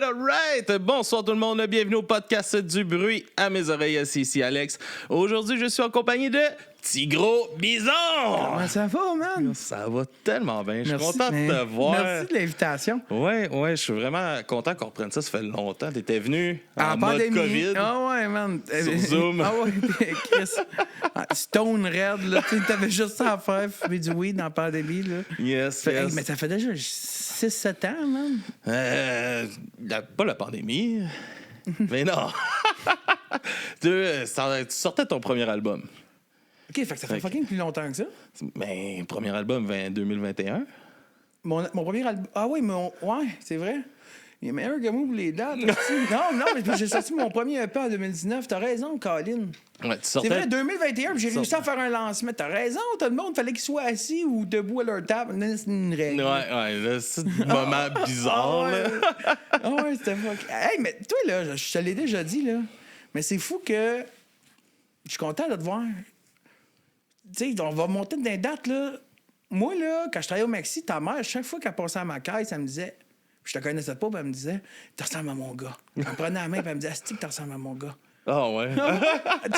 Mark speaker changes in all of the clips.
Speaker 1: Alright! Bonsoir tout le monde, bienvenue au podcast du bruit à mes oreilles, ici Alex. Aujourd'hui, je suis en compagnie de Tigro Bison!
Speaker 2: Comment ça va, man?
Speaker 1: Ça va tellement bien, je suis
Speaker 2: Merci,
Speaker 1: content de te voir.
Speaker 2: Merci de l'invitation.
Speaker 1: Ouais, je suis vraiment content qu'on reprenne ça fait longtemps. T'étais venu en mode
Speaker 2: pandémie.
Speaker 1: COVID.
Speaker 2: Ah ouais, man.
Speaker 1: Sur Zoom.
Speaker 2: Ah ouais, Chris. Stone Red, là. Tu t'avais juste ça à faire, fumer du weed dans la pandémie, là.
Speaker 1: Yes.
Speaker 2: Mais ça fait déjà 6-7 ans, man.
Speaker 1: Pas la pandémie, mais non. Tu sortais ton premier album.
Speaker 2: OK, fait que ça fait fucking plus longtemps que ça.
Speaker 1: Mais premier album, 2021.
Speaker 2: Mon premier album... Ah oui, ouais, c'est vrai. Il est meilleur que moi pour les dates. non, mais j'ai sorti mon premier EP en 2019. T'as raison, Colin.
Speaker 1: Ouais, tu sortais...
Speaker 2: C'est vrai, 2021, puis j'ai réussi à faire un lancement. T'as raison, tout le monde, fallait qu'il soit assis ou debout à leur table. C'est une règle.
Speaker 1: Ouais, là, c'est un moment bizarre, là.
Speaker 2: Ah ouais, c'était fuck. Hey, mais toi, là, je te l'ai déjà dit, là, mais c'est fou que je suis content de te voir. Tu sais, on va monter dans les dates, là. Moi, là, quand je travaillais au Maxi, ta mère, chaque fois qu'elle passait à ma caisse, elle me disait... Je te connaissais pas, puis elle me disait « Tu ressembles à mon gars. » Elle me prenait la main, puis elle me disait « Asti, tu ressembles à mon gars. »
Speaker 1: Ah ouais?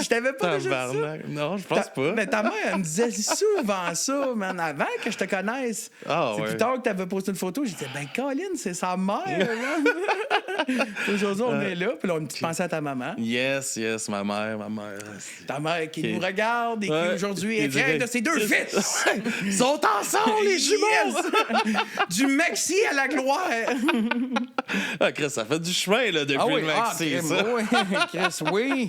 Speaker 2: Je t'avais pas déjà dit ça?
Speaker 1: Non, je pense pas.
Speaker 2: Mais ta mère, elle me disait souvent ça, man, avant que je te connaisse.
Speaker 1: Ah,
Speaker 2: c'est
Speaker 1: ouais.
Speaker 2: plus tard que t'avais posté une photo, j'ai dit « Ben, Colin, c'est sa mère, man. » Aujourd'hui, on est là, puis là, on pensait à ta maman.
Speaker 1: Yes, ma mère.
Speaker 2: Ta mère qui nous regarde et qui aujourd'hui est fière de ses deux fils.
Speaker 1: Ils sont ensemble, les jumeaux!
Speaker 2: Yes! Du Maxi à la gloire.
Speaker 1: Ah, Chris, ça fait du chemin, là, depuis le Maxi, ça.
Speaker 2: Chris, oui,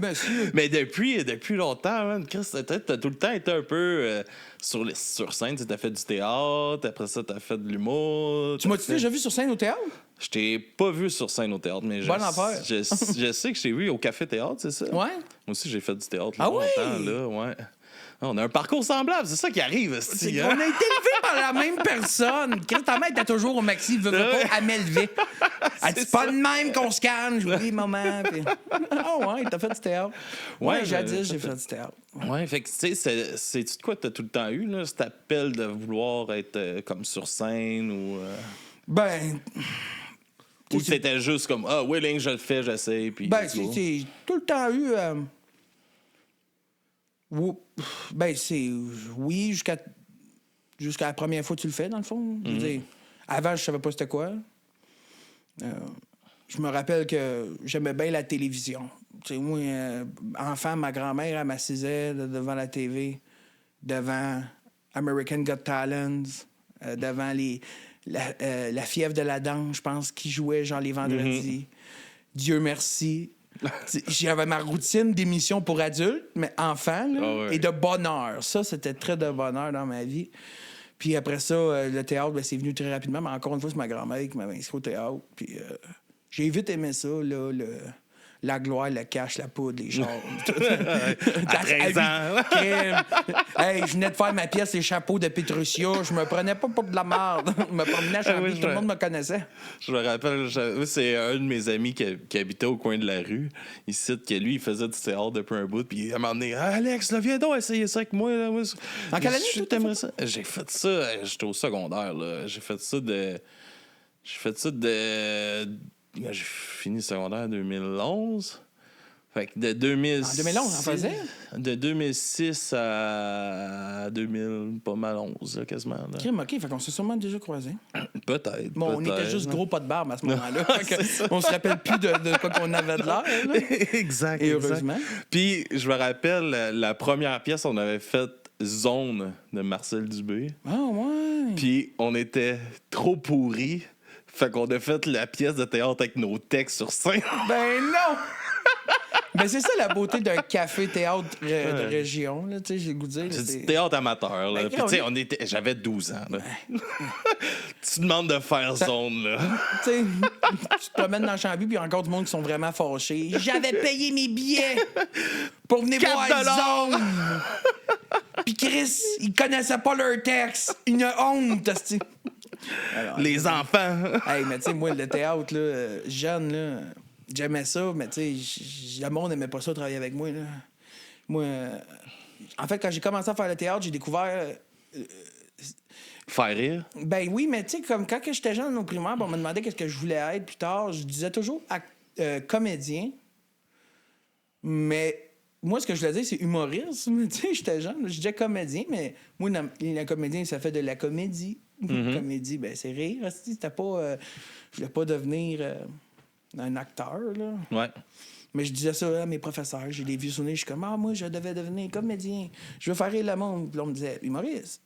Speaker 2: monsieur.
Speaker 1: Mais depuis longtemps, man, Chris, t'as tout le temps été un peu sur scène. T'as fait du théâtre, après ça, t'as fait de l'humour.
Speaker 2: Tu m'as-tu déjà vu sur scène au théâtre?
Speaker 1: Je t'ai pas vu sur scène au théâtre, mais
Speaker 2: Bonne affaire.
Speaker 1: je sais que je t'ai vu au Café Théâtre, c'est ça?
Speaker 2: Ouais.
Speaker 1: Moi aussi, j'ai fait du théâtre
Speaker 2: Ah
Speaker 1: longtemps,
Speaker 2: oui?
Speaker 1: là, ouais. On a un parcours semblable, c'est ça qui arrive,
Speaker 2: C'est
Speaker 1: esti,
Speaker 2: qu'on
Speaker 1: hein?
Speaker 2: a été élevés par la même personne. Chris, ta mère était toujours au Maxi, veut pas, elle m'élevait. Elle dit pas de même qu'on se calme. Je dis, oui, maman. Puis... Ah ouais, t'as fait du théâtre. Ouais, jadis, j'ai fait du théâtre.
Speaker 1: Ouais, fait que, tu sais, c'est-tu de quoi t'as tout le temps eu, là, cet appel de vouloir être comme sur scène ou...
Speaker 2: Ben...
Speaker 1: Ou c'était juste comme, ah, willing, je le fais, j'essaie, puis...
Speaker 2: Ben, c'est tout le temps eu... Ben, c'est... Oui, jusqu'à la première fois que tu le fais, dans le fond. Je veux dire, avant, je savais pas c'était quoi. Je me rappelle que j'aimais bien la télévision. Tu sais, moi, enfant, ma grand-mère, elle m'assisait devant la TV, devant American Got Talent, devant la fièvre de la danse, je pense, qui jouait genre les vendredis. Dieu merci. J'avais ma routine d'émission pour adultes, mais enfants, là, et de bonheur. Ça, c'était très de bonheur dans ma vie. Puis après ça, le théâtre, ben, c'est venu très rapidement. Mais encore une fois, c'est ma grand-mère qui m'avait inscrit au théâtre. Puis j'ai vite aimé ça, là, la gloire, le cash, la poudre, les chars.
Speaker 1: À 13 ans.
Speaker 2: Hey, je venais de faire ma pièce Les Chapeaux de Petruccia. Je me prenais pas pour de la merde. Je me promenais à Chambly, tout le monde me connaissait.
Speaker 1: Je me rappelle, c'est un de mes amis qui habitait au coin de la rue. Il cite que lui, il faisait du théâtre depuis un bout. Puis il m'a emmené, Alex, là, viens donc essayer ça avec moi. Là.
Speaker 2: En quelle année tu
Speaker 1: t'aimerais ça? J'ai fait ça, j'étais au secondaire. Là. J'ai fait ça de. J'ai fini le secondaire en 2011. Fait que de 2006...
Speaker 2: En 2011, on faisait?
Speaker 1: De 2006 à 2000, pas mal 11, là, quasiment. Là.
Speaker 2: Crime, OK, fait qu'on s'est sûrement déjà croisés.
Speaker 1: Peut-être.
Speaker 2: Bon, on était juste gros pas de barbe à ce moment-là. On se rappelle plus de quoi qu'on avait de l'air. Là.
Speaker 1: Exact.
Speaker 2: Et heureusement.
Speaker 1: Puis, je me rappelle, la première pièce, on avait fait Zone de Marcel Dubé.
Speaker 2: Ah, ouais.
Speaker 1: Puis, on était trop pourris. Fait qu'on a fait la pièce de théâtre avec nos textes sur scène.
Speaker 2: Ben non! Ben c'est ça la beauté d'un café-théâtre de région, là, tu sais, j'ai le goût de dire.
Speaker 1: C'est du théâtre amateur, là.
Speaker 2: Ben,
Speaker 1: Puis, tu sais, j'avais 12 ans, là. Tu demandes de faire Zone, là.
Speaker 2: Tu sais, tu te promènes dans Chambly, puis il y a encore du monde qui sont vraiment fâchés. J'avais payé mes billets pour venir voir Zone! Puis Chris, ils connaissaient pas leur texte. Une honte, t'sais. Alors,
Speaker 1: les enfants.
Speaker 2: Hey, mais tu sais, moi, le théâtre, là, jeune, là, j'aimais ça, mais tu sais, le monde n'aimait pas ça travailler avec moi, là. Moi, en fait, quand j'ai commencé à faire le théâtre, j'ai découvert
Speaker 1: Faire rire?
Speaker 2: Ben oui, mais tu sais, comme quand que j'étais jeune au primaire, on me demandait qu'est-ce que je voulais être plus tard, je disais toujours comédien. Mais moi, ce que je voulais dire, c'est humoriste. Tu sais, j'étais jeune, je disais comédien, mais moi, la comédien, ça fait de la comédie. Comédie, ben c'est rire. C'était pas... je voulais pas devenir un acteur, là.
Speaker 1: Ouais.
Speaker 2: Mais je disais ça à mes professeurs. J'ai des vieux souvenirs. Je suis comme, moi, je devais devenir comédien. Je veux faire rire le monde. Puis là, on me disait, humoriste.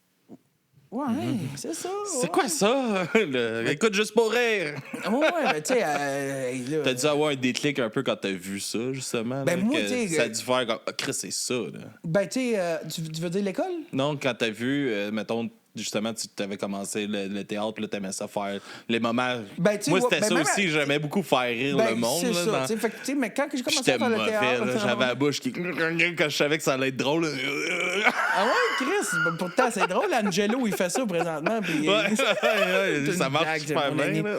Speaker 2: Ouais, c'est ça.
Speaker 1: C'est quoi ça? Écoute juste pour rire.
Speaker 2: Ouais, mais tu sais, là,
Speaker 1: T'as dû avoir un déclic un peu quand t'as vu ça, justement.
Speaker 2: Ben,
Speaker 1: là,
Speaker 2: moi,
Speaker 1: que
Speaker 2: tu sais,
Speaker 1: ça a dû faire comme, Chris, c'est ça, là.
Speaker 2: ben, tu sais, tu veux dire l'école?
Speaker 1: Non, quand t'as vu, mettons, justement, tu t'avais commencé le théâtre, puis là, t'aimais ça faire les moments.
Speaker 2: Ben, tu sais,
Speaker 1: Moi, c'était
Speaker 2: ben,
Speaker 1: ça
Speaker 2: même
Speaker 1: aussi, j'aimais beaucoup faire rire
Speaker 2: Ben,
Speaker 1: le monde.
Speaker 2: c'est
Speaker 1: là,
Speaker 2: ça.
Speaker 1: dans-
Speaker 2: Tu sais, fait que, tu sais, mais quand j'ai commencé
Speaker 1: J'étais
Speaker 2: à faire le
Speaker 1: mauvais,
Speaker 2: théâtre...
Speaker 1: là, j'avais la bouche qui. Quand je savais que ça allait être drôle. là.
Speaker 2: Ah ouais, Chris? Ben, pourtant, c'est drôle. Angelo, il fait ça présentement. Puis,
Speaker 1: Ouais,
Speaker 2: C'est
Speaker 1: ça
Speaker 2: une
Speaker 1: marche
Speaker 2: blague,
Speaker 1: super
Speaker 2: mon
Speaker 1: bien.
Speaker 2: ami.
Speaker 1: là.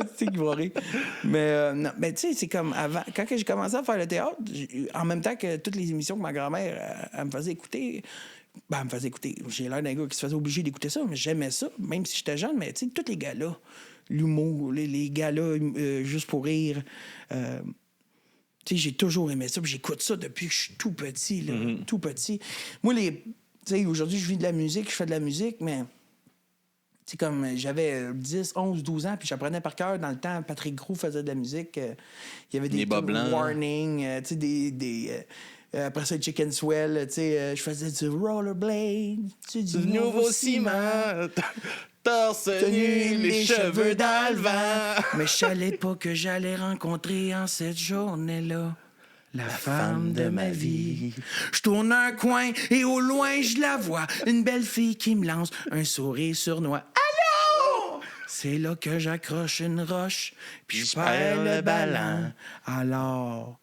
Speaker 2: tu sais qu'il va rire. Mais, non, mais tu sais, c'est comme avant. Quand que j'ai commencé à faire le théâtre, en même temps que toutes les émissions que ma grand-mère elle me faisait écouter, ben, elle me faisait écouter. J'ai l'air d'un gars qui se faisait obligé d'écouter ça, mais j'aimais ça, même si j'étais jeune. Mais tu sais, tous les gars-là, l'humour, les gars-là, juste pour rire. Tu sais, j'ai toujours aimé ça. Puis j'écoute ça depuis que je suis tout petit, là. Tout petit. Moi, tu sais, aujourd'hui, je vis de la musique, je fais de la musique, mais... C'est comme j'avais 10, 11, 12 ans, puis j'apprenais par cœur. Dans le temps, Patrick Groux faisait de la musique. Il y avait des
Speaker 1: Les bas
Speaker 2: tunes
Speaker 1: blancs.
Speaker 2: Warning, tu sais, après ça, Chicken Swell, tu sais, je faisais du rollerblade, tu sais,
Speaker 1: Du nouveau ciment, torse nu, les cheveux dans le vent.
Speaker 2: Mais je savais pas que j'allais rencontrer en cette journée-là la femme de ma vie. Je tourne un coin et au loin, je la vois. Une belle fille qui me lance un sourire sournois. Allô? C'est là que j'accroche une roche, puis je perds le ballon. Alors,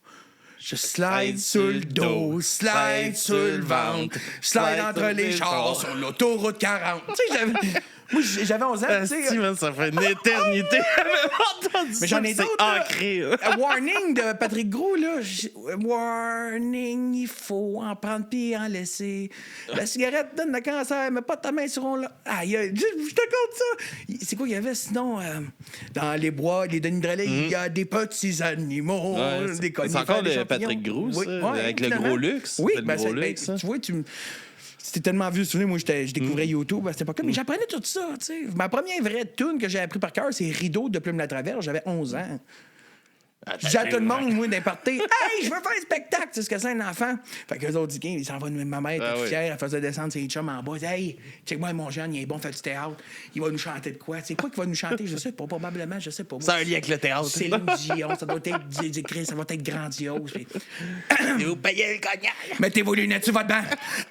Speaker 2: je slide sur le dos, slide sur le ventre, slide entre les chars sur l'autoroute 40. Tu sais, j'avais 11 ans, tu sais.
Speaker 1: Asti, man, ça fait une éternité. J'avais entendu
Speaker 2: Mais
Speaker 1: ça,
Speaker 2: j'en ai
Speaker 1: c'est
Speaker 2: d'autres, là.
Speaker 1: ancré. là.
Speaker 2: Warning de Patrick Groux, là. Warning, il faut en prendre puis en laisser. La cigarette donne le cancer, mais pas ta main sur on là. Aïe, je te compte ça. C'est quoi qu'il y avait sinon dans les bois, les Denis Drolet, il y a des petits animaux,
Speaker 1: Ouais,
Speaker 2: des
Speaker 1: c'est
Speaker 2: conifères,
Speaker 1: encore
Speaker 2: des
Speaker 1: de
Speaker 2: champignons.
Speaker 1: Patrick Groux, ça,
Speaker 2: Ouais,
Speaker 1: avec le
Speaker 2: finalement.
Speaker 1: gros luxe.
Speaker 2: Oui,
Speaker 1: C'est le
Speaker 2: ben,
Speaker 1: gros luxe, ça.
Speaker 2: tu vois, c'était tellement vieux souvenir. Moi, je découvrais YouTube à cette époque-là, mais j'apprenais tout ça, tu sais. Ma première vraie tune que j'ai appris par cœur, c'est Rideau de Plume la Traverse. J'avais 11 ans. Je disais à tout le monde, moi, d'importer, hey, je veux faire un spectacle, c'est ce que c'est un enfant. Fait que les autres disaient, ils s'en vont, ma mère était
Speaker 1: oui.
Speaker 2: fière, elle faisait descendre ses chums en bas. Elle disait, hey, check-moi, mon jeune, il est bon, fait du théâtre. Il va nous chanter de quoi? C'est quoi qu'il va nous chanter? Je sais pas, probablement, je sais pas.
Speaker 1: C'est un lien avec le théâtre.
Speaker 2: Céline Dion, ça doit être écrit, ça va être grandiose. Puis,
Speaker 1: Vous payez le cognac.
Speaker 2: mettez vos lunettes sur votre banc.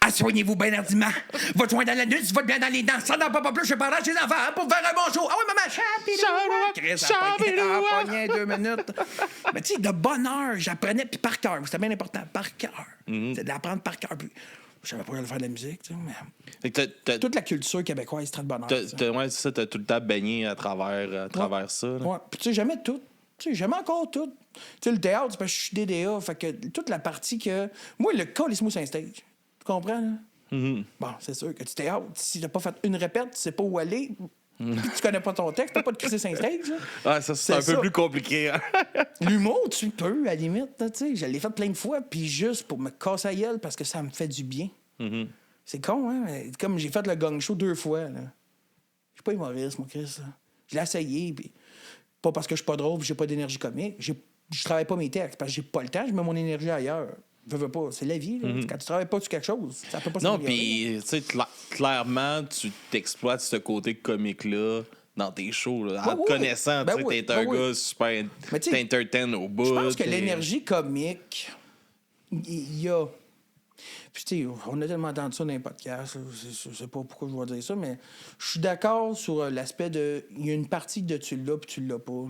Speaker 2: Assoignez-vous bien hardiment. Votre joint dans la nuque, votre bien dans les dents. Ça n'en pas plus, je parle chez les enfants pour faire un bon show. Ah oui, maman, Chris, elle pognait 2 minutes. Mais tu sais, de bonne heure, j'apprenais, puis par cœur. C'était bien important, par cœur. C'était d'apprendre par cœur. Puis, je savais pas comment faire de la musique, tu sais, mais...
Speaker 1: Fait que
Speaker 2: Toute la culture québécoise, c'est très de bonne heure.
Speaker 1: ouais, c'est ça, t'as tout le temps baigné à travers ça. là.
Speaker 2: Ouais. Puis tu sais, j'aimais tout. Tu sais, j'aimais encore tout. Tu sais, le théâtre, c'est parce que je suis DDA. Fait que toute la partie que... Moi, le calissimo sur un stage. Tu comprends, là? Bon, c'est sûr que du théâtre, si t'as pas fait une répète, tu sais pas où aller, puis tu connais pas ton texte, t'as pas de crisser sur un stage, là.
Speaker 1: Ouais, ça, c'est un
Speaker 2: C'est
Speaker 1: peu
Speaker 2: ça.
Speaker 1: plus compliqué. hein.
Speaker 2: L'humour, tu peux, à la limite, là, tu sais. Je l'ai fait plein de fois, puis juste pour me casser la gueule parce que ça me fait du bien. C'est con, hein? Mais comme j'ai fait le gang show 2 fois, là. Je suis pas humoriste, mon Chris, là. Je l'ai essayé, puis pas parce que je suis pas drôle, puis j'ai pas d'énergie comique. Je travaille pas mes textes parce que j'ai pas le temps, je mets mon énergie ailleurs. Veux pas, c'est la vie, là. Quand tu travailles pas sur quelque chose, ça peut pas
Speaker 1: Non,
Speaker 2: s'améliorer.
Speaker 1: puis, tu sais, clairement, tu t'exploites ce côté comique-là dans tes shows. Là. En
Speaker 2: Ouais,
Speaker 1: te
Speaker 2: ouais.
Speaker 1: connaissant,
Speaker 2: Ben
Speaker 1: tu sais,
Speaker 2: oui,
Speaker 1: t'es un
Speaker 2: ben oui.
Speaker 1: gars super.
Speaker 2: Mais tu sais,
Speaker 1: T'entertaines au bout.
Speaker 2: Je pense que
Speaker 1: t'es-
Speaker 2: l'énergie comique, il y a. Puis, tu sais, on a tellement entendu ça dans les podcasts, là, je sais pas pourquoi je vais dire ça, mais je suis d'accord sur l'aspect de. Il y a une partie de tu l'as puis tu l'as pas.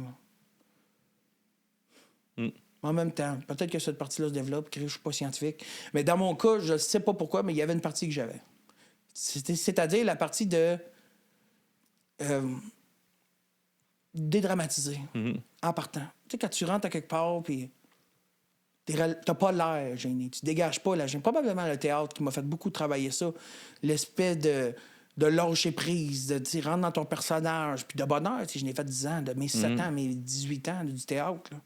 Speaker 2: Là. En même temps, peut-être que cette partie-là se développe, que je suis pas scientifique. Mais dans mon cas, je sais pas pourquoi, mais il y avait une partie que j'avais. C'est-à-dire la partie de. Dédramatiser en partant. Tu sais, quand tu rentres à quelque part, puis T'as pas l'air gêné. Tu dégages pas la gêne. Probablement le théâtre qui m'a fait beaucoup travailler ça. L'espèce de lâcher prise, de tu rentres dans ton personnage. Puis de bonheur, je n'ai fait 10 ans, de mes 7 ans à mes 18 ans du théâtre. Là.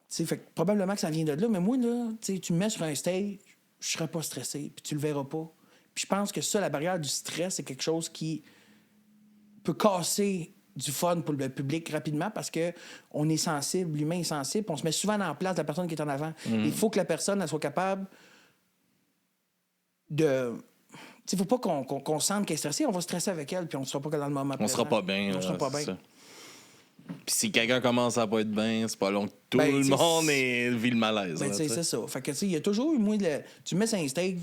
Speaker 2: Fait que probablement que ça vient de là. Mais moi, là, tu me mets sur un stage, je serais pas stressé. Puis tu le verras pas. Puis je pense que ça, la barrière du stress, c'est quelque chose qui peut casser du fun pour le public rapidement parce que on est sensible, l'humain est sensible, on se met souvent dans la place de la personne qui est en avant. Il faut que la personne elle soit capable de... Il ne faut pas qu'on sente qu'elle est stressée, on va stresser avec elle, puis on ne sera pas dans le moment
Speaker 1: On sera pas bien.
Speaker 2: On sera pas bien.
Speaker 1: Ça. Puis si quelqu'un commence à pas être bien, c'est pas long que tout
Speaker 2: Ben,
Speaker 1: le monde vit le malaise.
Speaker 2: Ben, c'est ça. Fait que, tu sais, il y a toujours eu, moi, tu me mets sur un stage,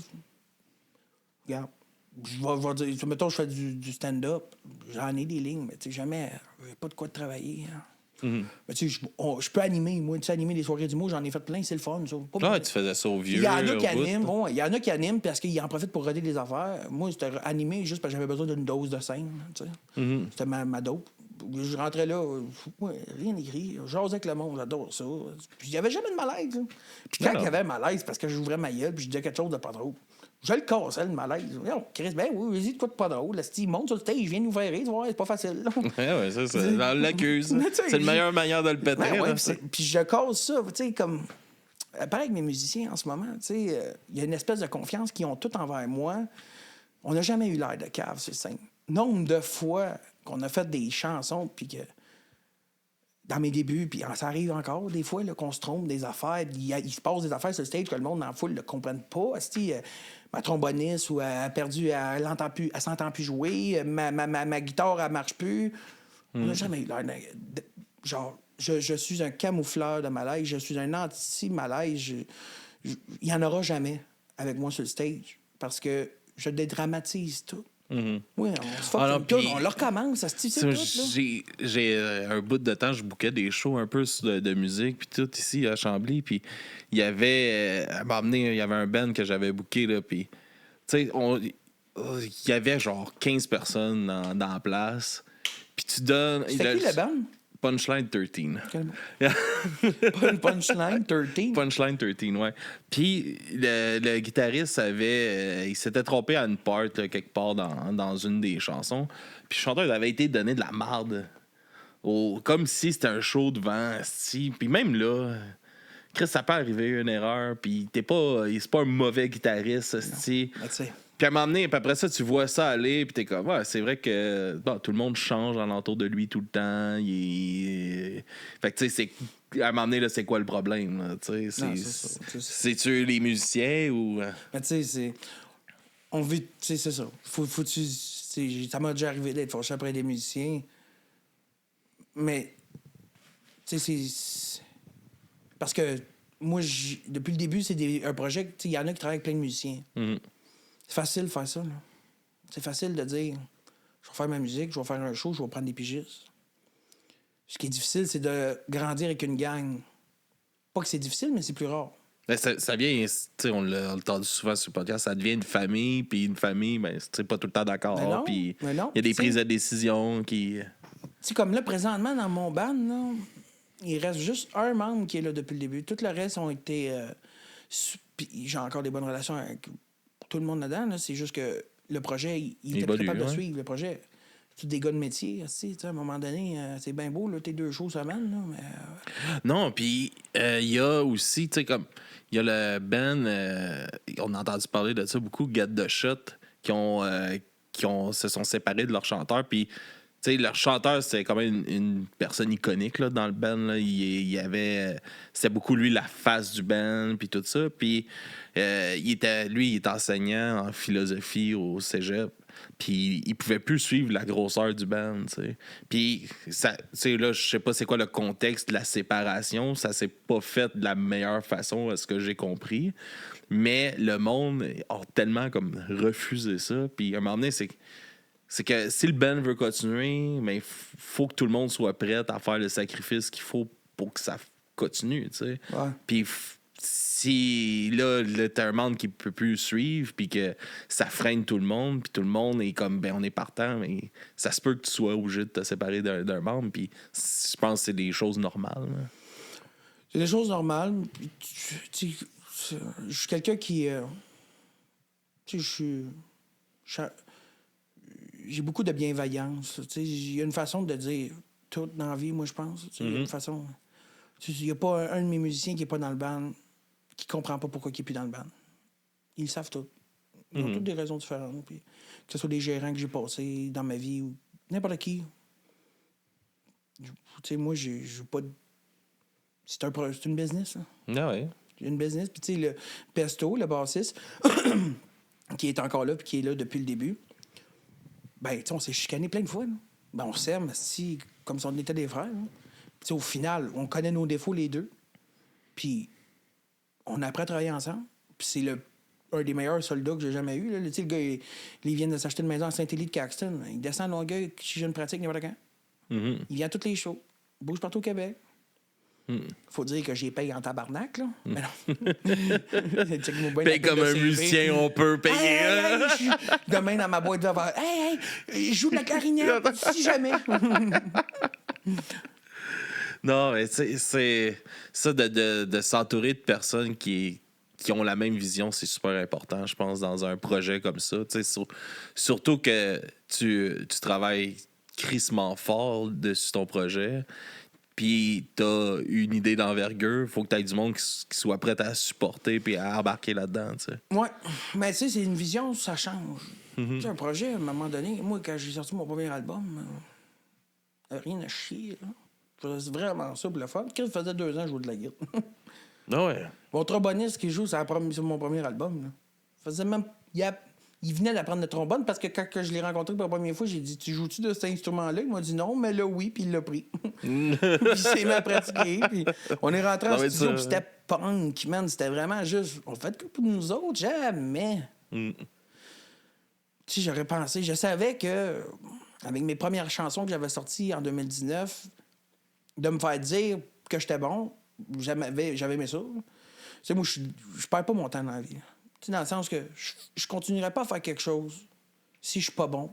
Speaker 2: regarde, je vais dire, mettons, je fais du stand-up, j'en ai des lignes, mais tu sais, jamais, pas de quoi de travailler. Hein. Mais tu sais, je peux animer, moi, tu sais, animer des soirées d'humour, j'en ai fait plein, c'est le fun, ça.
Speaker 1: Tu faisais ça au vieux.
Speaker 2: Il y en a qui animent, bon, il y en a qui animent parce qu'ils en profitent pour roder des affaires. Moi, c'était animé juste parce que j'avais besoin d'une dose de scène, tu sais. C'était ma dope. Je rentrais là, rien écrit, j'osais avec le monde, j'adore ça. Puis il n'y avait jamais de malaise. Hein. Puis quand il y avait un malaise, parce que j'ouvrais ma gueule, puis je disais quelque chose de pas drôle. Je le cassais, le malaise. Non, Chris, ben oui, vas-y, de quoi de pas drôle. Il monte sur le stage, il vient nous faire rire, c'est pas facile.
Speaker 1: Ouais, ça, c'est dans l'accuse. C'est la meilleure manière de le péter.
Speaker 2: Puis je casse ça, tu sais, comme... Pareil avec mes musiciens en ce moment, tu sais, il y a une espèce de confiance qu'ils ont tout envers moi. On n'a jamais eu l'air de cave sur scène. Nombre de fois qu'on a fait des chansons, puis que dans mes débuts, puis ça arrive encore des fois là, qu'on se trompe des affaires, il se passe des affaires sur le stage que le monde dans la foule ne comprenne pas. Ma tromboniste, ou elle a perdu, elle s'entend plus jouer, ma guitare, elle marche plus. On n'a jamais eu l'air genre, je suis un camoufleur de malaise, je suis un anti-malaise. Il n'y en aura jamais avec moi sur le stage, parce que je dédramatise tout. Oui, on se fuck tout, on le recommence, ça se tisse tout. Là.
Speaker 1: J'ai un bout de temps, je bookais des shows un peu de musique, puis tout ici à Chambly, puis il y avait, à m'emmener, il y avait un band que j'avais booké, là, puis, tu sais, il y avait genre 15 personnes dans la place, puis tu donnes...
Speaker 2: C'était qui le band?
Speaker 1: Punchline 13.
Speaker 2: Punchline 13?
Speaker 1: Punchline 13, ouais. Puis le guitariste il s'était trompé à une part là, quelque part dans une des chansons. Puis le chanteur avait été donné de la marde. Comme si c'était un show devant. Puis même là, Chris, ça peut arriver une erreur. Puis c'est pas un mauvais guitariste. Puis à un moment donné, puis après ça, tu vois ça aller, puis t'es comme, ouais, c'est vrai que tout le monde change alentour de lui tout le temps. Fait que, tu sais, à un moment donné, là, c'est quoi le problème? C'est-tu les musiciens ou.
Speaker 2: Mais tu sais, c'est. On vit. Tu sais, c'est ça. Ça m'a déjà arrivé d'être fâché après des musiciens. Mais. Tu sais, c'est. Parce que moi, depuis le début, c'est un projet. Tu sais, il y en a qui travaillent avec plein de musiciens. C'est facile de faire ça. Là. C'est facile de dire je vais faire ma musique, je vais faire un show, je vais prendre des pigistes. Ce qui est difficile, c'est de grandir avec une gang. Pas que c'est difficile, mais c'est plus rare.
Speaker 1: Ben, ça vient, on l'a entendu souvent sur le podcast, ça devient une famille, puis une famille, ben, c'est pas tout le temps d'accord. Puis il y a des prises de décision qui.
Speaker 2: C'est comme là, présentement, dans mon band, là, il reste juste un membre qui est là depuis le début. Tout le reste ont été. J'ai encore des bonnes relations avec tout le monde là-dedans. Là. C'est juste que le projet, il était pas capable de suivre. Le projet, c'est tous des gars de métier. À un moment donné, c'est bien beau, là, tes 2 shows semaine. Là, mais,
Speaker 1: Non, puis il y a aussi, tu sais, comme, il y a le band, on a entendu parler de ça beaucoup, Get the Shot, qui se sont séparés de leur chanteur. Puis, tu sais, leur chanteur, c'est quand même une personne iconique là, dans le band. Là. Il avait. C'était beaucoup, lui, la face du band, puis tout ça. Puis, il est enseignant en philosophie au cégep. Puis, il pouvait plus suivre la grosseur du band, tu sais. Puis, ça, tu sais, là, je sais pas c'est quoi le contexte de la séparation. Ça s'est pas fait de la meilleure façon, à ce que j'ai compris. Mais le monde a tellement comme refusé ça. Puis, à un moment donné, c'est que si le band veut continuer, mais il faut que tout le monde soit prêt à faire le sacrifice qu'il faut pour que ça continue, tu sais.
Speaker 2: Ouais.
Speaker 1: Puis si là t'as un monde qui peut plus suivre, puis que ça freine tout le monde, puis tout le monde est comme, ben on est partant, mais ça se peut que tu sois obligé de te séparer d'un membre, puis je pense que c'est des choses normales. Là.
Speaker 2: C'est des choses normales. Je suis quelqu'un qui... tu sais, j'ai beaucoup de bienveillance. Il y a une façon de dire tout dans la vie, moi, je pense. Il y a une façon... Il n'y a pas un de mes musiciens qui n'est pas dans le band qui ne comprend pas pourquoi il n'est plus dans le band. Ils le savent tout. Ils ont toutes des raisons différentes. Puis, que ce soit des gérants que j'ai passés dans ma vie ou n'importe qui. Tu sais, moi, j'ai pas de... C'est une business, là.
Speaker 1: Ah ouais.
Speaker 2: J'ai une business. Puis, tu sais, le Pesto, le bassiste, qui est encore là puis qui est là depuis le début, ben, tu sais, on s'est chicané plein de fois, là. Ben, on s'aime, si, comme si on était des frères, là. Tu sais, au final, on connaît nos défauts, les deux. Puis, on apprend à travailler ensemble. Puis, c'est un des meilleurs soldats que j'ai jamais eu, là. Tu sais, le gars, il vient de s'acheter une maison à Saint-Élie de Caxton. Il descend à Longueuil, si j'ai une pratique, n'importe quand. Il vient à toutes les shows. Il bouge partout au Québec. Faut dire que j'ai payé en tabarnak, là. Mais non.
Speaker 1: Paye comme un musicien, on peut payer.
Speaker 2: Hey, demain, dans ma boîte de verre. Hey, je joue de la clarinette, si jamais.
Speaker 1: Non, mais c'est ça de s'entourer de personnes qui ont la même vision, c'est super important, je pense, dans un projet comme ça. Surtout que tu travailles crissement fort dessus ton projet, puis t'as une idée d'envergure, faut que t'aies du monde qui soit prêt à supporter puis à embarquer là-dedans, tu sais.
Speaker 2: Ouais, mais tu sais, c'est une vision, ça change. Tu sais, un projet, à un moment donné, moi, quand j'ai sorti mon premier album, rien à chier, là. Je faisais vraiment ça pour le fun. Quand ça faisait 2 ans, je jouais de la guitare.
Speaker 1: Ah ouais.
Speaker 2: Mon tromboniste qui joue sur mon premier album, là. Faisait même... Il venait d'apprendre le trombone parce que quand je l'ai rencontré pour la première fois, j'ai dit: Tu joues-tu de cet instrument-là? Il m'a dit non, mais là, oui, puis il l'a pris. Puis il s'est mis à pratiquer. Puis on est rentré en studio, puis c'était punk, man. C'était vraiment juste. On fait que pour nous autres, jamais. Tu sais, j'aurais pensé, je savais que, avec mes premières chansons que j'avais sorties en 2019, de me faire dire que j'étais bon, j'avais aimé ça. Tu sais, moi, je perds pas mon temps dans la vie. Tu sais, dans le sens que je continuerai pas à faire quelque chose si je suis pas bon,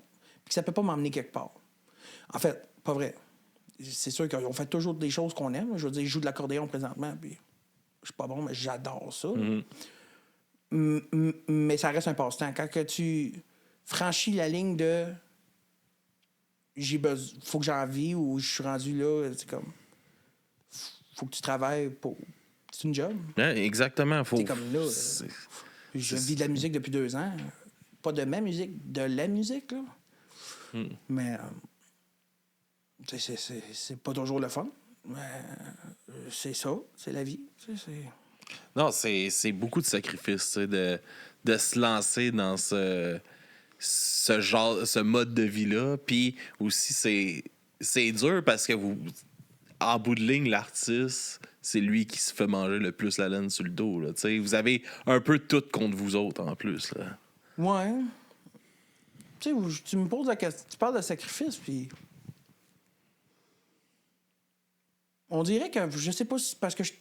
Speaker 2: puis que ça peut pas m'emmener quelque part. En fait, pas vrai. C'est sûr qu'on fait toujours des choses qu'on aime. Je veux dire, je joue de l'accordéon présentement, puis je suis pas bon, mais j'adore ça. Mais ça reste un passe-temps. Quand que tu franchis la ligne de faut que j'en vis ou je suis rendu là, c'est comme faut que tu travailles pour. C'est une job.
Speaker 1: Ouais, exactement.
Speaker 2: C'est comme là. Je vis de la musique depuis 2 ans. Pas de ma musique, de la musique, là. Mais c'est pas toujours le fun. Mais c'est ça, c'est la vie.
Speaker 1: Non, c'est beaucoup de sacrifices, tu sais, de se lancer dans ce mode de vie-là. Puis aussi, c'est dur parce que en bout de ligne, l'artiste, c'est lui qui se fait manger le plus la laine sur le dos, là. Tu sais, vous avez un peu tout contre vous autres en plus, là.
Speaker 2: Ouais. Tu sais, tu me poses la question, tu parles de sacrifice, puis on dirait que, je sais pas si c'est parce que je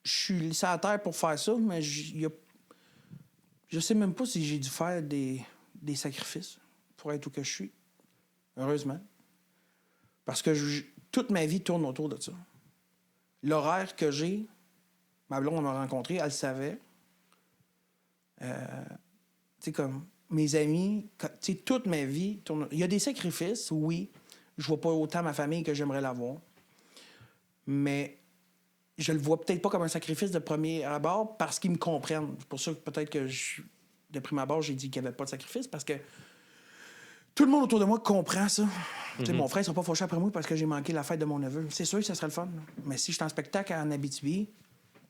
Speaker 2: suis laissé à terre pour faire ça, mais je sais même pas si j'ai dû faire des sacrifices pour être où que je suis. Heureusement. Parce que toute ma vie tourne autour de ça. L'horaire que j'ai, ma blonde m'a rencontré, elle le savait. Tu sais, comme mes amis, tu sais, toute ma vie tourne. Il y a des sacrifices, oui. Je vois pas autant ma famille que j'aimerais l'avoir. Mais je le vois peut-être pas comme un sacrifice de premier abord parce qu'ils me comprennent. C'est pour ça que peut-être que de prime abord, j'ai dit qu'il n'y avait pas de sacrifice parce que tout le monde autour de moi comprend ça. Tu sais, mon frère ne sera pas fâché après moi parce que j'ai manqué la fête de mon neveu. C'est sûr que ça serait le fun. Mais si je suis en spectacle en Abitibi...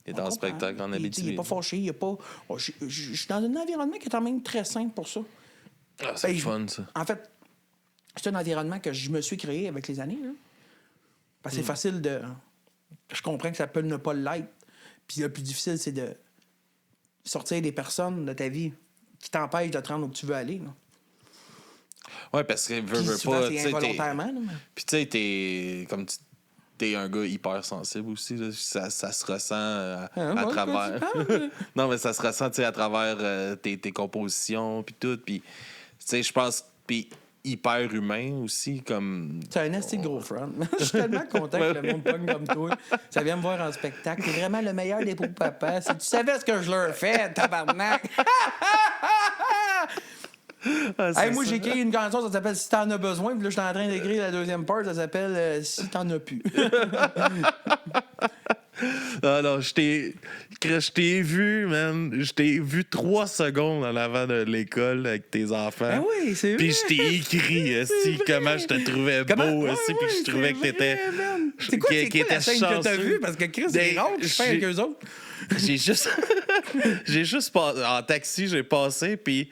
Speaker 1: Il est en spectacle en Abitibi.
Speaker 2: Il n'est pas fâché. Il est pas... Je suis dans un environnement qui est quand même très simple pour ça.
Speaker 1: Ah, c'est fun, ça.
Speaker 2: En fait, c'est un environnement que je me suis créé avec les années. Là. Parce que c'est facile de... Je comprends que ça peut ne pas l'être. Puis le plus difficile, c'est de sortir des personnes de ta vie qui t'empêchent de te rendre où tu veux aller. Là.
Speaker 1: Ouais, parce que veux
Speaker 2: souvent,
Speaker 1: pas.
Speaker 2: C'est involontairement.
Speaker 1: Puis tu sais, t'es un gars hyper sensible aussi. Là. Ça se ressent à travers. Non, mais ça se ressent à travers tes compositions, puis tout. Puis, tu sais, je pense. Puis, hyper humain aussi, comme...
Speaker 2: C'est un assez gros front. Je suis tellement content que le monde pogne comme toi. Ça vient me voir en spectacle. T'es vraiment le meilleur des beaux papas. Si tu savais ce que je leur fais, tabarnak! Hey, moi, j'ai écrit une chanson, ça s'appelle Si t'en as besoin. Puis là, je suis en train d'écrire la deuxième part, ça s'appelle Si t'en as plus.
Speaker 1: Ah non, je t'ai vu, man. Je t'ai vu 3 secondes en avant de l'école avec tes enfants.
Speaker 2: Ben oui, c'est vrai.
Speaker 1: Puis je t'ai écrit comment je te trouvais beau, puis je trouvais que t'étais...
Speaker 2: C'est quoi la scène que t'as vue? Parce que Chris, c'est rare que je fais avec eux autres.
Speaker 1: J'ai juste... j'ai juste passé... En taxi, j'ai passé, puis...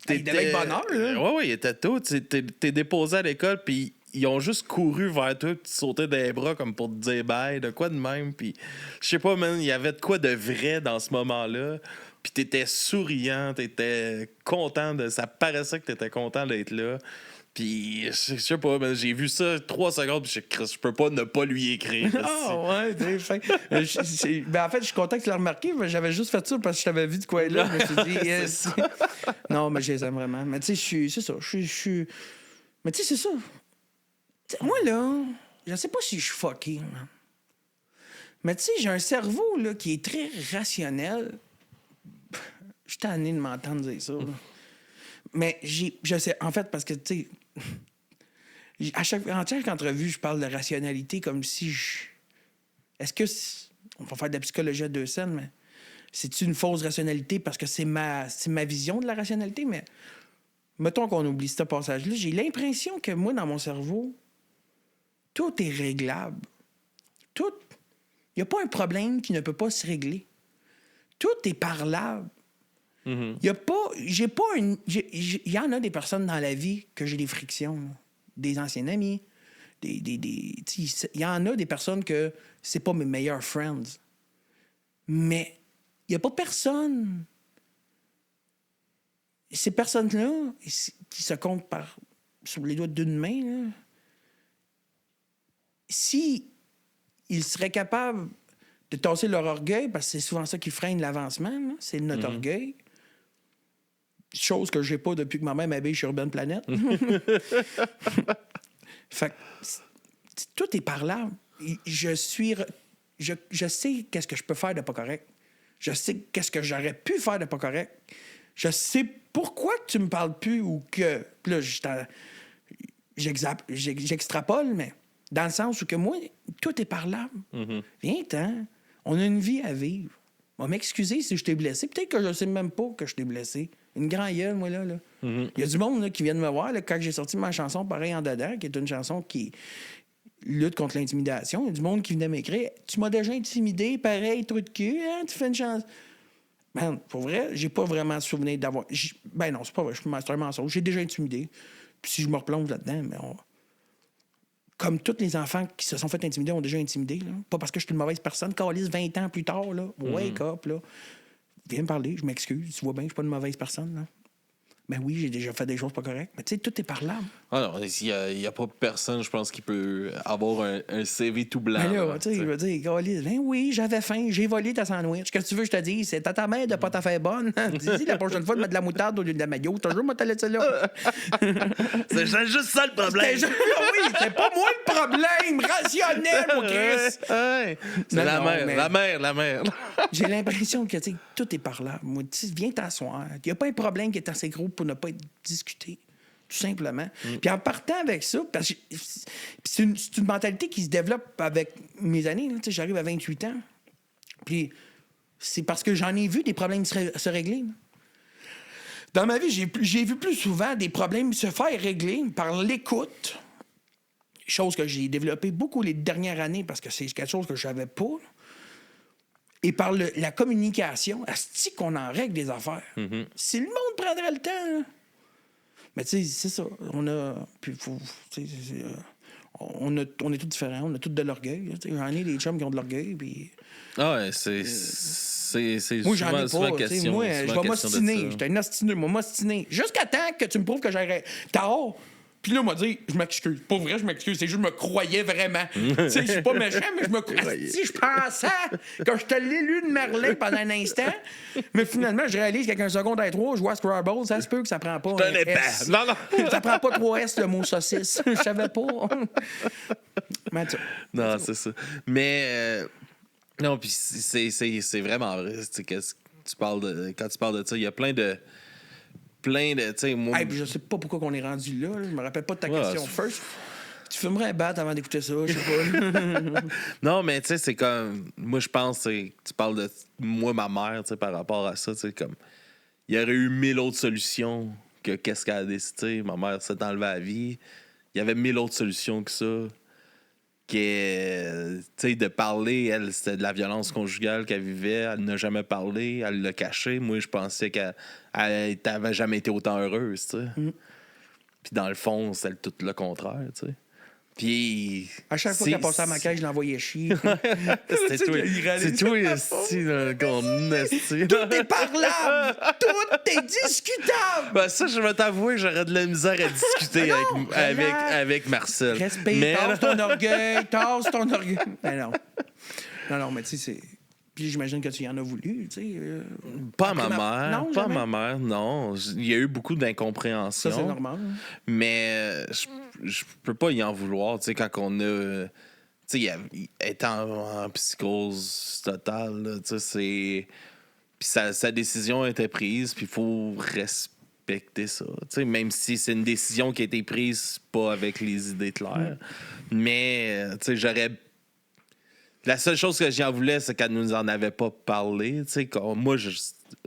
Speaker 2: Il devait être bonne heure, là.
Speaker 1: Oui, il était tôt. T'es déposé à l'école, puis ils ont juste couru vers toi, puis tu sautais des bras comme pour te dire bye, de quoi de même. Puis je sais pas, man, il y avait de quoi de vrai dans ce moment-là. Puis t'étais souriant, t'étais content de... Ça paraissait que t'étais content d'être là. Puis, je sais pas, ben, j'ai vu ça 3 secondes, puis je peux pas ne pas lui écrire.
Speaker 2: Ah, ouais, t'es fin. Ben, en fait, je suis content que tu l'aies remarqué, mais j'avais juste fait ça parce que je t'avais vu de quoi là. Je me suis dit, yes. Non, mais je les aime vraiment. Mais tu sais, c'est ça. Mais tu sais, c'est ça. T'sais, moi, là, je sais pas si je suis fucké, man. Mais tu sais, j'ai un cerveau, là, qui est très rationnel. Je suis tanné de m'entendre dire ça, là. Mais je sais, en fait, parce que, tu sais, en chaque entrevue, je parle de rationalité comme si Est-ce que... On va faire de la psychologie à 2 scènes, mais c'est une fausse rationalité parce que c'est ma vision de la rationalité, mais mettons qu'on oublie ce passage-là. J'ai l'impression que moi, dans mon cerveau, tout est réglable. Tout... Il n'y a pas un problème qui ne peut pas se régler. Tout est parlable. Il y a pas... J'ai pas une... Il y en a des personnes dans la vie que j'ai des frictions, là. Des anciens amis, il y en a des personnes que c'est pas mes meilleurs friends. Mais il n'y a pas personne... Ces personnes-là, qui se comptent sur les doigts d'une main, là, si ils seraient capables de tasser leur orgueil, parce que c'est souvent ça qui freine l'avancement, là, c'est notre orgueil. Chose que j'ai pas depuis que ma mère m'habille sur Urban Planet. Fait que tout est parlable. Je sais qu'est-ce que je peux faire de pas correct. Je sais qu'est-ce que j'aurais pu faire de pas correct. Je sais pourquoi tu me parles plus ou que... Puis là, j'extrapole, mais dans le sens où que moi, tout est parlable. Viens-t'en. On a une vie à vivre. On va m'excuser si je t'ai blessé. Peut-être que je sais même pas que je t'ai blessé. Une grande gueule, moi, là. Il y a du monde là, qui vient de me voir là, quand j'ai sorti ma chanson Pareil en dedans, qui est une chanson qui lutte contre l'intimidation. Il y a du monde qui venait m'écrire « Tu m'as déjà intimidé, pareil, trou de cul, hein? Tu fais une chance... » Man, pour vrai, j'ai pas vraiment souvenir d'avoir... Ben non, c'est pas vrai, c'est un mensonge. J'ai déjà intimidé. Puis si je me replonge là-dedans, mais comme tous les enfants qui se sont fait intimider ont déjà intimidé, là. Pas parce que je suis une mauvaise personne. Calisse 20 ans plus tard, là. Wake up, là. Viens me parler, je m'excuse. Tu vois bien, je suis pas une mauvaise personne, là. Ben oui, j'ai déjà fait des choses pas correctes. Mais tu sais, tout est parlable.
Speaker 1: Ah non, il n'y a pas personne, je pense, qui peut avoir un CV tout blanc.
Speaker 2: Ben là, tu sais, je veux dire, Calisse, ben oui, j'avais faim, j'ai volé ta sandwich. Qu'est-ce que tu veux que je te dise? C'est à ta mère de pas ta faire bonne. Dis-y la prochaine fois de mettre de la moutarde au lieu de la mayo. Toujours, moi, t'as laissé là.
Speaker 1: C'est juste ça le problème.
Speaker 2: Oui, c'est pas moi le problème. Rationnel, mon Chris.
Speaker 1: Ouais. C'est
Speaker 2: Non,
Speaker 1: la mère.
Speaker 2: J'ai l'impression que tout est parlable. Moi, viens t'asseoir. Il n'y a pas un problème qui est assez gros pour ne pas être discuté. Tout simplement. Puis en partant avec ça, parce que c'est une mentalité qui se développe avec mes années. Là. J'arrive à 28 ans. Puis c'est parce que j'en ai vu des problèmes se régler. Là. Dans ma vie, j'ai vu plus souvent des problèmes se faire régler par l'écoute. Chose que j'ai développée beaucoup les dernières années parce que c'est quelque chose que je savais pas. Là. Et par la communication, asti qu'on en règle des affaires. Si le monde prendrait le temps, là. Mais tu sais, c'est ça. On a... Puis on est tous différents. On a tous de l'orgueil. J'en ai des chums qui ont de l'orgueil, puis...
Speaker 1: Ah ouais, c'est
Speaker 2: moi, j'en ai
Speaker 1: souvent
Speaker 2: pas.
Speaker 1: question.
Speaker 2: Moi, je vais m'ostiner. J'étais un ostineux. Moi, m'ostiner. Jusqu'à temps que tu me prouves que j'aurais tort. Puis là, on m'a dit, je m'excuse. Pour vrai, je m'excuse. C'est juste, je me croyais vraiment. Tu sais, je suis pas méchant, mais je me croyais. Si je pensais que je te l'ai lu de Merlin pendant un instant, mais finalement, je réalise qu'avec un secondaire 3, je vois Scrabble, ça se peut que ça prend pas un S.
Speaker 1: Non, non.
Speaker 2: Ça prend pas 3 S, le mot saucisse. Je savais pas. Mais
Speaker 1: non, c'est ça. Mais, non, puis c'est vraiment vrai. Tu sais, quand tu parles de ça, il y a plein de. Tu sais, moi.
Speaker 2: Hey, je sais pas pourquoi on est rendu là. Je me rappelle pas de ta question.
Speaker 1: c'est-
Speaker 2: First, tu fumerais un bat avant d'écouter ça, je sais pas.
Speaker 1: Non, mais tu sais, c'est comme. Moi, je pense, tu parles de moi, ma mère, tu sais, par rapport à ça, tu sais, comme. Il y aurait eu 1000 autres solutions que qu'est-ce qu'elle a décidé. Ma mère s'est enlevée la vie. Il y avait 1000 autres solutions que ça. Tu sais, de parler, elle, c'était de la violence conjugale qu'elle vivait. Elle n'a jamais parlé, elle l'a caché. Moi, je pensais qu'elle n'avait jamais été autant heureuse, tu sais. Puis dans le fond, c'est tout le contraire, tu sais. Puis.
Speaker 2: À chaque fois qu'elle passait à ma caisse, je l'envoyais chier.
Speaker 1: C'est toi, esti, qu'on esti.
Speaker 2: Tout est parlable! Tout est discutable!
Speaker 1: Ben ça, je vais t'avouer que j'aurais de la misère à discuter avec Marcel.
Speaker 2: Respect, tasse ton orgueil. Non, mais tu sais, c'est... Puis j'imagine que tu y en as voulu, tu sais.
Speaker 1: Pas à ma mère.
Speaker 2: Non,
Speaker 1: pas à
Speaker 2: jamais?
Speaker 1: ma mère, non. Il y a eu beaucoup d'incompréhension.
Speaker 2: Ça, c'est normal.
Speaker 1: Mais je peux pas y en vouloir, tu sais, quand on a... Tu sais, il est en psychose totale, là, tu sais, c'est... Puis sa décision a été prise, puis il faut respecter ça. Tu sais, même si c'est une décision qui a été prise pas avec les idées claires. Mais, tu sais, j'aurais... La seule chose que j'en voulais, c'est qu'elle nous en avait pas parlé. Tu sais, moi,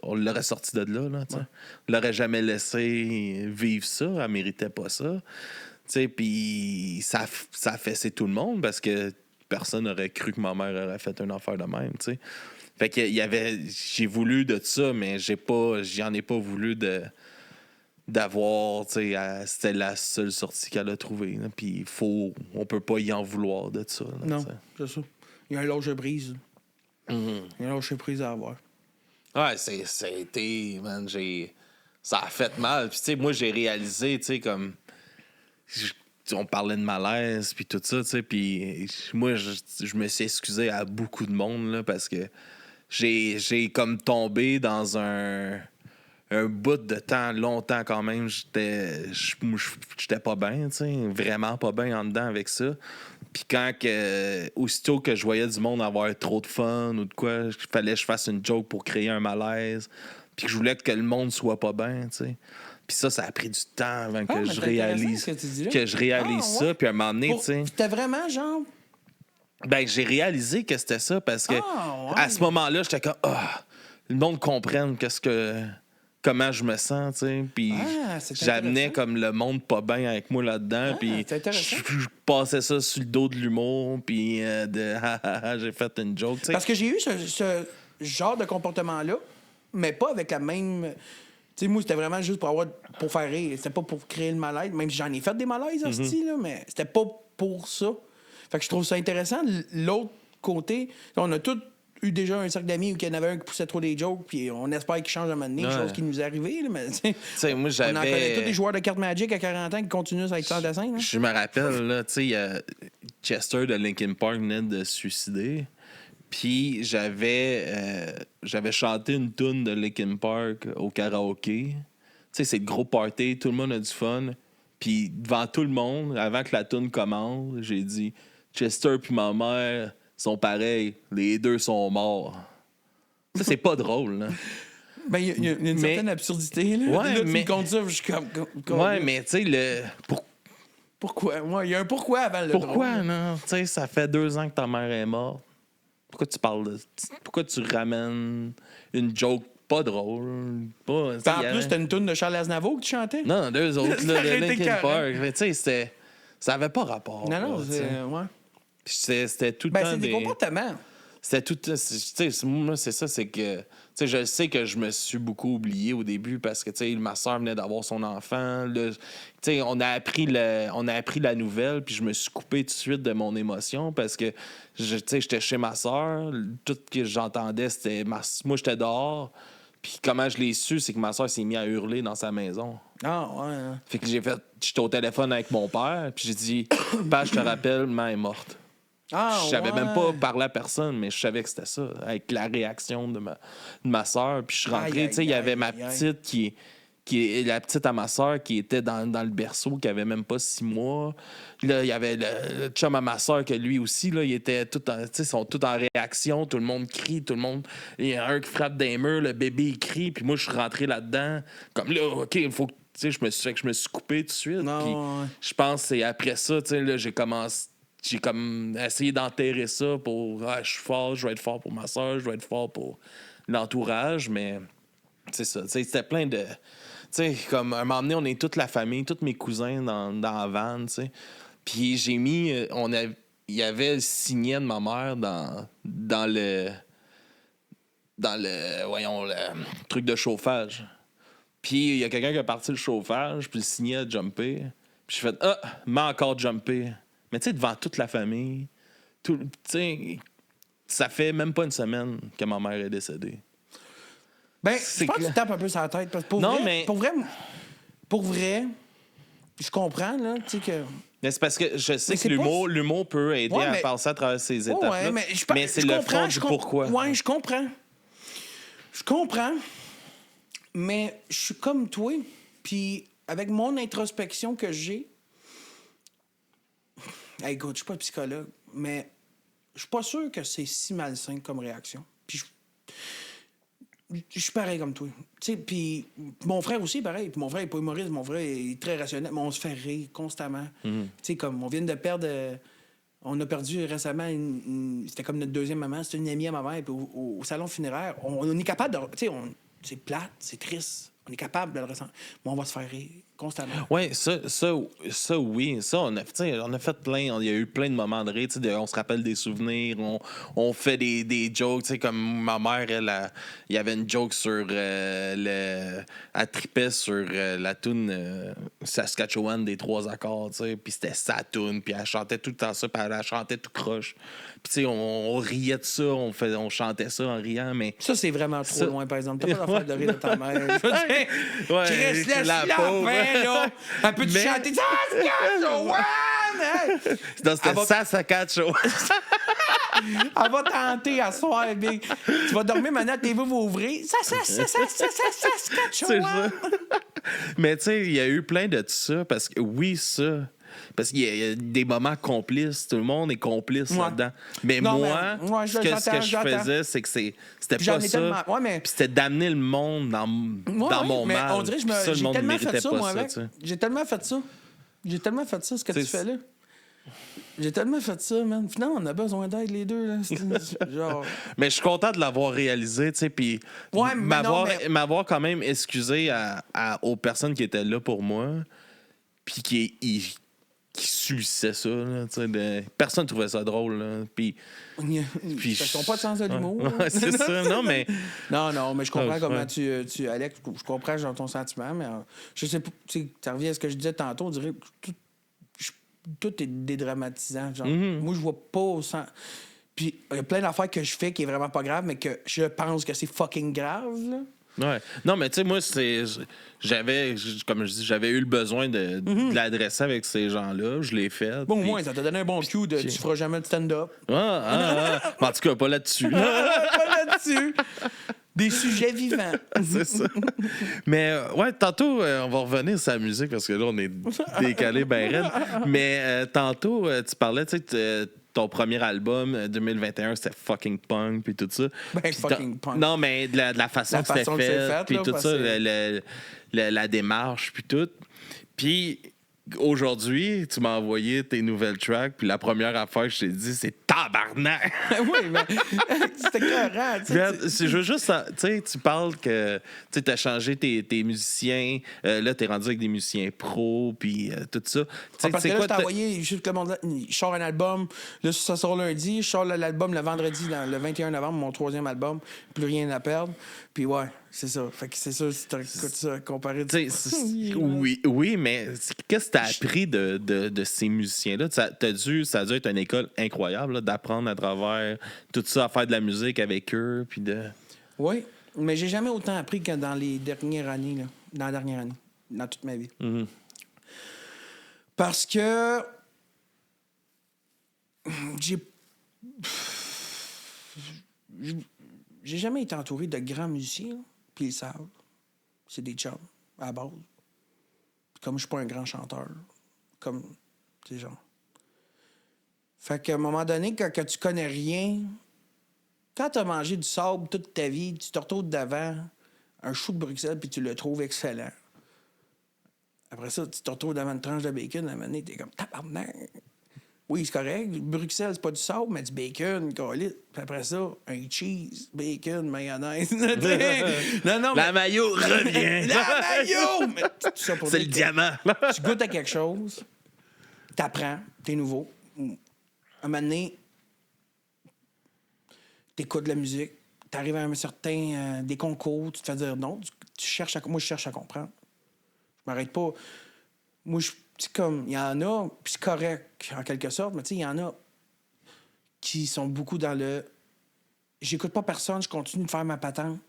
Speaker 1: on l'aurait sorti de là. Tu sais. On l'aurait jamais laissé vivre ça. Elle méritait pas ça. Tu sais, puis ça a fessé tout le monde parce que personne n'aurait cru que ma mère aurait fait une affaire de même. Tu sais. Fait que j'ai voulu de ça, mais j'en ai pas voulu d'avoir, tu sais, c'était la seule sortie qu'elle a trouvée. Puis on peut pas y en vouloir de ça. Là,
Speaker 2: Non,
Speaker 1: t'sais.
Speaker 2: c'est ça. Il y a un lâcher-prise.
Speaker 1: Mm-hmm.
Speaker 2: Il y a un lâcher-prise à avoir.
Speaker 1: Ouais, ça a été, man, ça a fait mal. Puis, tu sais, moi, j'ai réalisé, tu sais, comme. On parlait de malaise, puis tout ça, tu sais. Puis, moi, je me suis excusé à beaucoup de monde, là, parce que j'ai comme tombé dans un bout de temps, longtemps quand même. J'étais pas bien, tu sais, vraiment pas bien en dedans avec ça. Puis aussitôt que je voyais du monde avoir trop de fun ou de quoi, il fallait que je fasse une joke pour créer un malaise. Puis que je voulais que le monde soit pas bien, tu sais. Puis ça a pris du temps avant que je réalise ça.
Speaker 2: Ouais.
Speaker 1: Puis à un moment donné, tu sais...
Speaker 2: C'était vraiment genre...
Speaker 1: Ben, j'ai réalisé que c'était ça parce que à ce moment-là, j'étais comme... le monde comprenne comment je me sens, tu sais. Puis j'amenais comme le monde pas bien avec moi là-dedans. Puis je passais ça sur le dos de l'humour. Puis j'ai fait une joke, tu sais.
Speaker 2: Parce que j'ai eu ce genre de comportement-là, mais pas avec la même... Tu sais, moi, c'était vraiment juste pour faire rire. C'était pas pour créer le malaise. Même si j'en ai fait des malaises, hostie, là, mais c'était pas pour ça. Fait que je trouve ça intéressant. L'autre côté, on a tous eu déjà un cercle d'amis où il y en avait un qui poussait trop des jokes, puis on espère qu'il change à un moment donné, chose qui nous est arrivée. Là, mais,
Speaker 1: moi,
Speaker 2: on en connaît tous des joueurs de cartes Magic à 40 ans qui continuent à être sans dessin. Là.
Speaker 1: Je me rappelle, là, tu sais, il y a Chester de Linkin Park venait de se suicider. Puis j'avais chanté une toune de Linkin Park au karaoké. Tu sais, c'est le gros party, tout le monde a du fun. Puis devant tout le monde, avant que la toune commence, j'ai dit Chester puis ma mère sont pareils, les deux sont morts. Ça, c'est pas drôle, là.
Speaker 2: Ben, il y a une certaine absurdité, là.
Speaker 1: Ouais,
Speaker 2: là, tu
Speaker 1: mais...
Speaker 2: me comptes ça, je suis comme
Speaker 1: ouais, mais tu sais,
Speaker 2: Pourquoi? Ouais, il y a un pourquoi avant le
Speaker 1: pourquoi,
Speaker 2: drôle.
Speaker 1: non? Tu sais, ça fait 2 ans que ta mère est morte. Pourquoi tu parles de... Pourquoi tu ramènes une joke pas drôle? Pas,
Speaker 2: en plus, c'était une toune de Charles Aznavour que tu chantais?
Speaker 1: Non, 2 autres, là, de Linkin Park. Mais tu sais, ça avait pas rapport.
Speaker 2: Non,
Speaker 1: là,
Speaker 2: c'est... Ouais.
Speaker 1: C'était tout le
Speaker 2: Ben,
Speaker 1: temps
Speaker 2: c'est des comportements.
Speaker 1: C'était tout... Tu sais, moi, c'est ça, c'est que... Tu sais, je sais que je me suis beaucoup oublié au début parce que, tu sais, ma soeur venait d'avoir son enfant. Tu sais, on a appris la nouvelle, puis je me suis coupé tout de suite de mon émotion parce que, tu sais, j'étais chez ma soeur. Tout ce que j'entendais, c'était... Moi, j'étais dehors. Puis comment je l'ai su, c'est que ma soeur s'est mise à hurler dans sa maison.
Speaker 2: Ah, ouais. Hein.
Speaker 1: Fait que j'étais au téléphone avec mon père, puis j'ai dit, Père, je te rappelle, maman est morte.
Speaker 2: Ah,
Speaker 1: Je savais
Speaker 2: ouais.
Speaker 1: même pas parler à personne, mais je savais que c'était ça, avec la réaction de ma soeur. Puis je suis rentré,
Speaker 2: Aïe,
Speaker 1: tu sais, il y
Speaker 2: aïe,
Speaker 1: avait ma
Speaker 2: aïe, aïe.
Speaker 1: petite qui est la petite à ma soeur qui était dans le berceau, qui avait même pas 6 mois. Là, il y avait le chum à ma soeur que lui aussi, là, il était tout en, tu sais, ils sont tous en réaction, tout le monde crie, tout le monde. Il y a un qui frappe des murs, le bébé il crie, puis moi je suis rentré là-dedans. Comme là, OK, il faut que. Tu sais, je me suis coupé tout de suite.
Speaker 2: Non,
Speaker 1: Puis
Speaker 2: ouais.
Speaker 1: je pense que c'est après ça, tu sais, là, j'ai comme essayé d'enterrer ça pour je suis fort, je vais être fort pour ma soeur, je vais être fort pour l'entourage, mais c'est ça, tu sais, c'était plein de. Tu sais, comme à un moment donné, on est toute la famille, tous mes cousins dans la van, tu sais. Puis j'ai mis. Il y avait le signet de ma mère dans le. Dans le. Voyons, le truc de chauffage. Puis il y a quelqu'un qui a parti le chauffage, puis le signet a jumpé. Puis j'ai fait m'a encore jumpé. Mais tu sais, devant toute la famille, tu sais, ça fait même pas une semaine que ma mère est décédée.
Speaker 2: Ben,
Speaker 1: C'est
Speaker 2: je pense que
Speaker 1: clair.
Speaker 2: tu tapes un peu sur la tête. Parce que
Speaker 1: Non, mais-
Speaker 2: pour vrai, je comprends, là, tu sais que...
Speaker 1: Mais c'est parce que je sais
Speaker 2: Mais
Speaker 1: que
Speaker 2: c'est
Speaker 1: l'humour peut aider
Speaker 2: Ouais,
Speaker 1: à
Speaker 2: mais-
Speaker 1: passer à travers ces
Speaker 2: Ouais,
Speaker 1: étapes-là.
Speaker 2: mais
Speaker 1: c'est
Speaker 2: je
Speaker 1: le
Speaker 2: comprends,
Speaker 1: fond du pourquoi.
Speaker 2: Ouais, je comprends. Je comprends, mais je suis comme toi, puis avec mon introspection que j'ai... Hey, écoute, je suis pas psychologue, mais je suis pas sûr que c'est si malsain comme réaction. Puis je suis pareil comme toi. Tu sais, puis mon frère aussi, pareil. Puis mon frère est pas humoriste, mon frère est très rationnel, mais on se fait rire constamment. Tu sais, comme on vient de perdre... on a perdu récemment, c'était comme notre deuxième maman, c'était une amie à ma mère, puis au salon funéraire, on est capable de... Tu sais, c'est plate, c'est triste, on est capable de le ressentir. Mais on va se faire rire constamment.
Speaker 1: Oui, ça, oui. Ça, on a fait plein. Il y a eu plein de moments de rire. On se rappelle des souvenirs. On fait des jokes. Comme ma mère, il y avait une joke sur elle tripait sur la toune Saskatchewan des 3 accords. Puis c'était sa toune. Puis elle chantait tout le temps ça. Puis elle chantait tout croche. Puis on riait de ça. On chantait ça en riant. Mais
Speaker 2: Ça, c'est vraiment trop
Speaker 1: Ça-
Speaker 2: loin, par exemple. T'as pas d'affaire de rire de ta mère. Je veux dire,
Speaker 1: Ouais,
Speaker 2: Chris, laisse
Speaker 1: la
Speaker 2: la
Speaker 1: pauvre.
Speaker 2: fin, là. Elle peut-tu
Speaker 1: Mais-
Speaker 2: chanter Saskatchewan? Hey!
Speaker 1: c'était
Speaker 2: Elle va-
Speaker 1: Saskatchewan.
Speaker 2: Elle va tenter à soir, big. Tu vas dormir maintenant, tes vous vont ouvrir. Saskatchewan.
Speaker 1: C'est ça. Mais tu sais, il y a eu plein de ça parce que parce qu'il y a des moments complices, tout le monde est complice
Speaker 2: Ouais.
Speaker 1: là-dedans. Mais
Speaker 2: Non,
Speaker 1: moi,
Speaker 2: mais- ouais,
Speaker 1: ce que je
Speaker 2: j'entends.
Speaker 1: faisais, c'est que c'était
Speaker 2: Puis j'en
Speaker 1: pas
Speaker 2: ai
Speaker 1: ça.
Speaker 2: tellement- ouais, mais-
Speaker 1: Puis c'était d'amener le monde dans
Speaker 2: Ouais,
Speaker 1: mon
Speaker 2: mais
Speaker 1: mal.
Speaker 2: on dirait que
Speaker 1: Puis ça, le
Speaker 2: j'ai
Speaker 1: monde
Speaker 2: tellement
Speaker 1: méritait
Speaker 2: fait ça,
Speaker 1: pas
Speaker 2: moi,
Speaker 1: ça,
Speaker 2: avec.
Speaker 1: tu sais.
Speaker 2: J'ai tellement fait ça. J'ai tellement fait ça, ce que tu
Speaker 1: C'est-
Speaker 2: fais là. J'ai tellement fait ça, man. Finalement, on a besoin d'aide, les deux, là. Genre...
Speaker 1: Mais je suis content de l'avoir réalisé, tu sais, puis
Speaker 2: Ouais, mais non, mais-
Speaker 1: m'avoir quand même excusé aux personnes qui étaient là pour moi, puis qui subissaient ça, là, tu sais. Personne trouvait ça drôle, là, puis...
Speaker 2: Ils n'ont pas de sens de l'humour.
Speaker 1: Ouais, c'est ça, non, mais...
Speaker 2: Non, mais je comprends
Speaker 1: Ouais.
Speaker 2: comment tu Alex, je comprends genre ton sentiment, mais je sais pas, tu sais, ça revient à ce que je disais tantôt, on dirait que tout est dédramatisant. Genre, moi, je vois pas au sens. Puis, il y a plein d'affaires que je fais qui est vraiment pas grave, mais que je pense que c'est fucking grave, là.
Speaker 1: Ouais. Non, mais tu sais, moi, comme je dis, j'avais eu le besoin de l'adresser avec ces gens-là. Je l'ai fait.
Speaker 2: Bon, au
Speaker 1: puis-
Speaker 2: moins, ça t'a donné un bon cue de tu feras jamais de stand-up.
Speaker 1: En tout cas, pas là-dessus.
Speaker 2: Pas là-dessus. Des sujets vivants.
Speaker 1: C'est ça. Mais ouais, tantôt, on va revenir sur la musique parce que là, on est décalé ben raide. Mais tantôt, tu parlais, tu sais, ton premier album, 2021, c'était fucking punk, puis tout ça.
Speaker 2: Ben,
Speaker 1: Puis
Speaker 2: fucking punk.
Speaker 1: Non, mais de la façon
Speaker 2: La
Speaker 1: que c'était
Speaker 2: façon que c'est
Speaker 1: fait,
Speaker 2: fait,
Speaker 1: puis
Speaker 2: là,
Speaker 1: tout
Speaker 2: parce
Speaker 1: ça,
Speaker 2: que-
Speaker 1: la démarche, puis tout. Puis aujourd'hui, tu m'as envoyé tes nouvelles tracks, puis la première affaire que je t'ai dit, c'est tabarnak!
Speaker 2: Oui, mais c'était écœurant, tu sais.
Speaker 1: Regarde, je veux juste, tu sais, tu parles que tu as changé tes musiciens, là, t'es rendu avec des musiciens pros, puis tout ça. Tu sais,
Speaker 2: Parce que
Speaker 1: c'est
Speaker 2: là,
Speaker 1: quoi
Speaker 2: je t'ai envoyé, juste le monde, je sors un album, là, ça sort lundi, je sors l'album le vendredi, le 21 novembre, mon 3e album, plus rien à perdre. Puis ouais, c'est ça. Fait que c'est ça, si tu écoutes ça, comparé...
Speaker 1: Tu sais, oui, mais qu'est-ce que tu as appris de ces musiciens-là? Ça a dû être une école incroyable là, d'apprendre à travers tout ça, à faire de la musique avec eux, puis de...
Speaker 2: Oui. Mais j'ai jamais autant appris que dans les dernières années, là. Dans la dernière année. Dans toute ma vie.
Speaker 1: Mhm.
Speaker 2: Parce que j'ai jamais été entouré de grands musiciens, puis ils le savent. C'est des chums, à la base. Comme je suis pas un grand chanteur, comme ces gens. Fait qu'à un moment donné, quand tu connais rien, quand tu as mangé du sable toute ta vie, tu te retrouves devant un chou de Bruxelles puis tu le trouves excellent. Après ça, tu te retrouves devant une tranche de bacon, à un moment donné, t'es comme tabarnak. Oui, c'est correct. Bruxelles, c'est pas du sable, mais du bacon, colis. Puis après ça, un cheese, bacon, mayonnaise. Non,
Speaker 1: La maillot revient.
Speaker 2: La maillot! Mais tout ça pour
Speaker 1: C'est
Speaker 2: dire
Speaker 1: le
Speaker 2: que
Speaker 1: diamant.
Speaker 2: tu goûtes à quelque chose, t'apprends, t'es nouveau. À un moment donné, t'écoutes de la musique, t'arrives à un certain... des concours, tu te fais dire non. Moi, je cherche à comprendre. Je m'arrête pas. Moi, c'est comme, il y en a, puis c'est correct en quelque sorte, mais tu sais, il y en a qui sont beaucoup dans le j'écoute pas personne, je continue de faire ma patente,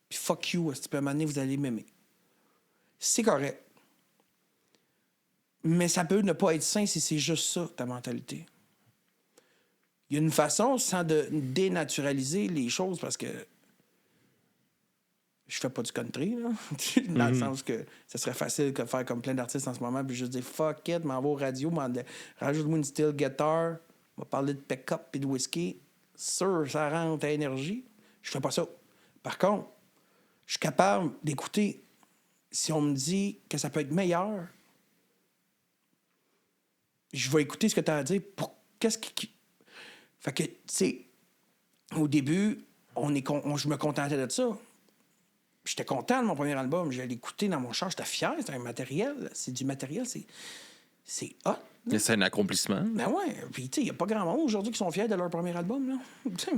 Speaker 2: puis fuck you, à un moment donné, vous allez m'aimer. C'est correct. Mais ça peut ne pas être sain si c'est juste ça, ta mentalité. Il y a une façon, sans de dénaturaliser les choses, parce que je fais pas du country, là. Dans le sens que ça serait facile de faire comme plein d'artistes en ce moment, puis juste dire fuck it, m'en va aux radios, rajoute-moi une steel guitar, on va parler de pick-up et de whisky. Sûr, ça rentre ta énergie. Je fais pas ça. Par contre, je suis capable d'écouter si on me dit que ça peut être meilleur. Je vais écouter ce que tu as à dire pour qu'est-ce qui. Fait que, tu sais, au début, je me contentais de ça. J'étais content de mon premier album. J'allais l'écouter dans mon char. J'étais fier. C'est un matériel. C'est du matériel. C'est hot.
Speaker 1: Mais c'est un accomplissement.
Speaker 2: Ben ouais. Puis, tu sais, il n'y a pas grand monde aujourd'hui qui sont fiers de leur premier album. Là.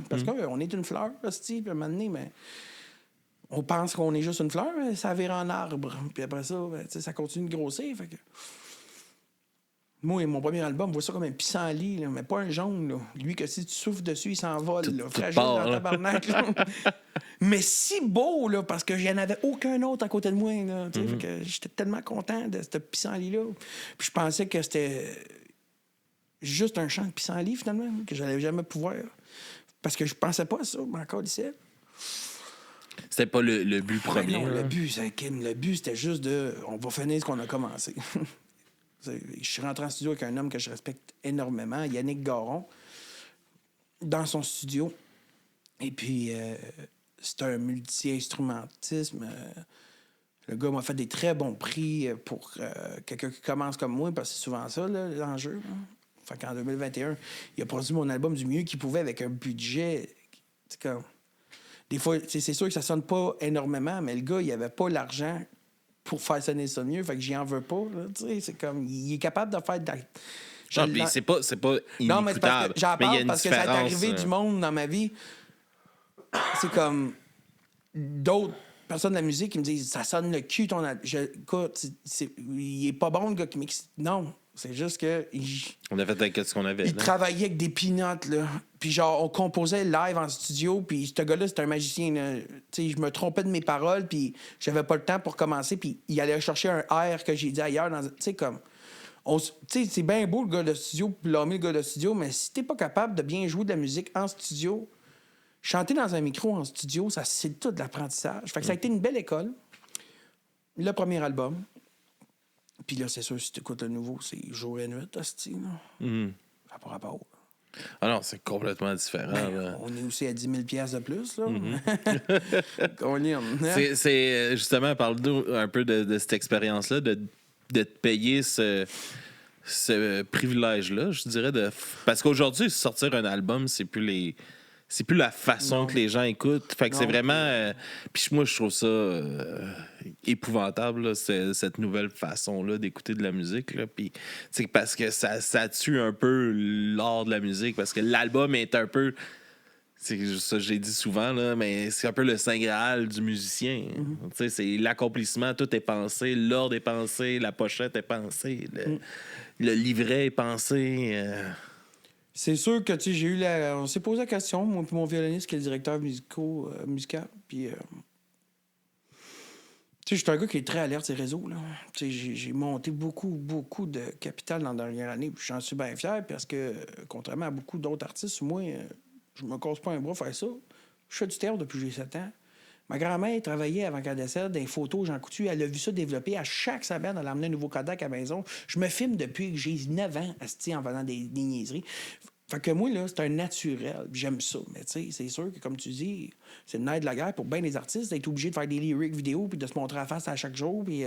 Speaker 2: Parce qu'on est une fleur, puis à un moment donné, ben, on pense qu'on est juste une fleur, ça vire en arbre. Puis après ça, ben, ça continue de grossir. Fait que... Moi, mon premier album, je vois ça comme un pissenlit, là, mais pas un jaune. Là. Lui, que si tu souffles dessus, il s'envole. Là, fragile
Speaker 1: part,
Speaker 2: dans
Speaker 1: là.
Speaker 2: tabarnak. Là. Mais si beau, là, parce que j'en avais aucun autre à côté de moi. Là, fait que j'étais tellement content de ce pissenlit-là. Puis je pensais que c'était juste un chant de pissenlit, finalement, que j'allais jamais pouvoir. Parce que je pensais pas à ça, mais encore ici.
Speaker 1: C'était pas le but premier.
Speaker 2: Non,
Speaker 1: hein.
Speaker 2: le but, c'était juste de... On va finir ce qu'on a commencé. Je suis rentré en studio avec un homme que je respecte énormément, Yannick Garon, dans son studio. Et puis, c'est un multi-instrumentisme. Le gars m'a fait des très bons prix pour quelqu'un qui commence comme moi, parce que c'est souvent ça, là, l'enjeu. Hein. Fait qu'en 2021, il a produit mon album du mieux qu'il pouvait avec un budget... C'est comme... Des fois, c'est sûr que ça sonne pas énormément, mais le gars, il avait pas l'argent pour faire sonner ça mieux, fait que j'y en veux pas. Là, c'est comme, il est capable de faire...
Speaker 1: Non, puis c'est pas
Speaker 2: Non, mais c'est parce
Speaker 1: inécoutable.
Speaker 2: que j'en
Speaker 1: Mais il y a
Speaker 2: parle
Speaker 1: une
Speaker 2: parce que ça est
Speaker 1: différence,
Speaker 2: arrivé du monde dans ma vie. C'est comme d'autres personnes de la musique qui me disent ça sonne le cul ton écoute, il est pas bon le gars qui mixe. Non, c'est juste que
Speaker 1: On a fait avec ce qu'on avait.
Speaker 2: il
Speaker 1: là.
Speaker 2: travaillait avec des peanuts là. Puis genre on composait live en studio, puis ce gars-là c'était un magicien. Là. Tu sais, je me trompais de mes paroles, puis j'avais pas le temps pour commencer, puis il allait chercher un air que j'ai dit ailleurs. Tu sais comme tu sais, c'est bien beau le gars de studio, puis blâmer le gars de studio, mais si t'es pas capable de bien jouer de la musique en studio, chanter dans un micro en studio, ça c'est tout de l'apprentissage. Fait que ça a été une belle école. Le premier album. Puis là, c'est sûr, si tu écoutes le nouveau, c'est jour et nuit, hostie, là. À pas rapport.
Speaker 1: Ah non, c'est complètement différent. là.
Speaker 2: On est aussi à 10 000 $ de plus, là. Qu'on y
Speaker 1: C'est justement, parle-nous un peu de cette expérience-là, de te payer ce privilège-là, je dirais. Parce qu'aujourd'hui, sortir un album, c'est plus la façon que les gens écoutent. Fait que c'est vraiment... Puis moi, je trouve ça épouvantable, là, cette nouvelle façon-là d'écouter de la musique. Là. Puis, parce que ça tue un peu l'art de la musique. Parce que l'album est un peu... C'est ça, j'ai dit souvent, là, mais c'est un peu le Saint Graal du musicien. C'est l'accomplissement, tout est pensé, l'ordre est pensé, la pochette est pensée, le livret est pensé.
Speaker 2: C'est sûr que, tu sais, j'ai eu la... On s'est posé la question, moi puis mon violoniste, qui est le directeur musical, puis... Tu sais, je suis un gars qui est très alerte sur les réseaux, là. Tu sais, j'ai monté beaucoup de capital dans la dernière année, puis j'en suis bien fier, parce que, contrairement à beaucoup d'autres artistes, moi, je me casse pas un bras faire ça. Je fais du théâtre depuis que j'ai 7 ans. Ma grand-mère travaillait avant qu'elle décède des photos Jean Coutu. Elle a vu ça développer. À chaque semaine, elle a amené un nouveau Kodak à la maison. Je me filme depuis que j'ai 9 ans asti, en faisant des niaiseries. Fait que moi, là, c'est un naturel. J'aime ça. Mais tu sais, c'est sûr que, comme tu dis, c'est le nerf de la guerre pour bien des artistes d'être obligés de faire des lyrics vidéo puis de se montrer à face à chaque jour. Puis,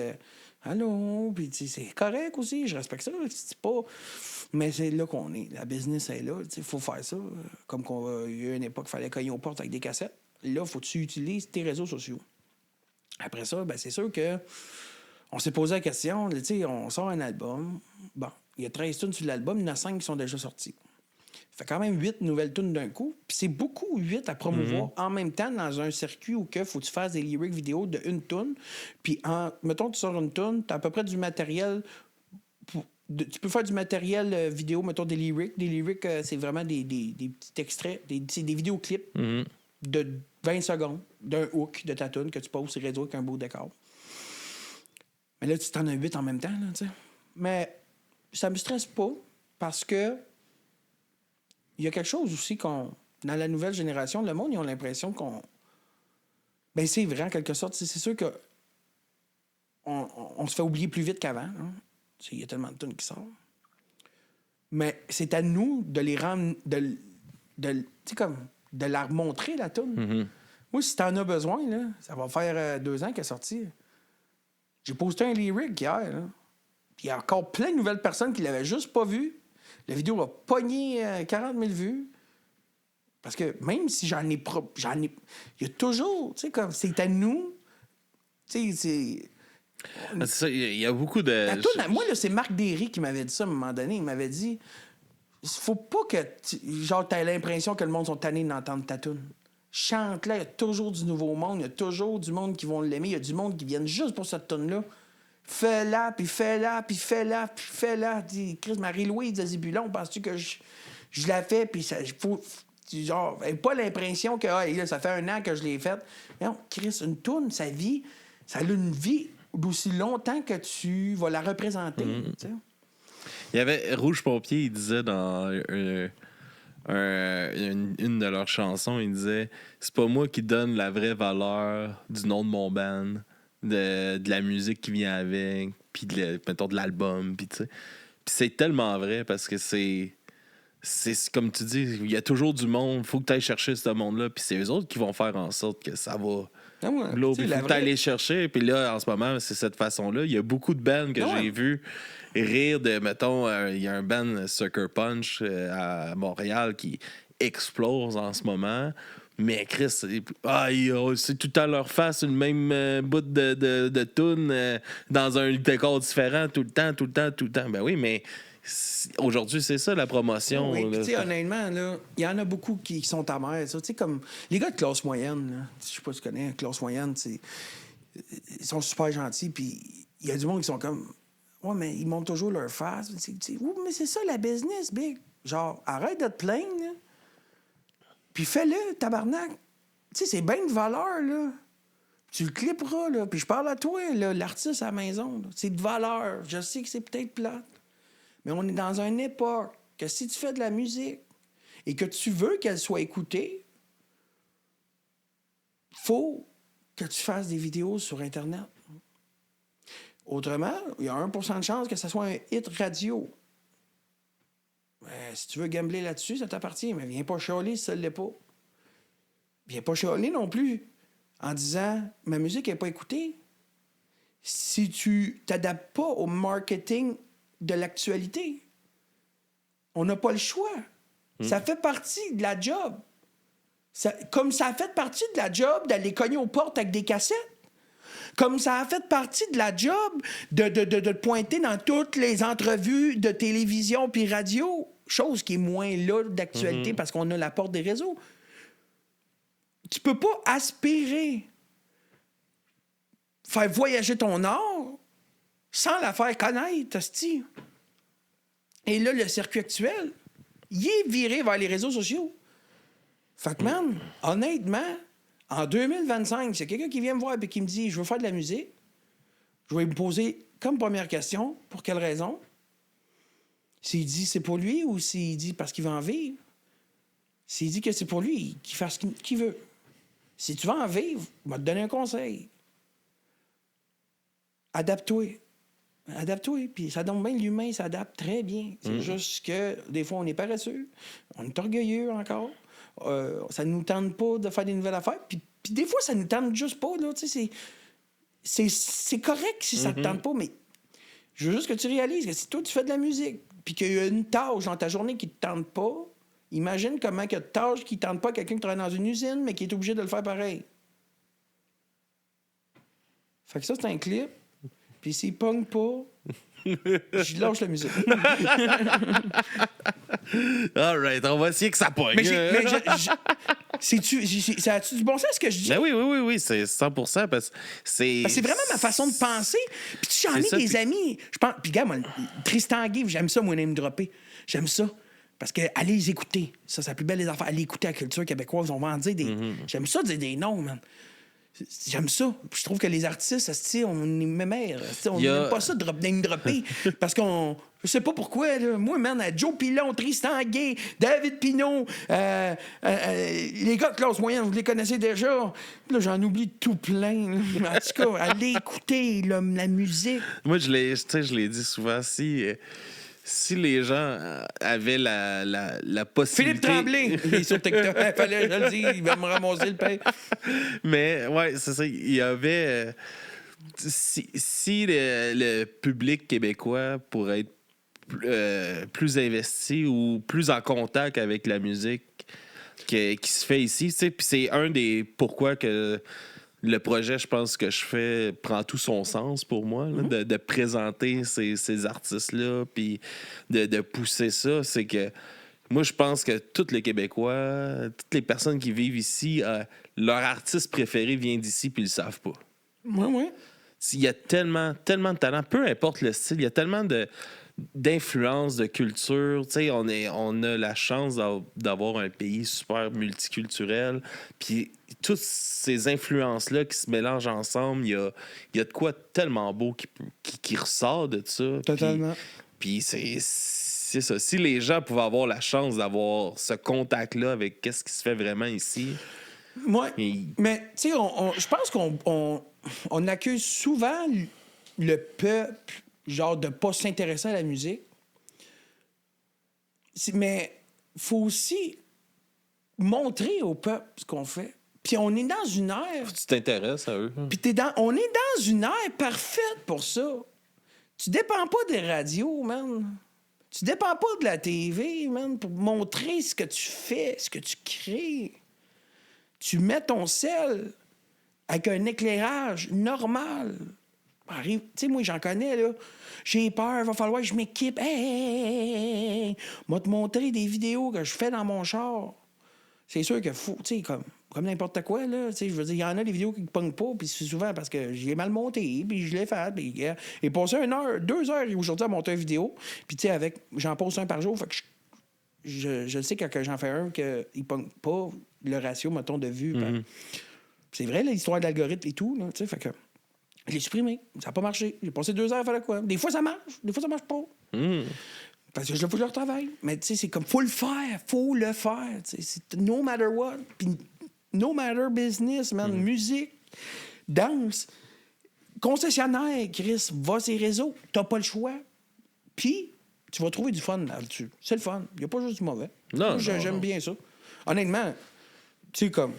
Speaker 2: allô, puis c'est correct aussi. Je respecte ça. C'est pas... Mais c'est là qu'on est. La business est là. Il faut faire ça. Comme il y a une époque, il fallait cogner aux portes avec des cassettes. Là, il faut que tu utilises tes réseaux sociaux. Après ça, ben, c'est sûr que on s'est posé la question, tu sais, on sort un album. Bon, il y a 13 tunes sur l'album, il y en a 5 qui sont déjà sortis. Ça fait quand même 8 nouvelles tunes d'un coup. Puis c'est beaucoup 8 à promouvoir en même temps dans un circuit où il faut que tu fasses des lyrics vidéo de une tune. Puis, mettons, tu sors une tune, tu as à peu près du matériel... tu peux faire du matériel vidéo, mettons des lyrics. Des lyrics, c'est vraiment des petits extraits, c'est des vidéoclips de 20 secondes d'un hook de ta tune que tu poses sur les réseaux avec un beau décor. Mais là, tu t'en as 8 en même temps, là, tu sais. Mais ça me stresse pas parce que il y a quelque chose aussi dans la nouvelle génération, le monde, ils ont l'impression qu'on... Ben c'est vrai, en quelque sorte. C'est sûr que on se fait oublier plus vite qu'avant. Hein. Il y a tellement de tunes qui sortent. Mais c'est à nous de les rendre... tu sais, comme... de la remontrer, la tune. Moi, si t'en as besoin, là, ça va faire 2 ans qu'elle est sortie. J'ai posté un lyric hier, là. Puis il y a encore plein de nouvelles personnes qui l'avaient juste pas vu. La vidéo a pogné 40 000 vues. Parce que même si j'en ai... Il y a toujours... Tu sais, comme... C'est à nous... Tu sais, c'est...
Speaker 1: C'est ça, il y a beaucoup de...
Speaker 2: Moi, là, c'est Marc Derry qui m'avait dit ça à un moment donné. Il m'avait dit... Faut pas que... Genre, t'aies l'impression que le monde sont tannés d'entendre ta toune. Chante là, il y a toujours du nouveau monde. Il y a toujours du monde qui vont l'aimer. Il y a du monde qui viennent juste pour cette toune-là. Fais-la, puis fais-la, puis fais-la, puis fais-la. Dis, Chris, Marie-Louise de Zébulon, penses-tu que je la fais, puis ça... Faut, genre, pas l'impression que là, ça fait 1 an que je l'ai faite. Non, Chris, une toune, ça a une vie d'aussi longtemps que tu vas la représenter. T'sais.
Speaker 1: Il y avait Rouge Pompier, il disait dans une de leurs chansons, il disait « C'est pas moi qui donne la vraie valeur du nom de mon band, de la musique qui vient avec, puis mettons de l'album, puis tu sais. » Puis c'est tellement vrai parce que c'est comme tu dis, il y a toujours du monde, faut que tu ailles chercher ce monde-là, puis c'est eux autres qui vont faire en sorte que ça va...
Speaker 2: Ah ouais,
Speaker 1: puis il faut que tu ailles les chercher, puis là, en ce moment, c'est cette façon-là. Il y a beaucoup de bands que j'ai vu rire de, mettons, il y a un band Sucker Punch à Montréal qui explose en ce moment. Mais Chris, c'est tout à leur face une même bout de toune dans un décor différent tout le temps. Ben oui, mais aujourd'hui, c'est ça la promotion.
Speaker 2: Oui, puis tu sais, honnêtement, il y en a beaucoup qui sont amers. Tu sais, comme les gars de classe moyenne, je sais pas si tu connais, classe moyenne, ils sont super gentils, puis il y a du monde qui sont comme... Ouais, mais ils montent toujours leur face. Oui, mais c'est ça, la business, big. Genre, arrête de te plaindre, là. Puis fais-le, tabarnak. Tu sais, c'est bien de valeur, là. Tu le clipperas, là. Puis je parle à toi, là, l'artiste à la maison. Là. C'est de valeur. Je sais que c'est peut-être plate. Mais on est dans une époque que si tu fais de la musique et que tu veux qu'elle soit écoutée, faut que tu fasses des vidéos sur Internet. Autrement, il y a 1% de chance que ça soit un hit radio. Si tu veux gambler là-dessus, ça t'appartient, mais viens pas chialer si ça ne l'est pas. Viens pas chialer non plus en disant « ma musique n'est pas écoutée ». Si tu t'adaptes pas au marketing de l'actualité, on n'a pas le choix. Ça fait partie de la job. Comme ça a fait partie de la job d'aller cogner aux portes avec des cassettes. Comme ça a fait partie de la job de te pointer dans toutes les entrevues de télévision puis radio, chose qui est moins là d'actualité parce qu'on a la porte des réseaux. Tu peux pas aspirer faire voyager ton art sans la faire connaître, hostie. Et là, le circuit actuel, Il est viré vers les réseaux sociaux. Fait que, man, honnêtement, en 2025, s'il y a quelqu'un qui vient me voir et qui me dit « Je veux faire de la musique », je vais me poser comme première question, pour quelle raison? S'il dit c'est pour lui ou s'il dit parce qu'il veut en vivre. S'il dit que c'est pour lui, qu'il fasse ce qu'il veut. Si tu veux en vivre, je vais te donner un conseil. Adapte-toi. Adapte-toi. Puis ça donne bien, l'humain s'adapte très bien. C'est juste que des fois, on est paresseux. On est orgueilleux encore. Ça ne nous tente pas de faire des nouvelles affaires. Puis des fois, ça ne nous tente juste pas. Là, c'est correct si ça ne te tente pas, mais je veux juste que tu réalises que si toi, tu fais de la musique, puis qu'il y a une tâche dans ta journée qui ne te tente pas, imagine comment il y a de tâches qui ne tentent pas quelqu'un qui travaille dans une usine, mais qui est obligé de le faire pareil. Fait que ça, c'est un clip. Puis s'il pogne pas, je lâche la musique.
Speaker 1: All right, on va essayer que ça pogne.
Speaker 2: Ça a-tu du bon sens ce que je dis?
Speaker 1: Ben oui, c'est 100%. Parce que c'est
Speaker 2: vraiment ma façon de penser. Puis j'en ai des amis. Je pense. Puis, gars, moi, Tristan Guy, j'aime ça, moi, name dropper. J'aime ça. Parce que allez les écouter. Ça, c'est la plus belle des affaires. Allez écouter la culture québécoise. On va en dire des. J'aime ça dire des noms, man. J'aime ça. Puis je trouve que les artistes, on est mémères. On n'aime pas ça de name dropper. Parce qu'on. Je sais pas pourquoi. Là. Moi, man, Joe Pilon, Tristan Gay, David Pinot, les gars de classe moyenne, vous les connaissez déjà. Là, j'en oublie tout plein. Là. En tout cas, allez écouter la musique.
Speaker 1: Moi, je l'ai dit souvent. Si les gens avaient la possibilité...
Speaker 2: Philippe Tremblay, il est sur TikTok. Fallait, je le dis, il va me ramasser le pain.
Speaker 1: Mais, ouais, c'est ça. Il y avait... si le public québécois pourrait être plus investi ou plus en contact avec la musique qui se fait ici, tu sais, puis c'est un des pourquoi que le projet, je pense que je fais, prend tout son sens pour moi, là, de présenter ces artistes-là, puis de pousser ça. C'est que moi, je pense que tous les Québécois, toutes les personnes qui vivent ici, leur artiste préféré vient d'ici, puis ils le savent pas.
Speaker 2: Oui.
Speaker 1: Il y a tellement de talent, peu importe le style, il y a tellement d'influence, de culture. Tu sais, on a la chance d'avoir un pays super multiculturel. Puis toutes ces influences-là qui se mélangent ensemble, il y a de quoi tellement beau qui ressort de ça.
Speaker 2: Totalement.
Speaker 1: Puis c'est ça. Si les gens pouvaient avoir la chance d'avoir ce contact-là avec qu'est-ce qui se fait vraiment ici...
Speaker 2: Ouais. Mais, tu sais, je pense qu'on accuse souvent le peuple, genre, de pas s'intéresser à la musique. Mais il faut aussi montrer au peuple ce qu'on fait. Puis on est dans une ère...
Speaker 1: Tu t'intéresses à eux.
Speaker 2: Puis on est dans une ère parfaite pour ça. Tu dépends pas des radios, man. Tu dépends pas de la TV, man, pour montrer ce que tu fais, ce que tu crées. Tu mets ton sel avec un éclairage normal. Tu sais, moi, j'en connais, là. J'ai peur, il va falloir que je m'équipe. Hey! Moi, te montrer des vidéos que je fais dans mon char. C'est sûr que faut, tu sais, comme n'importe quoi, là. Tu sais, je veux dire, il y en a des vidéos qui ne pognent pas, puis c'est souvent parce que je l'ai mal monté, puis je l'ai fait, puis j'ai passé 1 heure, 2 heures aujourd'hui à monter une vidéo. Puis, tu sais, j'en pose un par jour, fait que je sais que quand j'en fais un, qu'il ne pogne pas le ratio, mettons, de vues. C'est vrai, l'histoire de l'algorithme et tout, là, tu sais, fait que je l'ai supprimé. Ça n'a pas marché. J'ai passé 2 heures à faire quoi. Des fois, ça marche. Des fois, ça marche pas. Parce que faut que je le retravaille. Mais, tu sais, c'est comme, faut le faire. C'est no matter what. Puis, no matter business, man. Musique, danse, concessionnaire, Chris, va sur les réseaux. T'as pas le choix. Puis, tu vas trouver du fun là-dessus. C'est le fun. Il n'y a pas juste du mauvais.
Speaker 1: Non,
Speaker 2: j'aime bien ça. Honnêtement, tu sais, comme...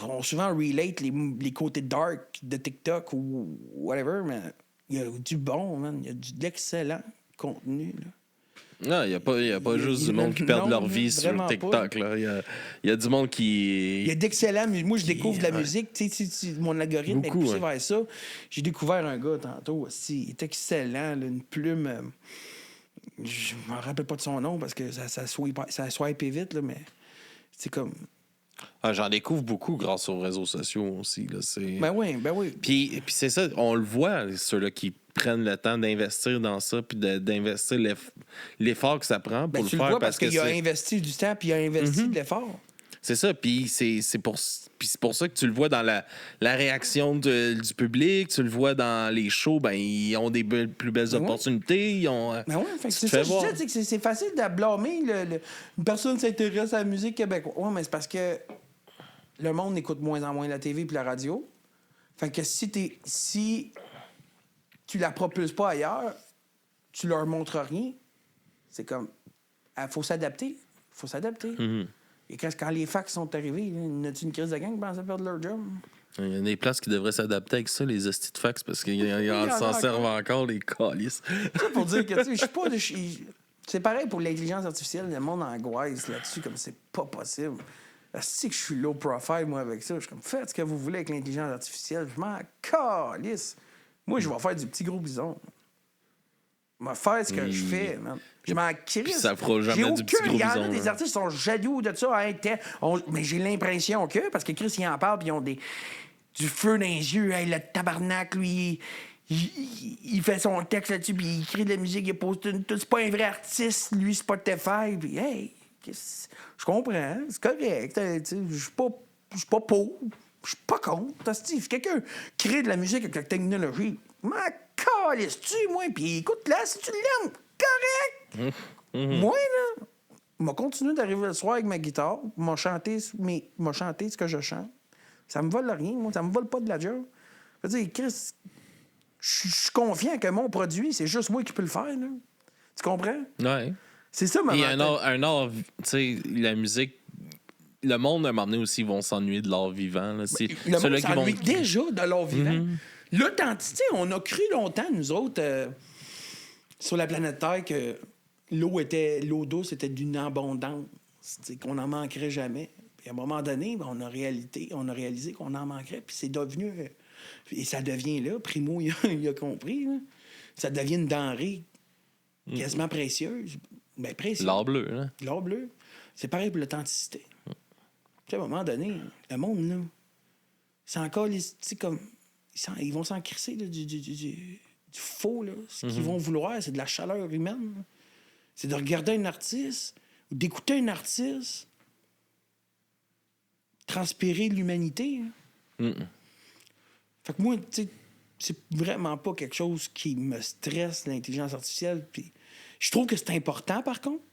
Speaker 2: On souvent relate les côtés dark de TikTok ou whatever, mais il y a du bon, man. Il y a de l'excellent contenu, là.
Speaker 1: Non, il n'y a pas juste du monde qui perd leur vie sur TikTok. Là. Il y a du monde qui...
Speaker 2: Il y a d'excellents... Moi, je découvre de la musique. Tu sais, mon algorithme est poussé vers ça. J'ai découvert un gars tantôt aussi. Il est excellent. Là, une plume... je me rappelle pas de son nom parce que ça swipe vite, là, mais c'est comme
Speaker 1: Ah, j'en découvre beaucoup grâce aux réseaux sociaux aussi. Là.
Speaker 2: Ben oui, ben oui.
Speaker 1: Puis c'est ça, on le voit, ceux-là qui prennent le temps d'investir dans ça, puis d'investir l'effort que ça prend pour
Speaker 2: Ben,
Speaker 1: le
Speaker 2: tu
Speaker 1: faire.
Speaker 2: le vois parce qu'il a
Speaker 1: c'est...
Speaker 2: investi du temps puis il a investi de l'effort.
Speaker 1: C'est ça, puis c'est pour ça que tu le vois dans la réaction du public, tu le vois dans les shows, ben ils ont des plus belles opportunités, ils ont...
Speaker 2: Ben oui, c'est ça, je disais, que c'est facile de blâmer une personne s'intéresse à la musique québécoise. Oui, mais c'est parce que le monde écoute moins en moins la TV puis la radio. Fait que si tu la propulses pas ailleurs, tu leur montres rien. C'est comme, il faut s'adapter. Faut s'adapter. Et quand les fax sont arrivés, y a-tu une crise de gang qui pensait perdre leur job?
Speaker 1: Il y a des places qui devraient s'adapter avec ça, les hosties de fax, parce qu'ils s'en servent encore, les calices.
Speaker 2: Ça pour dire que, tu sais, je suis pas de... C'est pareil pour l'intelligence artificielle, le monde angoisse là-dessus, comme c'est pas possible. C'est que je suis low profile, moi, avec ça. Je suis comme, faites ce que vous voulez avec l'intelligence artificielle. Je m'en calisse. Moi, je vais faire du petit gros bison. Je vais faire ce que je fais, man. Je m'en crisse.
Speaker 1: Ça fera jamais du petit gros bison.
Speaker 2: Il y en a des artistes qui sont jaloux de ça. Hein, mais j'ai l'impression que, parce que Chris, il en parle, puis ils ont du feu dans les yeux. Hey, le tabarnak, lui, il fait son texte là-dessus, puis il écrit de la musique, il pose tout. C'est pas un vrai artiste, lui, Spotify. Puis, hey, je comprends, hein, c'est correct. Je suis pas pauvre, je suis pas contre. Si quelqu'un crée de la musique avec la technologie, m'en calisse-tu, moi, puis écoute-la si tu l'aimes, correct. Moi, là, je vais continuer d'arriver le soir avec ma guitare, m'a chanté ce que je chante. Ça me vole rien, moi, ça me vole pas de la job. Je veux dire, Chris, je suis confiant que mon produit, c'est juste moi qui peux le faire, là. Tu comprends?
Speaker 1: Ouais.
Speaker 2: C'est ça, ma
Speaker 1: Et un art, tu sais, la musique, le monde, à un moment donné aussi, ils vont s'ennuyer de l'art vivant. Là.
Speaker 2: Le monde s'ennuie déjà de l'art vivant. L'authenticité, on a cru longtemps, nous autres, sur la planète Terre, que l'eau douce était d'une abondance, qu'on n'en manquerait jamais. Puis à un moment donné, on a réalisé qu'on en manquerait, puis c'est devenu... et ça devient là, Primo, il a compris, là. Ça devient une denrée quasiment précieuse. Ben, précieuse.
Speaker 1: L'or bleu, hein?
Speaker 2: L'or bleu. C'est pareil pour l'authenticité. Tu sais, à un moment donné, le monde, là, c'est encore... comme ils vont s'en crisser là, du faux. Là. Ce qu'ils vont vouloir, c'est de la chaleur humaine. Là. C'est de regarder un artiste ou d'écouter un artiste transpirer l'humanité. Fait que moi, tu sais, c'est vraiment pas quelque chose qui me stresse, l'intelligence artificielle. Puis je trouve que c'est important, par contre.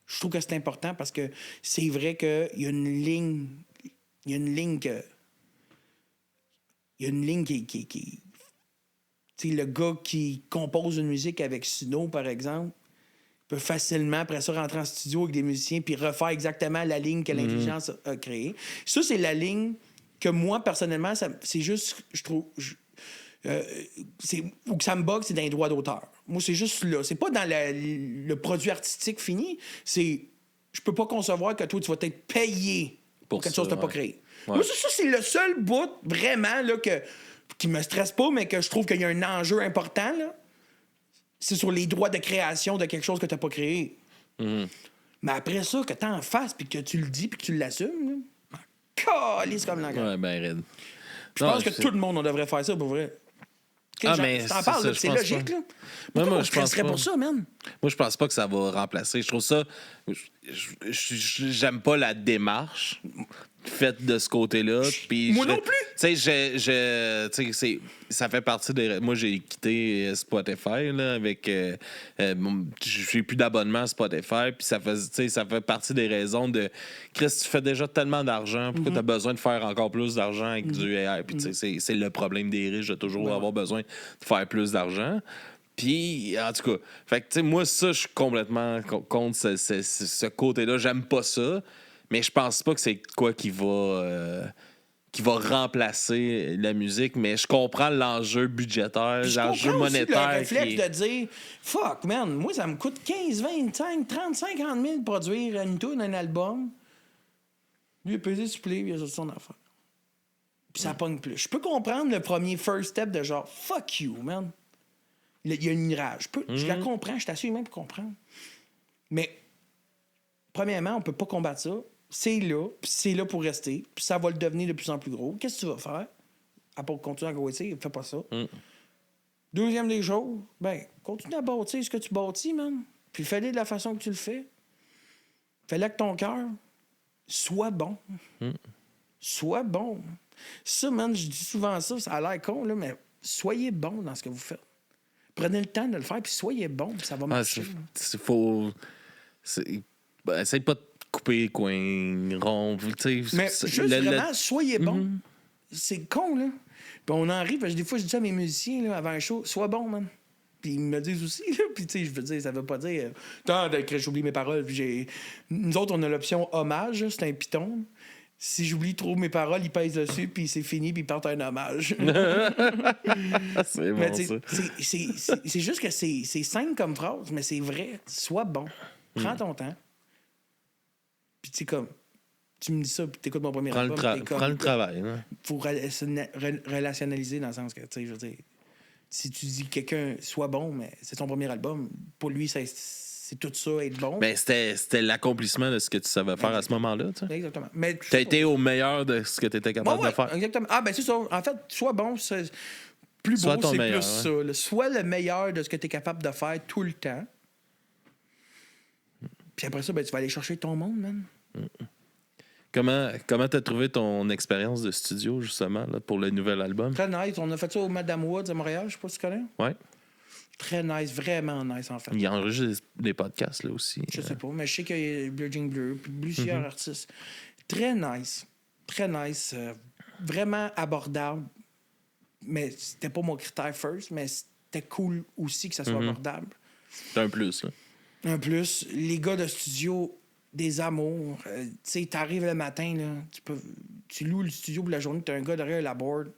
Speaker 2: Je trouve que c'est important parce que c'est vrai qu'il y a une ligne... Il y a une ligne que... Il y a une ligne qui tu sais, le gars qui compose une musique avec Suno, par exemple, peut facilement, après ça, rentrer en studio avec des musiciens puis refaire exactement la ligne que l'intelligence a créée. Ça, c'est la ligne que moi, personnellement, c'est juste, je trouve... où que ça me bug, c'est dans les droits d'auteur. Moi, c'est juste là. C'est pas dans le produit artistique fini. C'est... Je peux pas concevoir que toi, tu vas être payé pour quelque chose que tu n'as pas créé. Ouais. Moi, ça, c'est le seul bout, vraiment, là, qui me stresse pas, mais que je trouve qu'il y a un enjeu important, là. C'est sur les droits de création de quelque chose que tu n'as pas créé. Mais après ça, que tu en fasses, puis que tu le dis, puis que tu l'assumes, là, calisse comme l'engrais.
Speaker 1: Ouais, ben raide.
Speaker 2: Je pense que tout le monde, on devrait faire ça, pour vrai.
Speaker 1: Mais
Speaker 2: t'en parles, c'est logique, pas. Là. Pourquoi moi, je penserais pour ça, man?
Speaker 1: Moi, je pense pas que ça va remplacer. Je trouve ça... J'aime pas la démarche faite de ce côté-là.
Speaker 2: Moi non plus!
Speaker 1: Tu sais, ça fait partie des... Moi, j'ai quitté Spotify, là, avec... j'ai plus d'abonnement à Spotify, puis ça fait partie des raisons de... Chris, tu fais déjà tellement d'argent, pourquoi t'as besoin de faire encore plus d'argent avec du AI? Puis, tu sais, c'est le problème des riches de toujours avoir besoin de faire plus d'argent. Puis, en tout cas, fait que, tu sais, moi, ça, je suis complètement contre ce côté-là. J'aime pas ça, mais je pense pas que c'est quoi qui va remplacer la musique, mais je comprends l'enjeu budgétaire, l'enjeu monétaire.
Speaker 2: Je comprends aussi le réflexe de dire « Fuck, man, moi, ça me coûte 15, 25, 30, 50 000 de produire une tune, un album. Lui, il a pesé sur play, il a sorti son affaire. Puis ça pogne plus. » Je peux comprendre le premier first step de genre « Fuck you, man. » Il y a une rage. Je la comprends, je t'assure même pour comprendre. Mais, premièrement, on peut pas combattre ça. c'est là, puis c'est là pour rester, puis ça va le devenir de plus en plus gros. Qu'est-ce que tu vas faire? À part continuer à grossir, fais pas ça. Deuxième des choses, ben, continue à bâtir ce que tu bâtis, man. Puis fais-le de la façon que tu le fais. Fais-le avec ton cœur. Sois bon. Sois bon. Ça, man, je dis souvent ça, ça a l'air con, là, mais soyez bon dans ce que vous faites. Prenez le temps de le faire, puis soyez bon, puis ça va marcher.
Speaker 1: Essaye pas de couper coin rond.
Speaker 2: Mais juste vraiment, soyez bon. C'est con, là. Puis on en rit, parce que des fois, je dis ça à mes musiciens, là, avant un show, sois bon, man. Puis ils me le disent aussi, là. Puis, tu sais, je veux dire, ça veut pas dire, j'oublie mes paroles. Puis nous autres, on a l'option hommage, c'est un piton. Si j'oublie trop mes paroles, ils pèsent dessus, puis c'est fini, puis ils partent un hommage.
Speaker 1: C'est bon, ça.
Speaker 2: C'est juste que c'est simple comme phrase, mais c'est vrai. Sois bon. Prends ton temps. Puis, tu sais, comme, tu me dis ça, puis t'écoutes mon premier album.
Speaker 1: Prends le travail. Hein.
Speaker 2: Faut relationnaliser dans le sens que, tu sais, je veux dire, si tu dis que quelqu'un soit bon, mais c'est son premier album, pour lui, c'est tout ça, être bon.
Speaker 1: Mais c'était l'accomplissement de ce que tu savais faire à ce moment-là. Tu sais.
Speaker 2: Exactement. Mais
Speaker 1: tu as été au meilleur de ce que tu étais capable de faire.
Speaker 2: Exactement. Ah, ben c'est ça. En fait, sois bon, c'est plus beau, c'est meilleur, plus ça. Là. Sois le meilleur de ce que tu es capable de faire tout le temps. Puis après ça, ben, tu vas aller chercher ton monde, man.
Speaker 1: Comment t'as trouvé ton expérience de studio, justement, là, pour le nouvel album?
Speaker 2: Très nice. On a fait ça au Madame Woods à Montréal, je sais pas si tu connais.
Speaker 1: Ouais.
Speaker 2: Très nice, vraiment nice, en fait.
Speaker 1: Il enregistre des podcasts, là, aussi.
Speaker 2: Je sais pas, mais je sais qu'il y a Blue Jean Bleu, puis plusieurs artistes. Très nice. Très nice. Vraiment abordable. Mais c'était pas mon critère first, mais c'était cool aussi que ça soit abordable.
Speaker 1: C'est un plus, là.
Speaker 2: Un plus. Les gars de studio, des amours. Tu sais, t'arrives le matin, là, tu loues le studio pour la journée, t'as un gars derrière la board.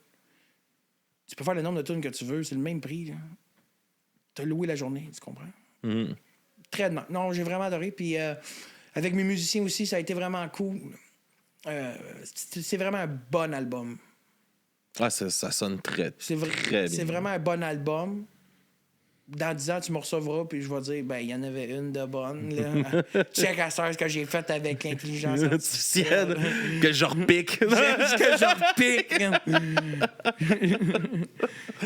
Speaker 2: Tu peux faire le nombre de tunes que tu veux, c'est le même prix, là. T'as loué la journée, tu comprends? Très bien. Non, j'ai vraiment adoré. Puis avec mes musiciens aussi, ça a été vraiment cool. C'est vraiment un bon album.
Speaker 1: Ah, ça sonne très bien.
Speaker 2: C'est vraiment un bon album. Dans 10 ans, tu me recevras, puis je vais dire, ben, il y en avait une de bonne, là. Check à ce que j'ai fait avec l'intelligence artificielle.
Speaker 1: Que je repique.
Speaker 2: Que je repique.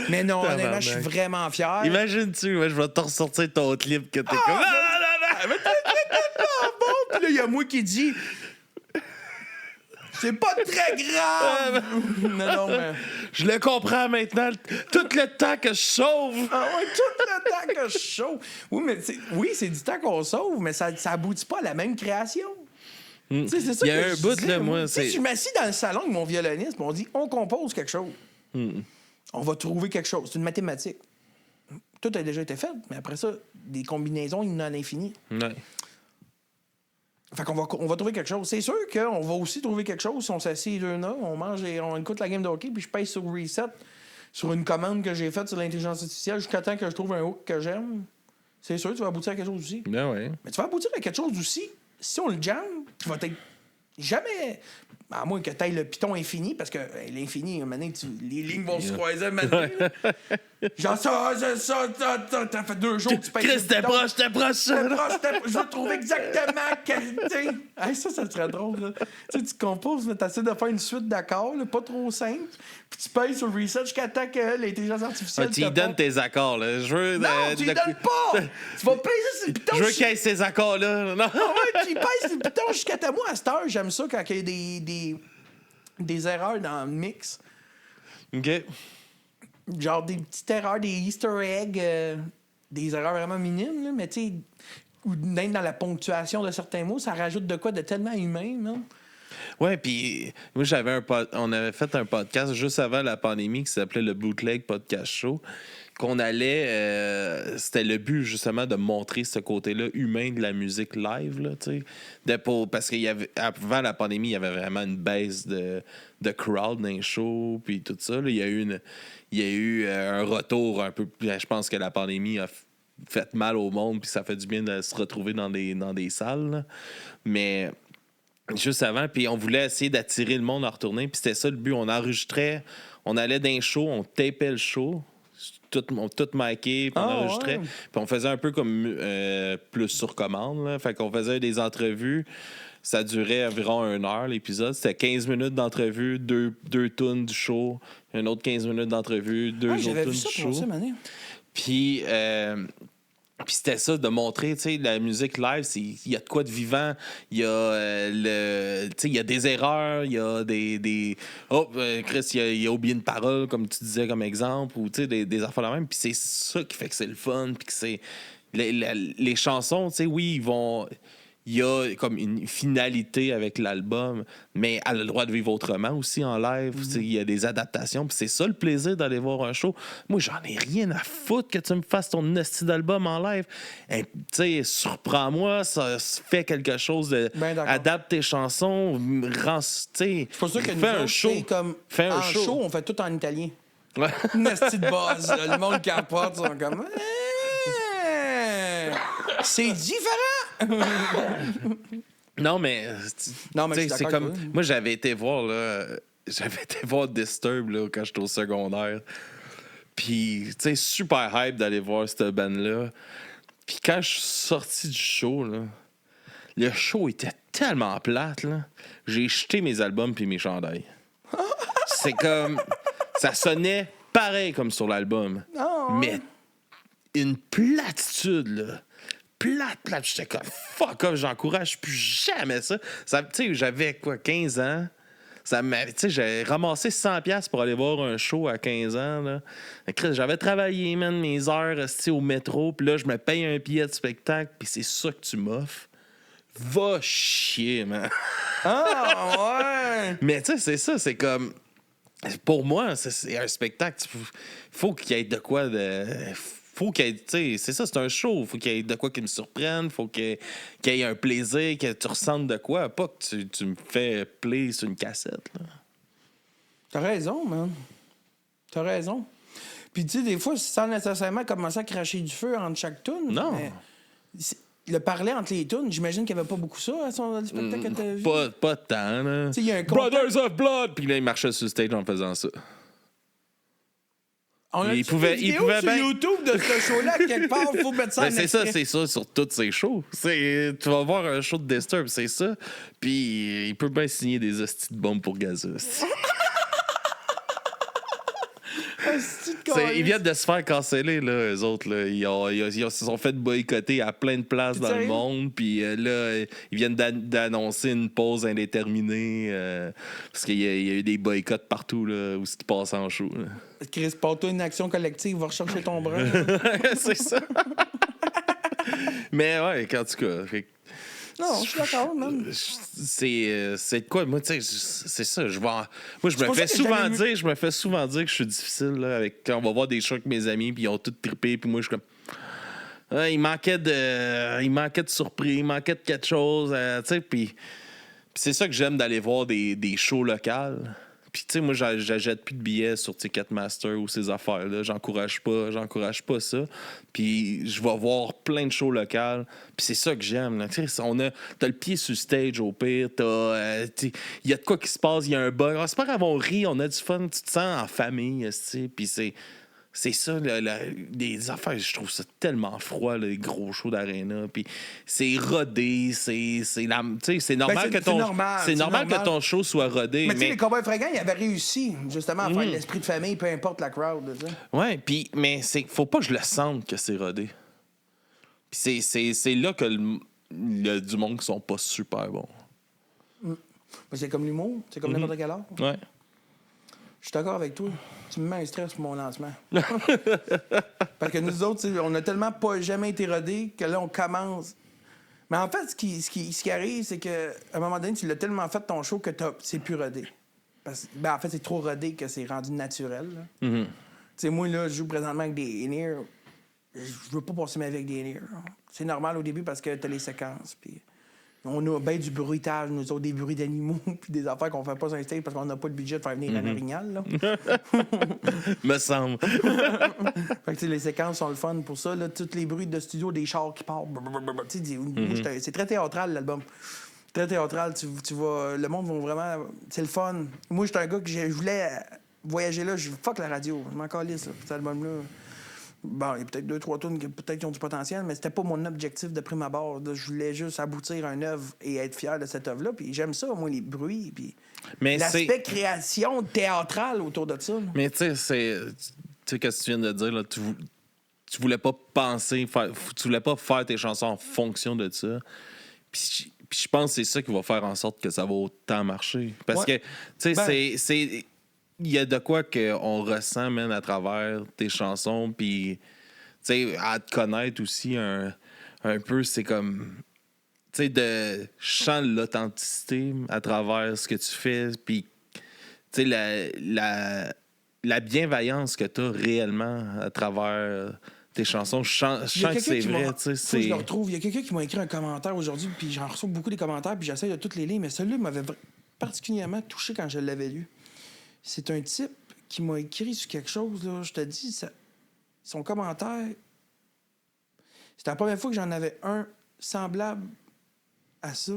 Speaker 2: Mais non, honnêtement, je suis vraiment fier.
Speaker 1: Imagine-tu, je vais te ressortir ton clip que t'es comme...
Speaker 2: Non! Mais t'es bon! Puis là, il y a moi qui dit... C'est pas très grave! Non, mais...
Speaker 1: Je le comprends maintenant. Tout le temps que je sauve.
Speaker 2: Ah ouais, tout le temps que je sauve. Oui, mais c'est du temps qu'on sauve, mais ça aboutit pas à la même création. C'est ça.
Speaker 1: Il y a un bout, là, moi, c'est...
Speaker 2: Je m'assis dans le salon avec mon violoniste, on dit, on compose quelque chose. On va trouver quelque chose. C'est une mathématique. Tout a déjà été fait, mais après ça, des combinaisons, il y en a à l'infini.
Speaker 1: Ouais.
Speaker 2: Fait qu'on va trouver quelque chose. C'est sûr qu'on va aussi trouver quelque chose si on s'assied les deux là, on mange et on écoute la game de hockey, puis je paye sur reset sur une commande que j'ai faite sur l'intelligence artificielle jusqu'à temps que je trouve un hook que j'aime. C'est sûr, tu vas aboutir à quelque chose aussi.
Speaker 1: Ben ouais.
Speaker 2: Mais tu vas aboutir à quelque chose aussi si on le jamme, tu vas être jamais... À moins que tu ailles le piton infini, parce que l'infini, maintenant, les lignes vont se croiser maintenant. Genre ça, t'as fait 2 jours que tu payes.
Speaker 1: Chris, t'es proche.
Speaker 2: Je veux trouver exactement qualité. Hey, ça serait drôle, là. Tu sais, tu composes, mais t'essaies de faire une suite d'accords, là, pas trop simple, puis tu payes sur le research jusqu'à temps que l'intelligence artificielle.
Speaker 1: Tu lui donnes tes accords, là. Je veux.
Speaker 2: Non, tu lui donnes pas! Tu vas peser sur le piton.
Speaker 1: Je veux qu'il y ait ces accords-là. Non.
Speaker 2: Ouais, tu pèses sur le piton jusqu'à temps. Moi, à cette heure, j'aime ça quand il y a des erreurs dans le mix.
Speaker 1: OK.
Speaker 2: Genre des petites erreurs, des easter eggs, des erreurs vraiment minimes, là, mais tu sais, ou même dans la ponctuation de certains mots, ça rajoute de quoi de tellement humain, non?
Speaker 1: Ouais, puis moi, on avait fait un podcast juste avant la pandémie qui s'appelait le Bootleg Podcast Show. Qu'on allait... c'était le but, justement, de montrer ce côté-là humain de la musique live, là, tu sais. Parce qu'avant la pandémie, il y avait vraiment une baisse de crowd dans les shows, puis tout ça. Là. Il y a eu un retour un peu... Je pense que la pandémie a fait mal au monde, puis ça fait du bien de se retrouver dans des salles, là. Mais... Juste avant, puis on voulait essayer d'attirer le monde à retourner, puis c'était ça le but. On enregistrait, on allait dans un show, on tapait le show, tout miqué, puis on enregistrait.
Speaker 2: Ouais.
Speaker 1: Puis on faisait un peu comme plus sur commande. Là. Fait qu'on faisait des entrevues. Ça durait environ 1 heure, l'épisode. C'était 15 minutes d'entrevue, deux tunes du show, un autre 15 minutes d'entrevue, deux autres
Speaker 2: j'avais
Speaker 1: tunes
Speaker 2: vu ça
Speaker 1: du
Speaker 2: pour
Speaker 1: show.
Speaker 2: ça, Mané.
Speaker 1: Puis c'était ça, de montrer, tu sais, la musique live, il y a de quoi de vivant. Il y a il y a des erreurs, il y a des oh, Chris, il a oublié une parole, comme tu disais, comme exemple, ou tu sais, des affaires la même. Puis c'est ça qui fait que c'est le fun, puis que c'est... Les chansons, tu sais, oui, ils vont... Il y a comme une finalité avec l'album, mais elle a le droit de vivre autrement aussi en live. Il y a des adaptations. Puis c'est ça le plaisir d'aller voir un show. Moi, j'en ai rien à foutre que tu me fasses ton esti d'album en live. Tu sais, surprends-moi, ça fait quelque chose de. Adapte tes chansons, rends. C'est
Speaker 2: pour ça que nous autres,
Speaker 1: show.
Speaker 2: Comme
Speaker 1: Fais un
Speaker 2: en show, on fait tout en italien.
Speaker 1: Ouais.
Speaker 2: Une esti de base. Le monde capote, ils sont comme. C'est différent!
Speaker 1: Non, mais c'est comme.
Speaker 2: Toi.
Speaker 1: Moi, j'avais été voir Disturbed là, quand j'étais au secondaire. Puis, tu sais, super hype d'aller voir cette band-là. Puis quand je suis sorti du show, là, le show était tellement plate, là. J'ai jeté mes albums puis mes chandails. C'est comme... Ça sonnait pareil comme sur l'album.
Speaker 2: Oh,
Speaker 1: mais une platitude, là. Plate. J'étais comme, fuck off, j'encourage plus jamais ça. Tu sais, j'avais, 15 ans. Tu sais, j'ai ramassé 100$ pour aller voir un show à 15 ans, là. J'avais travaillé, man, mes heures, au métro, puis là, je me paye un billet de spectacle, puis c'est ça que tu m'offres. Va chier, man.
Speaker 2: Ah, ouais!
Speaker 1: Mais tu sais, c'est ça, c'est comme... Pour moi, c'est un spectacle. Faut qu'il y ait de quoi de... Faut qu'il y ait, tu sais, c'est ça, c'est un show. Faut qu'il y ait de quoi qui me surprenne. Faut qu'il y ait un plaisir, que tu ressentes de quoi. Pas que tu me fais play sur une cassette, là.
Speaker 2: T'as raison, man. T'as raison. Puis, tu sais, des fois, sans nécessairement commencer à cracher du feu entre chaque tune.
Speaker 1: Non.
Speaker 2: Le parler entre les tunes, j'imagine qu'il n'y avait pas beaucoup ça à son spectacle que t'as vu.
Speaker 1: Pas de temps, là.
Speaker 2: Il y a un
Speaker 1: Brothers of Blood! Puis là, il marchait sur le stage en faisant ça.
Speaker 2: On a
Speaker 1: il pouvait
Speaker 2: sur
Speaker 1: bien...
Speaker 2: YouTube de ce show-là, quelque part, il faut mettre ça en
Speaker 1: c'est
Speaker 2: extrait.
Speaker 1: ça, c'est ça sur tous ces shows. Tu vas voir un show de Disturbed, c'est ça. Puis il peut bien signer des hosties de bombes pour Gazos. Ils viennent de se faire canceller, là, eux autres. Là. Ils se sont fait boycotter à plein de places dans le monde. Puis là, ils viennent d'annoncer une pause indéterminée. Parce qu'il y a eu des boycotts partout là, où ce qui passe en show. Là.
Speaker 2: Chris, porte-toi une action collective, va rechercher ton bras.
Speaker 1: C'est ça. Mais ouais, en tout cas...
Speaker 2: Non, je suis d'accord, man.
Speaker 1: C'est de quoi? Moi, tu sais, c'est ça. Moi, je me fais souvent dire que je suis difficile là, quand on va voir des shows avec mes amis, puis ils ont tout trippé, puis moi, je suis comme... il manquait de surprise, il manquait de quelque chose, tu sais, puis c'est ça que j'aime d'aller voir des shows locales. Puis, tu sais, moi, j'achète plus de billets sur Ticketmaster ou ces affaires-là. J'encourage pas ça. Puis, je vais voir plein de shows locales. Puis, c'est ça que j'aime. Tu sais, t'as le pied sur le stage au pire. Il y a de quoi qui se passe. Il y a un bug. C'est pas grave, on rit, on a du fun. Tu te sens en famille. Puis, c'est ça, des affaires, je trouve ça tellement froid, les gros shows d'aréna. Puis c'est rodé, c'est normal que ton show soit rodé.
Speaker 2: Mais tu sais, les Cowboys Fringants, ils avaient réussi, justement, à faire l'esprit de famille, peu importe la crowd.
Speaker 1: Ouais, puis, mais faut pas que je le sente que c'est rodé. Puis c'est là que il y a du monde qui sont pas super bons.
Speaker 2: C'est comme l'humour, c'est comme n'importe quel art.
Speaker 1: Ouais.
Speaker 2: Je suis d'accord avec toi. Tu me mets un stress pour mon lancement. Parce que nous autres, on a tellement pas jamais été rodés que là, on commence. Mais en fait, ce qui arrive, c'est qu'à un moment donné, tu l'as tellement fait ton show que c'est plus rodé. En fait, c'est trop rodé que c'est rendu naturel. Moi, là, je joue présentement avec des in-ears. Je veux pas passer ma vie avec des in-ears. C'est normal au début parce que t'as les séquences. Puis on a bien du bruitage, nous autres, des bruits d'animaux, puis des affaires qu'on fait pas sur Instagram parce qu'on n'a pas le budget de faire venir Anna Rignal, là.
Speaker 1: Me semble.
Speaker 2: Fait que les séquences sont le fun pour ça, là. Tous les bruits de studio, des chars qui partent. C'est très théâtral, l'album. Très théâtral. Tu vas... Le monde va vraiment... C'est le fun. Moi, j'étais un gars que je voulais voyager là. Fuck la radio. Je m'en calisse, cet album-là. Bon, il y a peut-être 2-3 tunes qui ont du potentiel, mais c'était pas mon objectif de prime abord. Là, je voulais juste aboutir à une œuvre et être fier de cette œuvre-là. Puis j'aime ça, moi, les bruits. Puis
Speaker 1: Mais
Speaker 2: l'aspect création théâtrale autour de ça. Là.
Speaker 1: Mais tu sais, qu'est-ce que tu viens de dire, là? Tu voulais pas tu voulais pas faire tes chansons en fonction de ça. Puis je pense que c'est ça qui va faire en sorte que ça va autant marcher. Parce que, tu sais, il y a de quoi qu'on ressent, même à travers tes chansons. Puis, tu sais, à te connaître aussi un peu, c'est comme. Tu sais, je sens l'authenticité à travers ce que tu fais. Puis, tu sais, la bienveillance que tu as réellement à travers tes chansons, je sens que c'est vrai.
Speaker 2: Faut que je le retrouve. Il y a quelqu'un qui m'a écrit un commentaire aujourd'hui, puis j'en reçois beaucoup des commentaires, puis j'essaie de toutes les lire, mais celui-là m'avait particulièrement touché quand je l'avais lu. C'est un type qui m'a écrit sur quelque chose, là. Je te dis, son commentaire, c'était la première fois que j'en avais un semblable à ça.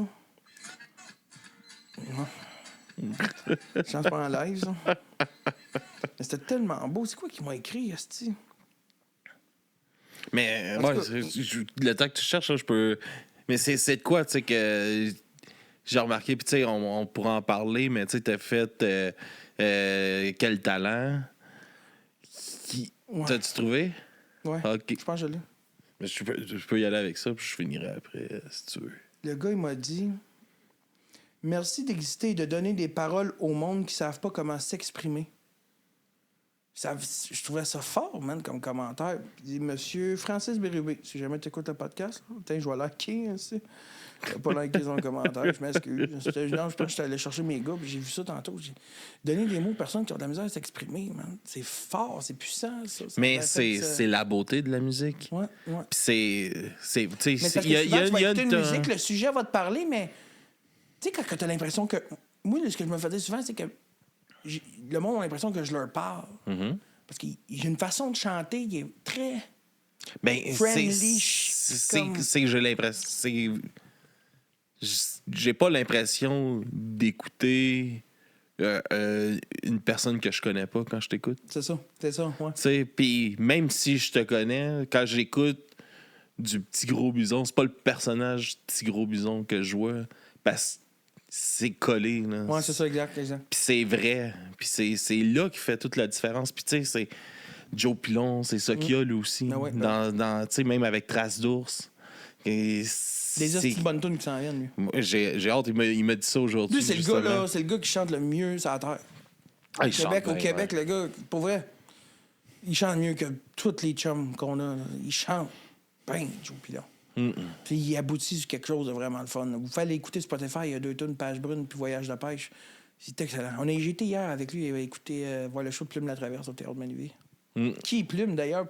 Speaker 2: Je chante pas en live, ça. Mais c'était tellement beau. C'est quoi qui m'a écrit, esti?
Speaker 1: Mais le temps que tu cherches, là, je peux. Mais c'est de quoi, tu sais, que j'ai remarqué, puis tu sais, on pourra en parler, mais tu sais, t'as fait Quel talent.
Speaker 2: Ouais.
Speaker 1: T'as-tu trouvé?
Speaker 2: Ouais.
Speaker 1: Okay.
Speaker 2: Je pense que je l'ai.
Speaker 1: Mais je peux y aller avec ça, puis je finirai après, si tu veux.
Speaker 2: Le gars, il m'a dit merci d'exister et de donner des paroles au monde qui savent pas comment s'exprimer. Je trouvais ça fort, man, comme commentaire. Il dit Monsieur Francis Bérubé, si jamais tu écoutes le podcast, je vais liker, aussi. Pas liker son commentaire, je m'excuse. Je pense que j'étais allé chercher mes gars, puis j'ai vu ça tantôt. J'ai donné des mots aux personnes qui ont de la misère à s'exprimer, man. C'est fort, c'est puissant, ça.
Speaker 1: Mais c'est la beauté de la musique.
Speaker 2: Ouais, ouais.
Speaker 1: Puis c'est tu sais,
Speaker 2: il y a une musique, le sujet va te parler, mais tu sais, quand tu as l'impression que. Moi, ce que je me faisais souvent, c'est que le monde a l'impression que je leur parle.
Speaker 1: Mm-hmm.
Speaker 2: Parce qu'il y a une façon de chanter qui est très
Speaker 1: friendly. C'est que j'ai l'impression. J'ai pas l'impression d'écouter une personne que je connais pas quand je t'écoute.
Speaker 2: C'est ça, ouais.
Speaker 1: Tu sais, puis même si je te connais, quand j'écoute du Petit Gros Bison, c'est pas le personnage Petit Gros Bison que je vois, parce que c'est collé. Là.
Speaker 2: Ouais, c'est ça, exact.
Speaker 1: Puis c'est vrai. Puis c'est là qui fait toute la différence. Puis tu sais, c'est Joe Pilon, c'est ça qu'il y a lui aussi.
Speaker 2: Ben ouais,
Speaker 1: tu sais, même avec Trace d'ours. Et
Speaker 2: des petites bonnes tunes qui s'en viennent, lui.
Speaker 1: Moi, j'ai hâte, il m'a dit ça aujourd'hui.
Speaker 2: Lui, c'est le gars, là, c'est le gars qui chante le mieux sur la terre. Au Québec, le gars, pour vrai, il chante mieux que tous les chums qu'on a. Là. Il chante bien, Joe Pilon. Puis il aboutit sur quelque chose de vraiment le fun. Vous fallait écouter Spotify, il y a 2 tunes, Page Brune puis Voyage de pêche. C'est excellent. J'ai été hier avec lui, il avait écouté voir le show de Plume la Traverse au Théâtre Manivé. Qui est Plume, d'ailleurs,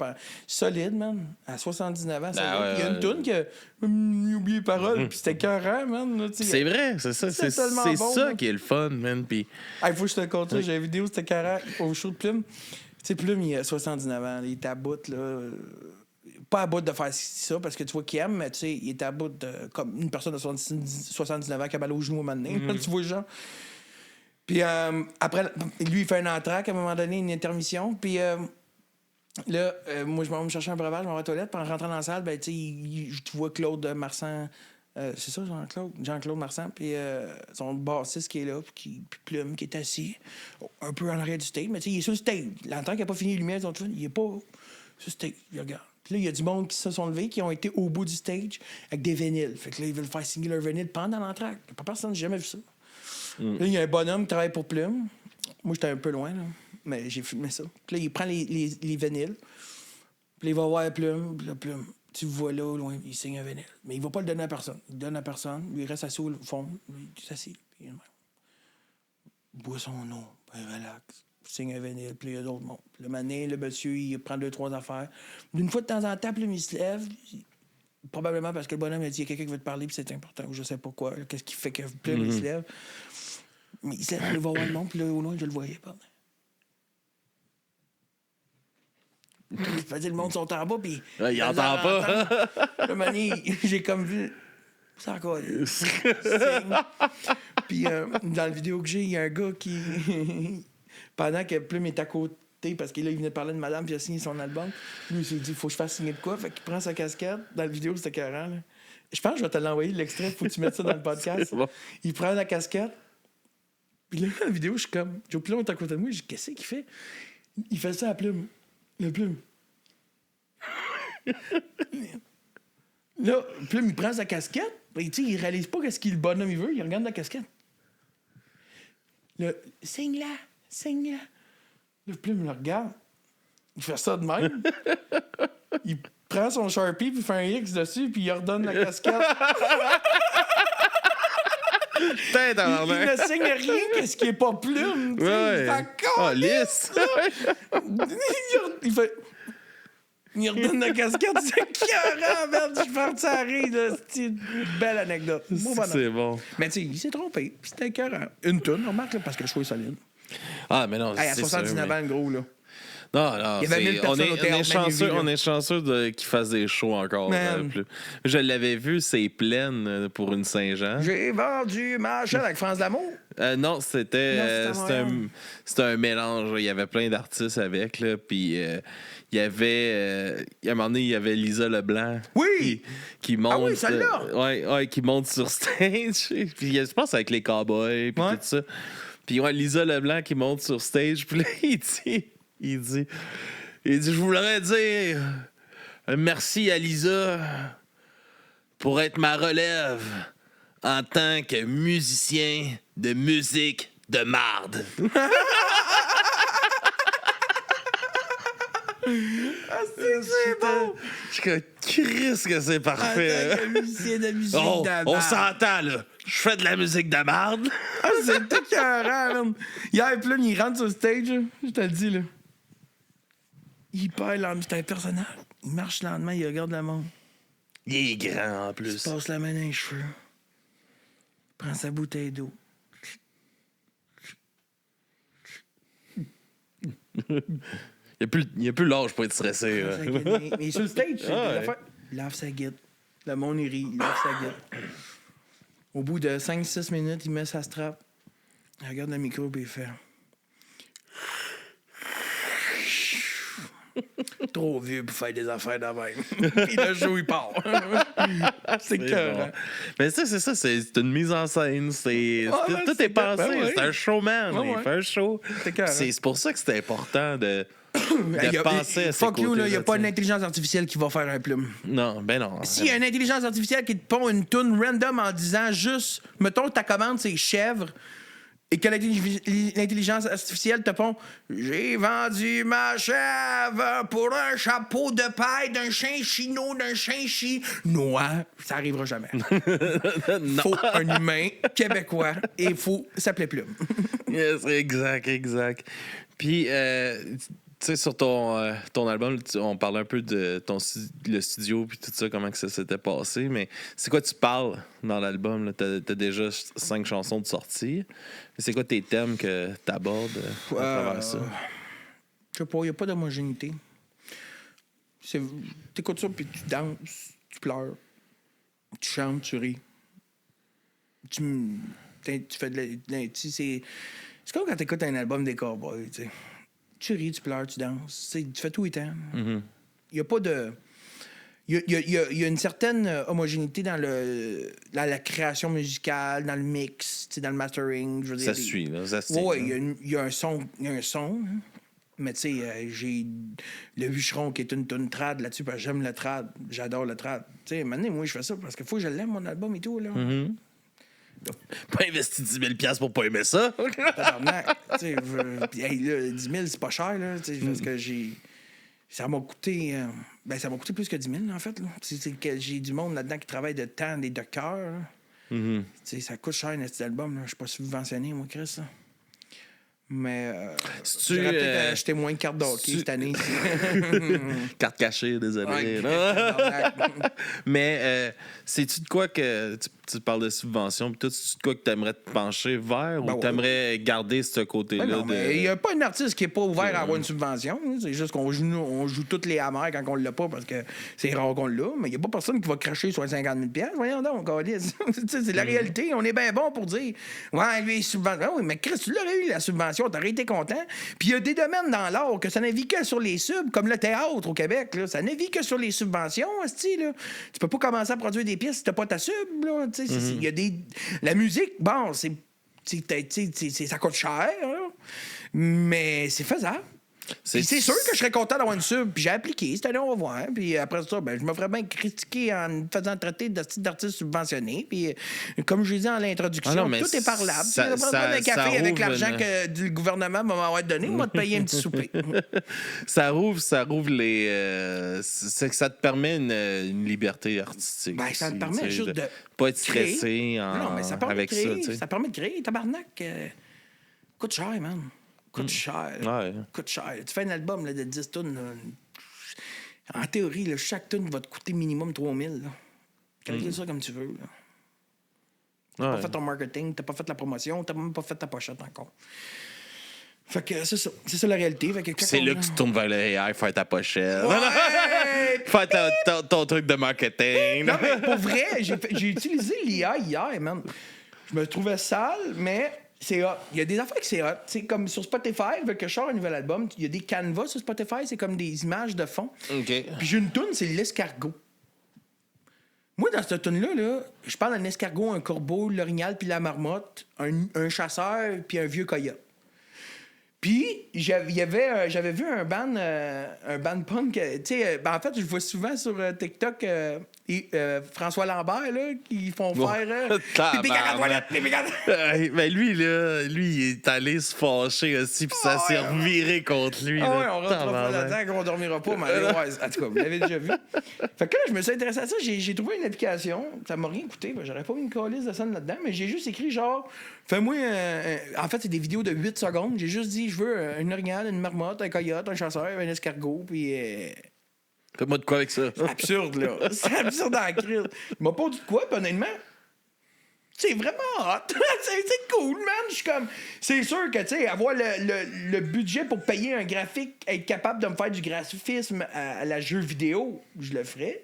Speaker 2: solide, man. À 79 ans, il y a une toune qui a oublié les paroles, puis c'était écœurant, man.
Speaker 1: C'est vrai, c'est ça. C'est bon, ça qui est le fun, man. Puis...
Speaker 2: Il faut que je te compte ça. J'ai une vidéo, c'était écœurant au show de Plume. Tu sais, Plume, il a 79 ans. Il est à bout, là. Pas à bout de faire ça, parce que tu vois qu'il aime, mais tu sais, il est à bout de... Comme une personne de 79 ans qui a mal au genou au moment donné. Tu vois le genre. Puis après, lui, il fait un entraque à un moment donné, une intermission. Puis... là, moi, je m'en vais me chercher un breuvage, je m'en vais aux toilettes, puis en rentrant dans la salle, ben, tu sais, je vois Claude Marsan, c'est ça, Jean-Claude Marsan, puis son bassiste qui est là, puis Plume qui est assis, un peu en arrière du stage, mais tu sais, il est sur le stage. L'entend qu'il n'a pas fini les lumières, il est pas sur le stage, il regarde. Puis là, il y a du monde qui se sont levés, qui ont été au bout du stage avec des vinyles. Fait que là, ils veulent faire signer leur vinyle pendant l'entraque. Pas personne, j'ai jamais vu ça. Là, il y a un bonhomme qui travaille pour Plume. Moi, j'étais un peu loin, là. Mais j'ai filmé ça. Puis là, il prend les vinyles. Puis là, il va voir Plume. Puis là, Plume, tu le vois là, au loin, il signe un vinyle. Mais il va pas le donner à personne. Il le donne à personne. Lui, il reste assis au fond. Il s'assied. Puis il boit son eau. Puis il relaxe. Il signe un vinyle. Puis il y a d'autres mondes. Puis le matin, le monsieur, il prend 2-3 affaires. D'une fois de temps en temps, Plume, il se lève. Probablement parce que le bonhomme a dit il y a quelqu'un qui veut te parler, puis c'est important. Ou je sais pas quoi. Qu'est-ce qui fait que Plume, il se lève. Mais il se lève, il va voir le monde. Puis là, au loin, je le voyais. Pardon. Le monde sont en bas, puis...
Speaker 1: il entend pas.
Speaker 2: Le mané, j'ai comme vu... C'est encore... Puis dans la vidéo que j'ai, il y a un gars qui... Pendant que Plume est à côté parce que là, il venait de parler de madame, puis il a signé son album. Lui, il s'est dit, faut que je fasse signer de quoi? Fait qu'il prend sa casquette. Dans la vidéo, c'était écœurant, là. Je pense que je vais te l'envoyer, l'extrait. Faut que tu mettes ça dans le podcast.
Speaker 1: Bon.
Speaker 2: Il prend la casquette. Puis là, dans la vidéo, je suis comme... Joe Pilon est à côté de moi. Je dis, qu'est-ce qu'il fait? Il fait ça à la plume. La plume. Là, Plume, il prend sa casquette. Puis, tu sais, il réalise pas qu'est-ce qu'il le bonhomme il veut. Il regarde la casquette. Là, signe-la. Le Plume le regarde. Il fait ça de même. Il prend son Sharpie, puis il fait un X dessus, puis il ordonne la casquette. Il ne signe rien qu'est-ce qui est pas Plume. Tu sais.
Speaker 1: Ouais.
Speaker 2: Il fait
Speaker 1: Ah, lisse.
Speaker 2: il fait... Il redonne la casquette, c'est écœurant, merde. Je suis parti à rire, là. C'est une belle anecdote.
Speaker 1: C'est bon.
Speaker 2: Mais tu sais, il s'est trompé, puis c'était écœurant. Une tonne, remarque, là, parce que le choix est solide.
Speaker 1: Ah, mais non,
Speaker 2: Hey, à
Speaker 1: c'est
Speaker 2: 79
Speaker 1: sûr,
Speaker 2: ans, le gros, là.
Speaker 1: Non,
Speaker 2: Il y avait 1000 personnes au théâtre
Speaker 1: on est chanceux qu'il fasse des shows encore. Plus. Je l'avais vu, c'est pleine pour une Saint-Jean.
Speaker 2: J'ai vendu ma chaîne avec France Lamour.
Speaker 1: Non, c'était un mélange. Il y avait plein d'artistes avec. Là, puis il y avait... à un moment donné, il y avait Lisa Leblanc.
Speaker 2: Oui!
Speaker 1: Qui monte...
Speaker 2: Ah oui, celle-là!
Speaker 1: Ouais, qui monte sur stage. Puis je pense avec les cowboys puis tout ça. Puis Lisa Leblanc qui monte sur stage. Puis là, il dit, je voudrais dire merci à Lisa pour être ma relève en tant que musicien de musique de marde.
Speaker 2: C'est bon!
Speaker 1: Je suis comme, Christ que c'est parfait.
Speaker 2: En tant que musicien de musique de marde.
Speaker 1: On s'entend, là. Je fais de la musique de marde.
Speaker 2: Ah, c'est écœurant, man. Hier, Plume, il rentre sur le stage, là. Je te le dis, là. Il perd l'âme. C'est un personnage. Il marche lentement, il regarde le monde.
Speaker 1: Il est grand, en plus.
Speaker 2: Il se passe la main dans les cheveux. Il prend sa bouteille d'eau.
Speaker 1: Il n'y a plus l'âge pour être stressé.
Speaker 2: Mais sur le stage, il lave sa guide. Le monde, il rit, il lave sa guide. Au bout de 5-6 minutes, il met sa strap. Il regarde le micro et il fait... Trop vieux pour faire des affaires d'avant. Puis le show, il part. C'est écœurant.
Speaker 1: Bon. Mais ça, c'est ça. C'est une mise en scène. Tout est pensé. C'est un showman. Il fait un show. C'est pour ça que c'est important de penser à ces
Speaker 2: fuck you, il n'y a pas
Speaker 1: une
Speaker 2: d'intelligence artificielle qui va faire un Plume.
Speaker 1: Non, ben non.
Speaker 2: S'il y a une intelligence artificielle qui te pond une toune random en disant juste, mettons que ta commande, c'est chèvre, et que l'intelligence artificielle te pond « J'ai vendu ma chèvre pour un chapeau de paille d'un chien chino, d'un chien chinois. » Ça arrivera jamais. Faut un humain québécois et il faut s'appeler Plume.
Speaker 1: Yes, exact. Puis, tu sais, sur ton album, on parlait un peu de le studio puis tout ça, comment que ça s'était passé, mais c'est quoi tu parles dans l'album? T'as déjà 5 chansons de sortie. C'est quoi tes thèmes que t'abordes à travers ça?
Speaker 2: Je sais pas, il n'y a pas d'homogénéité. T'écoutes ça puis tu danses, tu pleures, tu chantes, tu ris. Tu fais de la... C'est comme quand t'écoutes un album des Cowboys, tu sais. Tu ris, tu pleures, tu danses. Tu fais tout le temps. Il n'y a pas de... Il y a une certaine homogénéité dans la création musicale, dans le mix, dans le mastering. Je veux dire,
Speaker 1: ça suit, là.
Speaker 2: Oui, il y a un son. Hein. Mais tu sais, j'ai Le Bûcheron qui est une toune trad là-dessus, parce que j'aime le trad. J'adore le trad. Tu sais, maintenant, moi, je fais ça parce qu'il faut que je l'aime, mon album et tout, là.
Speaker 1: Pas investi 10 000$ pour pas aimer ça.
Speaker 2: Hey, là, 10 000, c'est pas cher, là, parce que ça m'a coûté... ça m'a coûté plus que 10 000, en fait. Là. C'est que j'ai du monde là-dedans qui travaille de temps, des docteurs. Ça coûte cher, cet album. Je suis pas subventionné, moi, Chris. Là. Mais j'aurais peut-être acheté moins de cartes d'hockey cette année.
Speaker 1: Carte cachée, désolé. Mais sais-tu de quoi que tu parles de subvention, puis c'est-tu de quoi que tu aimerais te pencher vers ou tu aimerais garder ce côté-là?
Speaker 2: Il n'y a pas un artiste qui n'est pas ouvert à avoir une subvention. C'est juste qu'on joue toutes les amers quand on ne l'a pas parce que c'est rare qu'on l'a. Mais il n'y a pas personne qui va cracher sur 50 000$. Voyons donc, c'est la réalité. On est bien bon pour dire ouais, lui, il subventionne. Oui, mais Chris, tu l'aurais eu la subvention subventions, t'aurais été content. Puis il y a des domaines dans l'art que ça navigue que sur les subs, comme le théâtre au Québec, là. Ça navigue que sur les subventions, hostie, là. Tu peux pas commencer à produire des pièces si t'as pas ta sub, là. Il y a des... La musique, bon, ça coûte cher, là. Mais c'est faisable. C'est sûr que je serais content d'avoir une sub, puis j'ai appliqué. Cette année, on va voir. Puis après ça, je me ferais bien critiquer en me faisant traiter d'artiste subventionné. Puis comme je l'ai dit en l'introduction, tout est parlable. Tu vas prendre un café avec l'argent que le gouvernement va m'avoir donné, on va te payer un petit souper.
Speaker 1: ça rouvre les... c'est que ça te permet une liberté artistique.
Speaker 2: Ben, ça te permet juste de
Speaker 1: pas être stressé avec ça.
Speaker 2: Ça permet de créer. Tabarnak, coûte cher, man. Coûte cher.
Speaker 1: Ouais.
Speaker 2: Coûte cher. Tu fais un album là, de 10 tonnes. En théorie, là, chaque tonne va te coûter minimum 3000. Calcule ça comme tu veux. T'as pas fait ton marketing, t'as pas fait la promotion, t'as même pas fait ta pochette encore. Fait que c'est ça. C'est ça la réalité. Fait que
Speaker 1: c'est là que tu tournes vers le AI, faire ta pochette.
Speaker 2: Ouais!
Speaker 1: faire ton truc de marketing.
Speaker 2: Non, mais pour vrai, j'ai utilisé l'IA hier, man. Je me trouvais sale, mais... C'est hot. Il y a des affaires que c'est hot. C'est comme sur Spotify, vu que je sors un nouvel album, il y a des canevas sur Spotify, c'est comme des images de fond.
Speaker 1: OK.
Speaker 2: Puis j'ai une toune, c'est l'escargot. Moi, dans cette toune-là, là, je parle d'un escargot, un corbeau, l'orignal, puis la marmotte, un chasseur, puis un vieux coyote. Puis, j'avais vu un band punk, tu sais, en fait, je vois souvent sur TikTok François Lambert, là, qui font faire...
Speaker 1: Mais lui, il est allé se fâcher aussi, puis ça s'est reviré contre lui.
Speaker 2: Ah ouais, on rentrera pas là-dedans, qu'on dormira pas, mais en tout cas, vous l'avez déjà vu. Fait que là, je me suis intéressé à ça, j'ai trouvé une application, ça m'a rien coûté, j'aurais pas mis une calice de scène là-dedans, mais j'ai juste écrit genre, fais-moi... en fait, c'est des vidéos de 8 secondes, j'ai juste dit, je veux une orignal, une marmotte, un coyote, un chasseur, un escargot, puis...
Speaker 1: Fais-moi de quoi avec ça?
Speaker 2: C'est absurde, là. C'est absurde en crise. Il m'a pas dit de quoi, puis honnêtement, c'est vraiment hot. c'est cool, man. Je suis comme... C'est sûr que, tu sais, avoir le budget pour payer un graphique, être capable de me faire du graphisme à la jeu vidéo, je le ferais.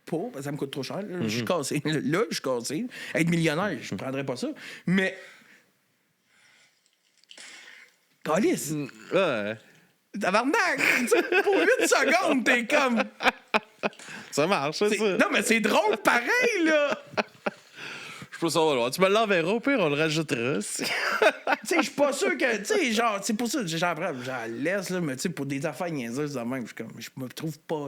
Speaker 2: Pas, parce que ça me coûte trop cher. Là, je suis cassé. Là, je suis cassé. Être millionnaire, je prendrais pas ça. Mais... Calice.
Speaker 1: Ouais.
Speaker 2: Tabarnak! Pour 8 secondes, t'es comme...
Speaker 1: Ça marche, c'est ça.
Speaker 2: Non, mais c'est drôle pareil, là!
Speaker 1: Je peux savoir. Tu me l'enverras, au pire, on le rajoutera.
Speaker 2: Tu sais, je suis pas sûr que... Tu sais, genre, c'est pour ça que j'en laisse, là, mais tu sais, pour des affaires niaiseuses de même, je me trouve pas...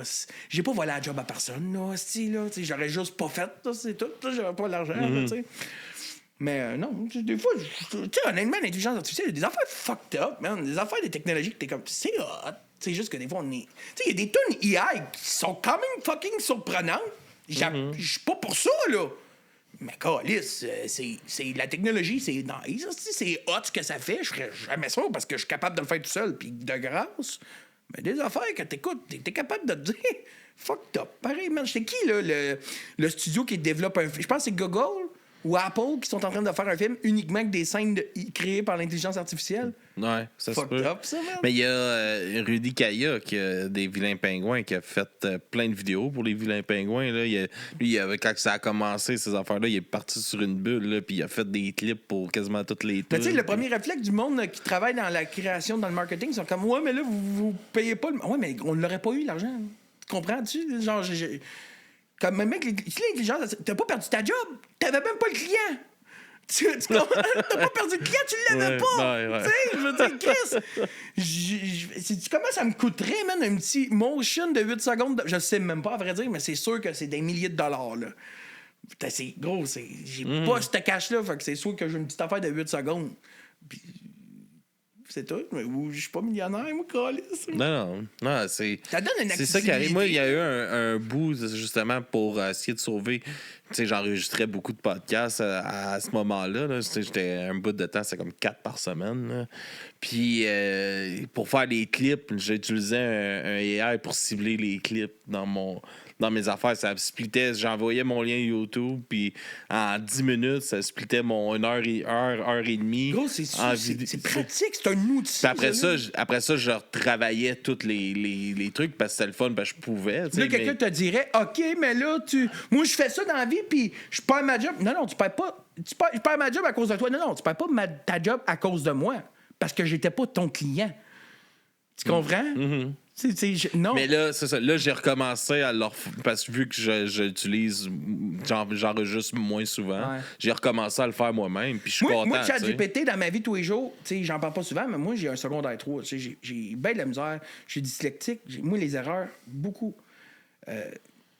Speaker 2: J'ai pas volé la job à personne, là, hostie, là. Tu sais, j'aurais juste pas fait, là, c'est tout. J'aurais pas l'argent, là, tu sais. Mais non, des fois, tu sais, honnêtement, l'intelligence artificielle, il y a des affaires fucked up, man. Des affaires des technologies que t'es comme, c'est hot. C'est juste que des fois, on est. Tu sais, il y a des tonnes AI qui sont quand même fucking surprenantes. Je suis pas pour ça, là. Mais câlisse, c'est la technologie, c'est nice. C'est hot ce que ça fait. Je ferais jamais ça parce que je suis capable de le faire tout seul. Puis de grâce. Mais des affaires que t'écoutes, t'es capable de te dire, fucked up. Pareil, man. C'est qui, là, le studio qui développe un film? Je pense que c'est Google ou Apple qui sont en train de faire un film uniquement avec des scènes créées par l'intelligence artificielle.
Speaker 1: Ouais, ça se peut.
Speaker 2: Up, ça, man.
Speaker 1: Mais il y a Rudy Kaya qui a des vilains pingouins qui a fait plein de vidéos pour les vilains pingouins. Là. Quand ça a commencé, ces affaires-là, il est parti sur une bulle, là, puis il a fait des clips pour quasiment toutes les
Speaker 2: Mais tu sais, le premier réflexe du monde qui travaille dans la création, dans le marketing, ils sont comme, ouais, mais là, vous payez pas le... Ouais, mais on l'aurait pas eu, l'argent. Tu comprends-tu? Genre, comme mec, l'intelligence, t'as pas perdu ta job, t'avais même pas le client. Tu t'as pas perdu le client, tu l'avais pas. Tu sais, je veux dire, Chris, comment ça me coûterait, man, un petit motion de 8 secondes? Je sais même pas, à vrai dire, mais c'est sûr que c'est des milliers de dollars, là. C'est gros, j'ai pas ce cash-là, fait que c'est sûr que j'ai une petite affaire de 8 secondes. Puis, c'est tout, mais je suis pas millionnaire, moi, câlisse.
Speaker 1: Non, c'est...
Speaker 2: Ça donne une
Speaker 1: c'est ça qui arrive. Moi, il y a eu un bout, justement, pour essayer de sauver... Tu sais, j'enregistrais beaucoup de podcasts à ce moment-là. Là. J'étais un bout de temps, c'est comme 4 par semaine. Là. Puis, pour faire les clips, j'utilisais un AI pour cibler les clips dans mes affaires. Ça splittait, j'envoyais mon lien YouTube, puis en 10 minutes, ça splittait mon 1 heure et demie.
Speaker 2: Gros, c'est pratique, c'est un outil.
Speaker 1: Puis après ça, je retravaillais tous les trucs parce que c'était le fun, parce que je pouvais.
Speaker 2: Là, quelqu'un te dirait, OK, mais là, moi, je fais ça dans la vie, puis je perds ma job. Non, tu perds pas. Je perds ma job à cause de toi. Non, tu perds pas ta job à cause de moi. parce que j'étais pas ton client. Tu comprends? Non.
Speaker 1: Mais là, c'est ça. Là, j'ai recommencé à leur. Parce que vu que j'utilise. J'enregistre moins souvent, j'ai recommencé à le faire moi-même. Puis je suis content.
Speaker 2: Moi, ChatGPT, dans ma vie tous les jours, j'en parle pas souvent, mais moi, j'ai un secondaire 3. J'ai bien de la misère. Je suis dyslexique. Moi, les erreurs, beaucoup.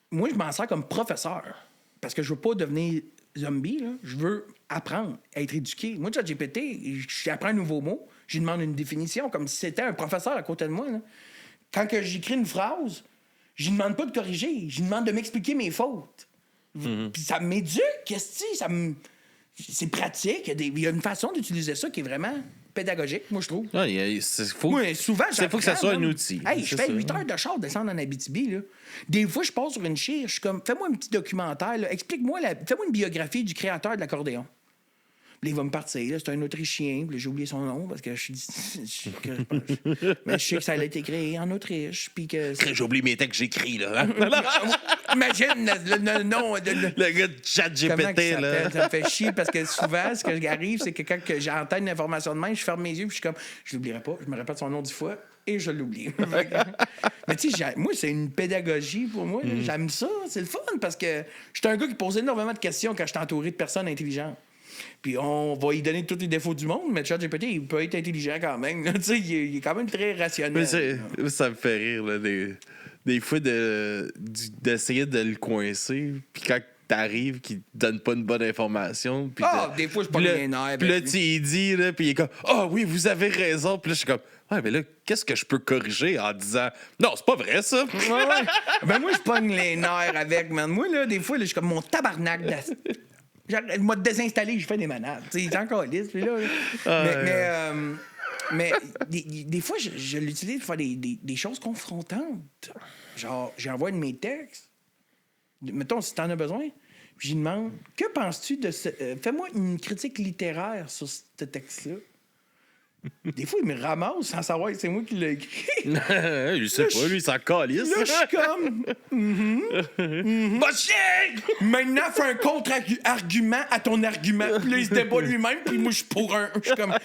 Speaker 2: Moi, je m'en sers comme professeur. Parce que je veux pas devenir zombie. Là. Je veux apprendre, être éduqué. Moi, ChatGPT, j'apprends un nouveau mot. Je lui demande une définition, comme si c'était un professeur à côté de moi. Là. Quand que j'écris une phrase, je lui demande pas de corriger. Je lui demande de m'expliquer mes fautes. Puis ça m'éduque, c'est pratique. Il y a une façon d'utiliser ça qui est vraiment pédagogique, moi, je trouve.
Speaker 1: Moi,
Speaker 2: souvent,
Speaker 1: il faut que ça soit un outil.
Speaker 2: Hey, je fais 8 heures de char descendre en Abitibi. Là. Des fois, je passe sur une chire, je suis comme, fais-moi un petit documentaire. Là. Explique-moi, fais-moi une biographie du créateur de l'accordéon. Puis il va me partir. Là. C'est un Autrichien. Puis j'ai oublié son nom parce que je suis. Mais je sais que ça a été créé en Autriche. Puis que.
Speaker 1: J'oublie mes textes que j'écris, là. Hein?
Speaker 2: Imagine le nom.
Speaker 1: Le gars de ChatGPT, là.
Speaker 2: Ça me fait chier parce que souvent, ce qui arrive, c'est que quand j'entends une information de même, je ferme mes yeux. Puis je suis comme, je l'oublierai pas. Je me répète son nom 10 fois et je l'oublie. Mais tu sais, moi, c'est une pédagogie pour moi. J'aime ça. C'est le fun parce que je suis un gars qui pose énormément de questions quand je suis entouré de personnes intelligentes. Puis on va lui donner tous les défauts du monde, mais ChatGPT, il peut être intelligent quand même. Il est quand même très rationnel.
Speaker 1: Mais ça me fait rire, là, des fois, d'essayer de le coincer, puis quand t'arrives qu'il te donne pas une bonne information.
Speaker 2: Des fois, je pas les nerfs.
Speaker 1: Puis là, il dit, là, puis il est comme, oui, vous avez raison. Puis là, je suis comme, ouais, mais là, qu'est-ce que je peux corriger en disant, non, c'est pas vrai, ça.
Speaker 2: Ben, moi, je pogne les nerfs avec, man. Moi, là, des fois, là, je suis comme mon tabarnak il m'a désinstallé, je fais des manades. Il est encore lisse. Puis là, mais des fois, je l'utilise pour faire des choses confrontantes. Genre, j'envoie de mes textes. Mettons, si t'en as besoin. Puis je lui demande, que penses-tu de ce. Fais-moi une critique littéraire sur ce texte-là. Des fois, il me ramasse sans savoir que c'est moi qui l'ai écrit.
Speaker 1: Il sait pas, lui, il s'en calisse.
Speaker 2: Là, je suis comme... Maintenant, fais un contre-argument à ton argument. Puis là, il se débat lui-même, puis moi, je suis pour un. Je suis comme...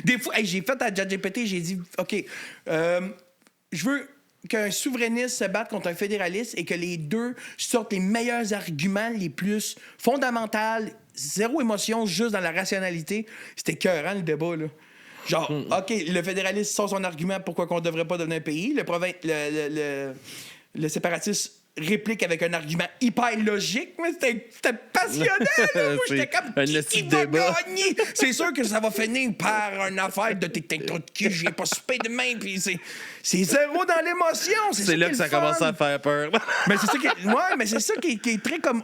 Speaker 2: Des fois, j'ai fait à ChatGPT, j'ai dit, OK, je veux qu'un souverainiste se batte contre un fédéraliste et que les deux sortent les meilleurs arguments les plus fondamentaux, zéro émotion, juste dans la rationalité. C'était écœurant, le débat, là. Genre, OK, le fédéraliste sort son argument pourquoi qu'on ne devrait pas devenir un pays. Le séparatiste réplique avec un argument hyper logique, mais c'était passionnant, là. Moi, j'étais comme, qui va gagner? C'est sûr que ça va finir par une affaire de tic trop de cul, j'ai pas soupé de main, puis c'est zéro dans l'émotion.
Speaker 1: C'est là que ça commence à faire peur.
Speaker 2: Mais c'est ça qui est très comme...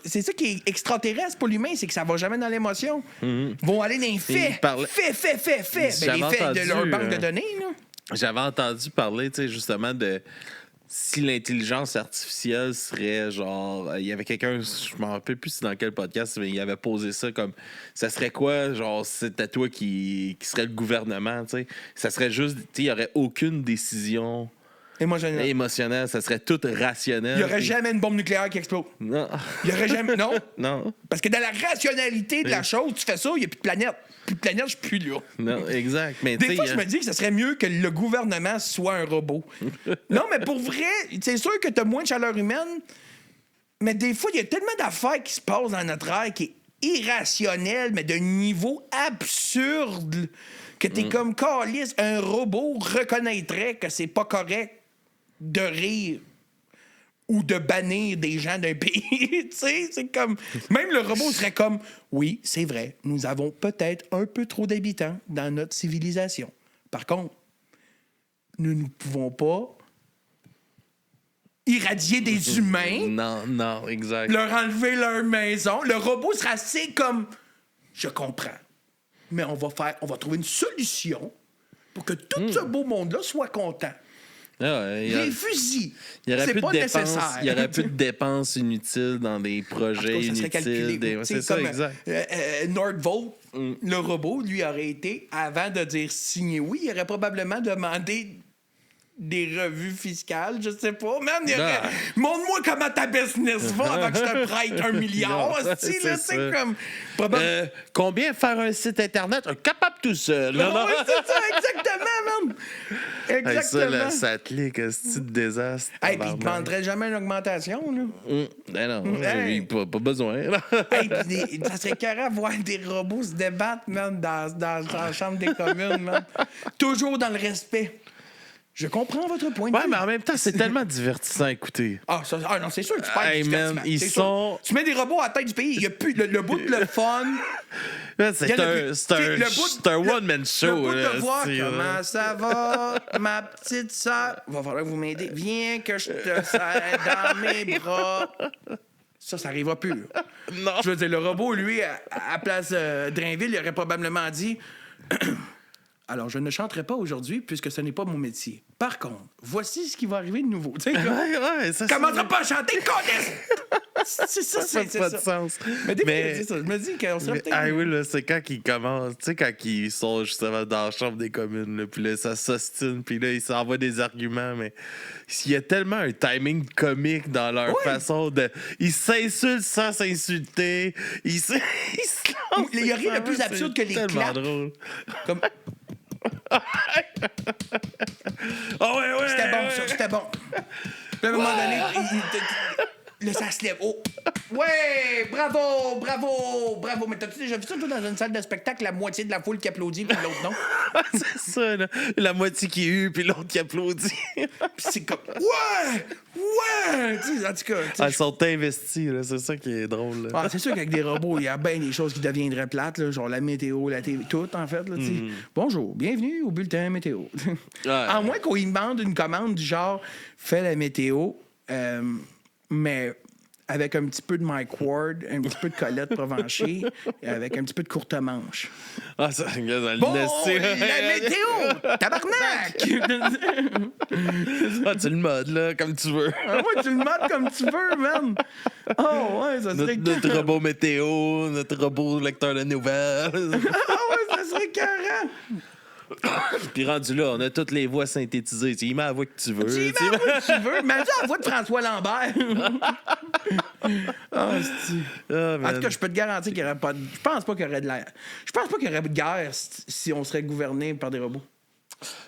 Speaker 2: C'est ça qui est extraterrestre pour l'humain, c'est que ça va jamais dans l'émotion. Ils vont aller dans les faits. Faits. Ben, les faits de leur banque de données, là.
Speaker 1: J'avais entendu parler, tu sais, justement, de si l'intelligence artificielle serait genre... Il y avait quelqu'un, je m'en rappelle plus c'est dans quel podcast, mais il avait posé ça comme... Ça serait quoi, genre, c'était toi qui serait le gouvernement, tu sais? Ça serait juste... Tu sais, il n'y aurait aucune décision... émotionnel, ça serait tout rationnel.
Speaker 2: Il n'y aurait jamais une bombe nucléaire qui explose.
Speaker 1: Non.
Speaker 2: Il n'y aurait jamais. Non.
Speaker 1: Non.
Speaker 2: Parce que dans la rationalité de la chose, tu fais ça, il n'y a plus de planète. Plus de planète, je suis plus là.
Speaker 1: Non, exact. Mais
Speaker 2: des fois, je me dis que ce serait mieux que le gouvernement soit un robot. Non, mais pour vrai, c'est sûr que tu as moins de chaleur humaine, mais des fois, il y a tellement d'affaires qui se passent dans notre ère qui est irrationnel, mais d'un niveau absurde, que t'es comme calice. Un robot reconnaîtrait que c'est pas correct de rire ou de bannir des gens d'un pays. Tu sais, c'est comme... Même le robot serait comme, oui, c'est vrai, nous avons peut-être un peu trop d'habitants dans notre civilisation. Par contre, nous ne pouvons pas irradier des humains.
Speaker 1: Non, exact.
Speaker 2: Leur enlever leur maison. Le robot sera assez comme, je comprends, mais on va trouver une solution pour que tout ce beau monde-là soit content. Les fusils, c'est pas nécessaire.
Speaker 1: Il y aurait plus de dépenses inutiles dans des projets inutiles.
Speaker 2: Ça serait calculé.
Speaker 1: C'est ça, exact.
Speaker 2: Nordvolt, le robot, lui, aurait été, avant de dire signer oui, il aurait probablement demandé des revues fiscales, je sais pas. Man,
Speaker 1: Ah.
Speaker 2: montre-moi comment ta business va avant que je te prête $1 milliard.
Speaker 1: C'est
Speaker 2: là,
Speaker 1: ça.
Speaker 2: c'est comme...
Speaker 1: Combien faire un site Internet? Capable tout seul.
Speaker 2: Oui, c'est ça, exactement, man.
Speaker 1: Hey,
Speaker 2: Exactement.
Speaker 1: ça, le satellite, c'est de désastre.
Speaker 2: Hey, puis il ne
Speaker 1: tabarnak.
Speaker 2: demanderait jamais une augmentation, là.
Speaker 1: Ben non,
Speaker 2: Hey.
Speaker 1: pas besoin.
Speaker 2: Hey, ça serait carré voir des robots se débattre, man, dans la chambre des communes, man. Toujours dans le respect. Je comprends votre point de
Speaker 1: Ouais,
Speaker 2: vue.
Speaker 1: mais en même temps, c'est tellement divertissant à écouter.
Speaker 2: Ah non, c'est sûr que tu perds
Speaker 1: Hey,
Speaker 2: du
Speaker 1: man,
Speaker 2: divertissement,
Speaker 1: ils
Speaker 2: c'est sûr.
Speaker 1: sont-
Speaker 2: Tu mets des robots à la tête du pays, il n'y a plus le bout de le fun.
Speaker 1: Là,
Speaker 2: Il y
Speaker 1: C'est
Speaker 2: en a
Speaker 1: un,
Speaker 2: plus.
Speaker 1: c'est un,
Speaker 2: Le bout-
Speaker 1: c'est un
Speaker 2: le-
Speaker 1: one-man
Speaker 2: Le
Speaker 1: show.
Speaker 2: bout
Speaker 1: là,
Speaker 2: de voir
Speaker 1: c'est,
Speaker 2: comment ça va, ma petite sœur. Va falloir que vous m'aidiez. Viens que je te serre dans mes bras. Ça n'arrivera plus. là.
Speaker 1: Non.
Speaker 2: Je veux dire, le robot, lui, à place Drainville, il aurait probablement dit alors, je ne chanterai pas aujourd'hui puisque ce n'est pas mon métier. Par contre, voici ce qui va arriver de nouveau. Tu sais, comme,
Speaker 1: Ouais, ça,
Speaker 2: commencera pas à chanter, connaisse! C'est ça,
Speaker 1: ça
Speaker 2: c'est
Speaker 1: n'a pas
Speaker 2: ça.
Speaker 1: de sens.
Speaker 2: Mais des fois, c'est ça. Je me dis qu'on serait peut-être.
Speaker 1: Ah oui, là, c'est quand ils commencent, tu sais, quand ils sont justement dans la chambre des communes, là, puis là, ça s'ostine, puis là, ils s'envoient des arguments, mais il y a tellement un timing comique dans leur
Speaker 2: Oui.
Speaker 1: façon de... Ils s'insultent sans s'insulter, ils se lancent.
Speaker 2: Il y a rien de plus absurde que les
Speaker 1: C'est tellement
Speaker 2: claps.
Speaker 1: drôle.
Speaker 2: Comme...
Speaker 1: Ah ouais,
Speaker 2: C'était bon, ça, c'était bon. Puis à un moment donné, là, ça se lève. Oh! Ouais! Bravo! Bravo! Bravo! Mais t'as-tu déjà vu ça, toi, dans une salle de spectacle, la moitié de la foule qui applaudit, puis l'autre non?
Speaker 1: C'est ça, là. La moitié qui hue, puis l'autre qui applaudit.
Speaker 2: Puis c'est comme... Ouais! Ouais! Tu sais, en tout cas... tu sais,
Speaker 1: Elles sont investies, là. C'est ça qui est drôle, là.
Speaker 2: Ah, c'est sûr qu'avec des robots, il y a bien des choses qui deviendraient plates, là, genre la météo, la TV, tout, en fait. Là, tu sais. Bonjour, bienvenue au bulletin météo. À moins qu'on lui demande une commande du genre « Fais la météo mais avec un petit peu de Mike Ward, un petit peu de Colette Provencher, et avec un petit peu de courte manche.
Speaker 1: Ah, ça, regarde, dans le
Speaker 2: Bon,
Speaker 1: laisser.
Speaker 2: la météo! Tabarnak!
Speaker 1: Ah, tu le modes, là, comme tu veux.
Speaker 2: Ah ouais, tu le modes comme tu veux, man! Oh, ouais, ça serait...
Speaker 1: Notre robot météo, notre robot lecteur de nouvelles.
Speaker 2: Ah ouais, ça serait carré!
Speaker 1: Puis rendu là, on a toutes les voix synthétisées. Tu y mets la voix que tu veux.
Speaker 2: Tu y
Speaker 1: tu
Speaker 2: vas
Speaker 1: sais.
Speaker 2: où tu veux. Imagine la voix de François Lambert. Ah, c'est-tu.
Speaker 1: Ah,
Speaker 2: En
Speaker 1: man.
Speaker 2: tout cas, je peux te garantir qu'il n'y aurait pas de... Je pense pas qu'il y aurait de l'air. Je pense pas qu'il y aurait de guerre si on serait gouverné par des robots.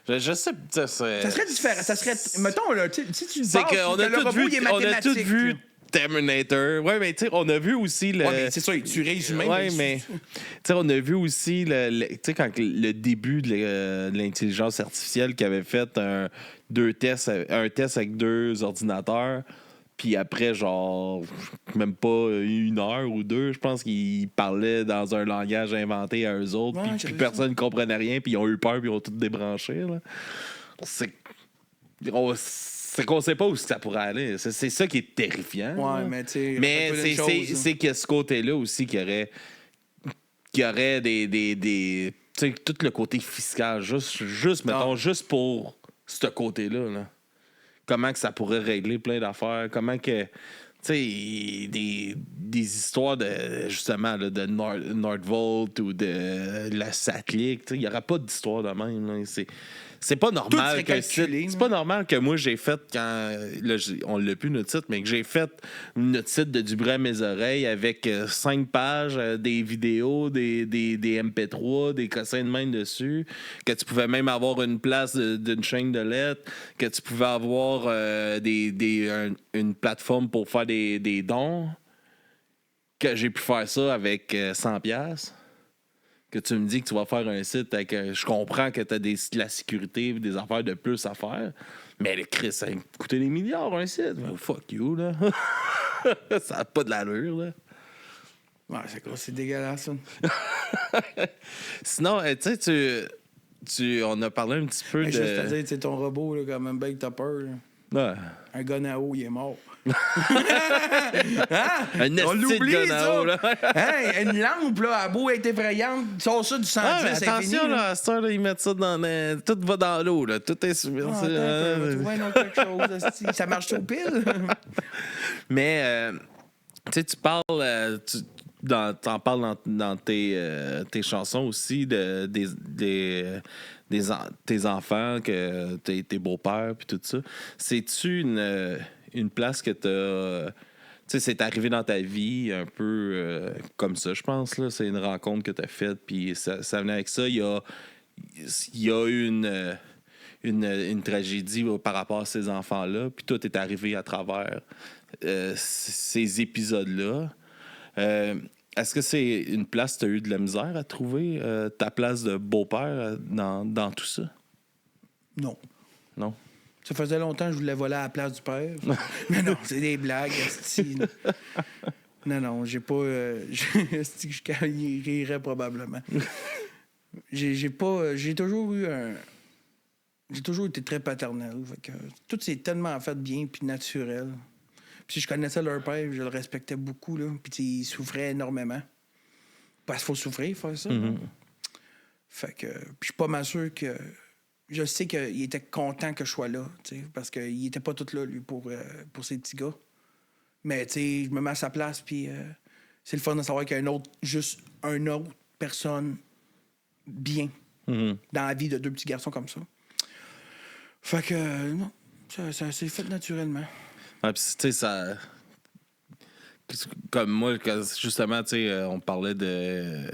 Speaker 1: Je sais, ça serait...
Speaker 2: Ça serait différent. Ça serait... Mettons, là, si tu
Speaker 1: C'est
Speaker 2: penses
Speaker 1: qu'on
Speaker 2: que
Speaker 1: a
Speaker 2: le
Speaker 1: tous
Speaker 2: robot,
Speaker 1: vu,
Speaker 2: il est
Speaker 1: on a tous
Speaker 2: mathématique.
Speaker 1: vu Terminator. Ouais, mais tu sais, on a vu aussi le...
Speaker 2: Ouais, mais c'est ça, il tuerait les humains.
Speaker 1: Ouais, mais tu sais, on a vu aussi tu sais, quand le début de l'intelligence artificielle qui avait fait un test avec 2 ordinateurs, puis après, genre, même pas 1 heure ou 2, je pense qu'ils parlaient dans un langage inventé à eux autres,
Speaker 2: Ouais,
Speaker 1: puis
Speaker 2: j'avais
Speaker 1: personne ne comprenait rien, puis ils ont eu peur, puis ils ont tout débranché. Là. C'est qu'on sait pas où ça pourrait aller. C'est ça qui est terrifiant.
Speaker 2: Ouais,
Speaker 1: là.
Speaker 2: mais tu sais...
Speaker 1: Mais
Speaker 2: rappelle-toi d'une chose,
Speaker 1: c'est que ce côté-là aussi qu'il y aurait des tu sais, tout le côté fiscal, juste mettons, juste pour ce côté-là. Là. Comment que ça pourrait régler plein d'affaires, comment que... Tu sais, des histoires de, justement, là, de Nordvolt ou de la satellite, il n'y aura pas d'histoire de même. Là. C'est pas normal
Speaker 2: serait
Speaker 1: que
Speaker 2: calculé,
Speaker 1: c'est pas normal que moi j'ai fait quand là, on l'a plus notre site, mais que j'ai fait notre site de Du bruit à mes oreilles avec 5 pages, des vidéos, des MP3, des cossins de main dessus, que tu pouvais même avoir une place d'une chaîne de lettres, que tu pouvais avoir une plateforme pour faire des dons, que j'ai pu faire ça avec 100$. Que tu me dis que tu vas faire un site avec... je comprends que tu as de la sécurité des affaires de plus à faire, mais le Chris, ça va coûter des milliards un site. Ben, fuck you, là. Ça n'a pas de l'allure, là.
Speaker 2: Ouais, c'est dégueulasse, ça.
Speaker 1: Sinon, tu sais, on a parlé un petit peu
Speaker 2: Mais
Speaker 1: de...
Speaker 2: juste à dire, tu sais, ton robot, là, quand même, bien que t'as peur. Là.
Speaker 1: Ouais.
Speaker 2: Un gars Nao, il est mort.
Speaker 1: Un
Speaker 2: On
Speaker 1: esti de
Speaker 2: l'oublie,
Speaker 1: gonao,
Speaker 2: ça!
Speaker 1: là.
Speaker 2: Hey, une lampe, là, à beau être effrayante, sors ça du 110,
Speaker 1: Ah, mais
Speaker 2: c'est
Speaker 1: attention,
Speaker 2: fini,
Speaker 1: là, à cette heure, là, ils mettent ça dans... tout va dans l'eau, là. Tout est submergé.
Speaker 2: Ah, attends, on va trouver un autre quelque chose. esti. Ça marche au pile?
Speaker 1: Mais, tu sais, tu parles... t'en parles dans tes chansons aussi des tes enfants, que tes beaux-pères, puis tout ça. C'est-tu une place que t'as... Tu sais, c'est arrivé dans ta vie un peu comme ça, je pense. Là. C'est une rencontre que tu as faite, puis ça venait avec ça. Il y a eu une tragédie par rapport à ces enfants-là, puis tout est arrivé à travers ces épisodes-là. Est-ce que c'est une place que tu as eu de la misère à trouver, ta place de beau-père dans tout ça?
Speaker 2: Non.
Speaker 1: Non?
Speaker 2: Ça faisait longtemps que je voulais voler à la place du père. Mais non, c'est des blagues. Esti. Non, j'ai pas... esti, je rirais probablement. J'ai toujours eu un... J'ai toujours été très paternel. Fait que, tout s'est tellement fait bien puis naturel. Puis si je connaissais leur père, je le respectais beaucoup. Là, puis il souffrait énormément. Parce qu'il faut souffrir, faire ça.
Speaker 1: Mm-hmm.
Speaker 2: Fait que... Puis je suis pas mal sûr que... Je sais qu'il était content que je sois là, parce qu'il était pas tout là, lui, pour ses petits gars. Mais, je me mets à sa place, puis c'est le fun de savoir qu'il y a juste une autre personne bien dans la vie de deux petits garçons comme ça. Fait que, non, ça s'est fait naturellement.
Speaker 1: Ah, puis, tu sais, ça... Comme moi, justement, tu sais, on parlait de...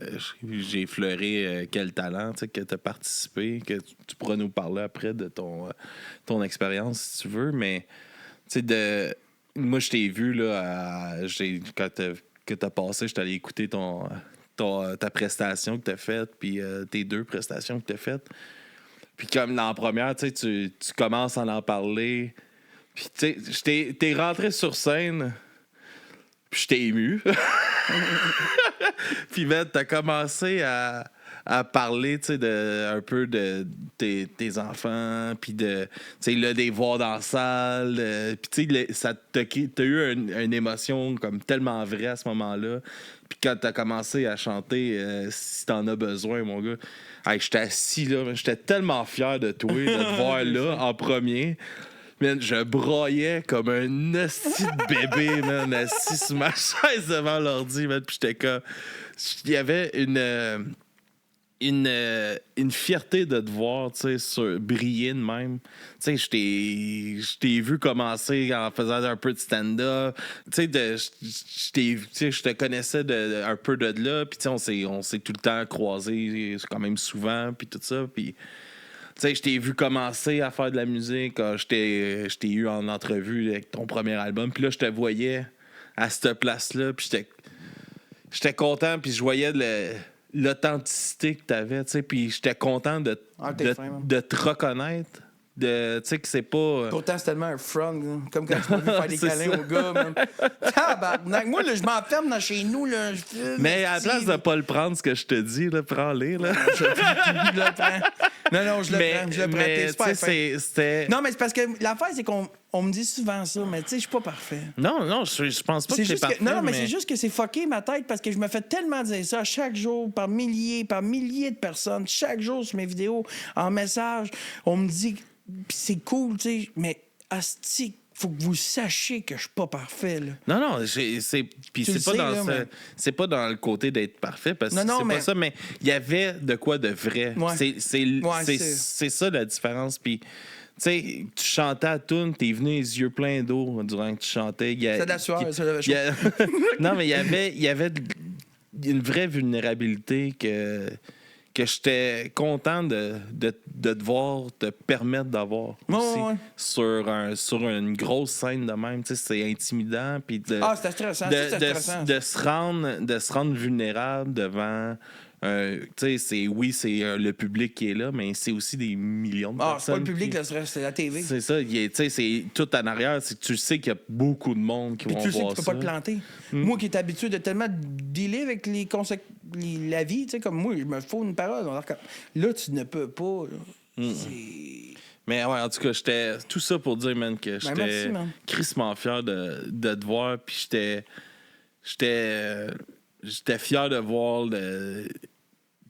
Speaker 1: J'ai effleuré quel talent, tu sais, que tu as participé, que tu pourras nous parler après de ton expérience, si tu veux, mais, tu sais, moi, je t'ai vu, là, quand t'as passé, je t'allais écouter ta prestation que t'as faite, puis tes deux prestations que t'as faites. Puis comme dans la première, tu sais, tu commences à en parler, puis, tu sais, t'es rentré sur scène... Puis j'étais ému. Puis, man, t'as commencé à parler, tu sais, un peu de tes enfants, puis tu sais, là, des voir dans la salle. Puis, tu sais, t'as eu une émotion comme tellement vraie à ce moment-là. Puis quand t'as commencé à chanter Si t'en as besoin, mon gars, hey, j'étais assis là, j'étais tellement fier de toi, de te voir là, en premier. Man, je broyais comme un hostie de bébé, man, assis sur ma chaise devant l'ordi, man. Puis j'étais comme... Il y avait une fierté de te voir, tu sais, briller de même. Tu sais, je t'ai vu commencer en faisant un peu de stand-up. Tu sais, je te connaissais un peu de là. Puis, tu sais, on s'est tout le temps croisés quand même souvent, puis tout ça. Puis... Tu sais, je t'ai vu commencer à faire de la musique. Je t'ai eu en entrevue avec ton premier album. Puis là, je te voyais à cette place-là. Puis j'étais content. Puis je voyais l'authenticité que t'avais. Tu sais, puis j'étais content de te reconnaître. Tu sais, que c'est pas...
Speaker 2: Pourtant, c'est tellement un front, là. Comme quand tu m'as vu faire des câlins aux gars, man. Tabarnak. Moi, là, je m'enferme dans chez nous, là.
Speaker 1: Mais à la place de pas le prendre, ce que je te dis, là, prends-les, là.
Speaker 2: Je le prends. Non, je le prends. T'es super
Speaker 1: c'était...
Speaker 2: Non, mais c'est parce que l'affaire, c'est qu'on me dit souvent ça, mais tu sais, je suis pas parfait.
Speaker 1: Non, je pense pas que c'est parfait.
Speaker 2: Non, mais c'est juste que c'est fucké ma tête parce que je me fais tellement dire ça chaque jour par milliers de personnes, chaque jour sur mes vidéos, en message. On me dit, puis c'est cool, tu sais, mais asti, faut que vous sachiez que je suis pas parfait, là.
Speaker 1: Non, puis c'est pas dans le côté d'être parfait, parce que c'est pas ça, mais il y avait de quoi de vrai.
Speaker 2: Ouais.
Speaker 1: C'est ça la différence, puis... Tu sais, tu chantais à toune, t'es venu les yeux pleins d'eau durant que tu chantais.
Speaker 2: C'est de la sueur, ça devait chaud.
Speaker 1: Non, mais il y avait une vraie vulnérabilité que j'étais content de te voir, te permettre d'avoir aussi. Sur une grosse scène de même. Tu sais, c'est intimidant. Puis
Speaker 2: c'était stressant.
Speaker 1: De se rendre vulnérable devant... tu sais, c'est le public qui est là, mais c'est aussi des millions de personnes.
Speaker 2: C'est pas le public, là, c'est la TV.
Speaker 1: C'est ça. Tu sais, c'est tout en arrière. C'est que tu sais qu'il y a beaucoup de monde qui vont voir ça.
Speaker 2: Tu sais que tu peux pas te planter. Moi qui est habitué de tellement dealer avec la vie, tu sais, comme moi, je me faut une parole. Alors, là, tu ne peux pas.
Speaker 1: Mais ouais, en tout cas, j'étais... Tout ça pour dire, man, que j'étais crissement fier de te voir. Puis j'étais fier de voir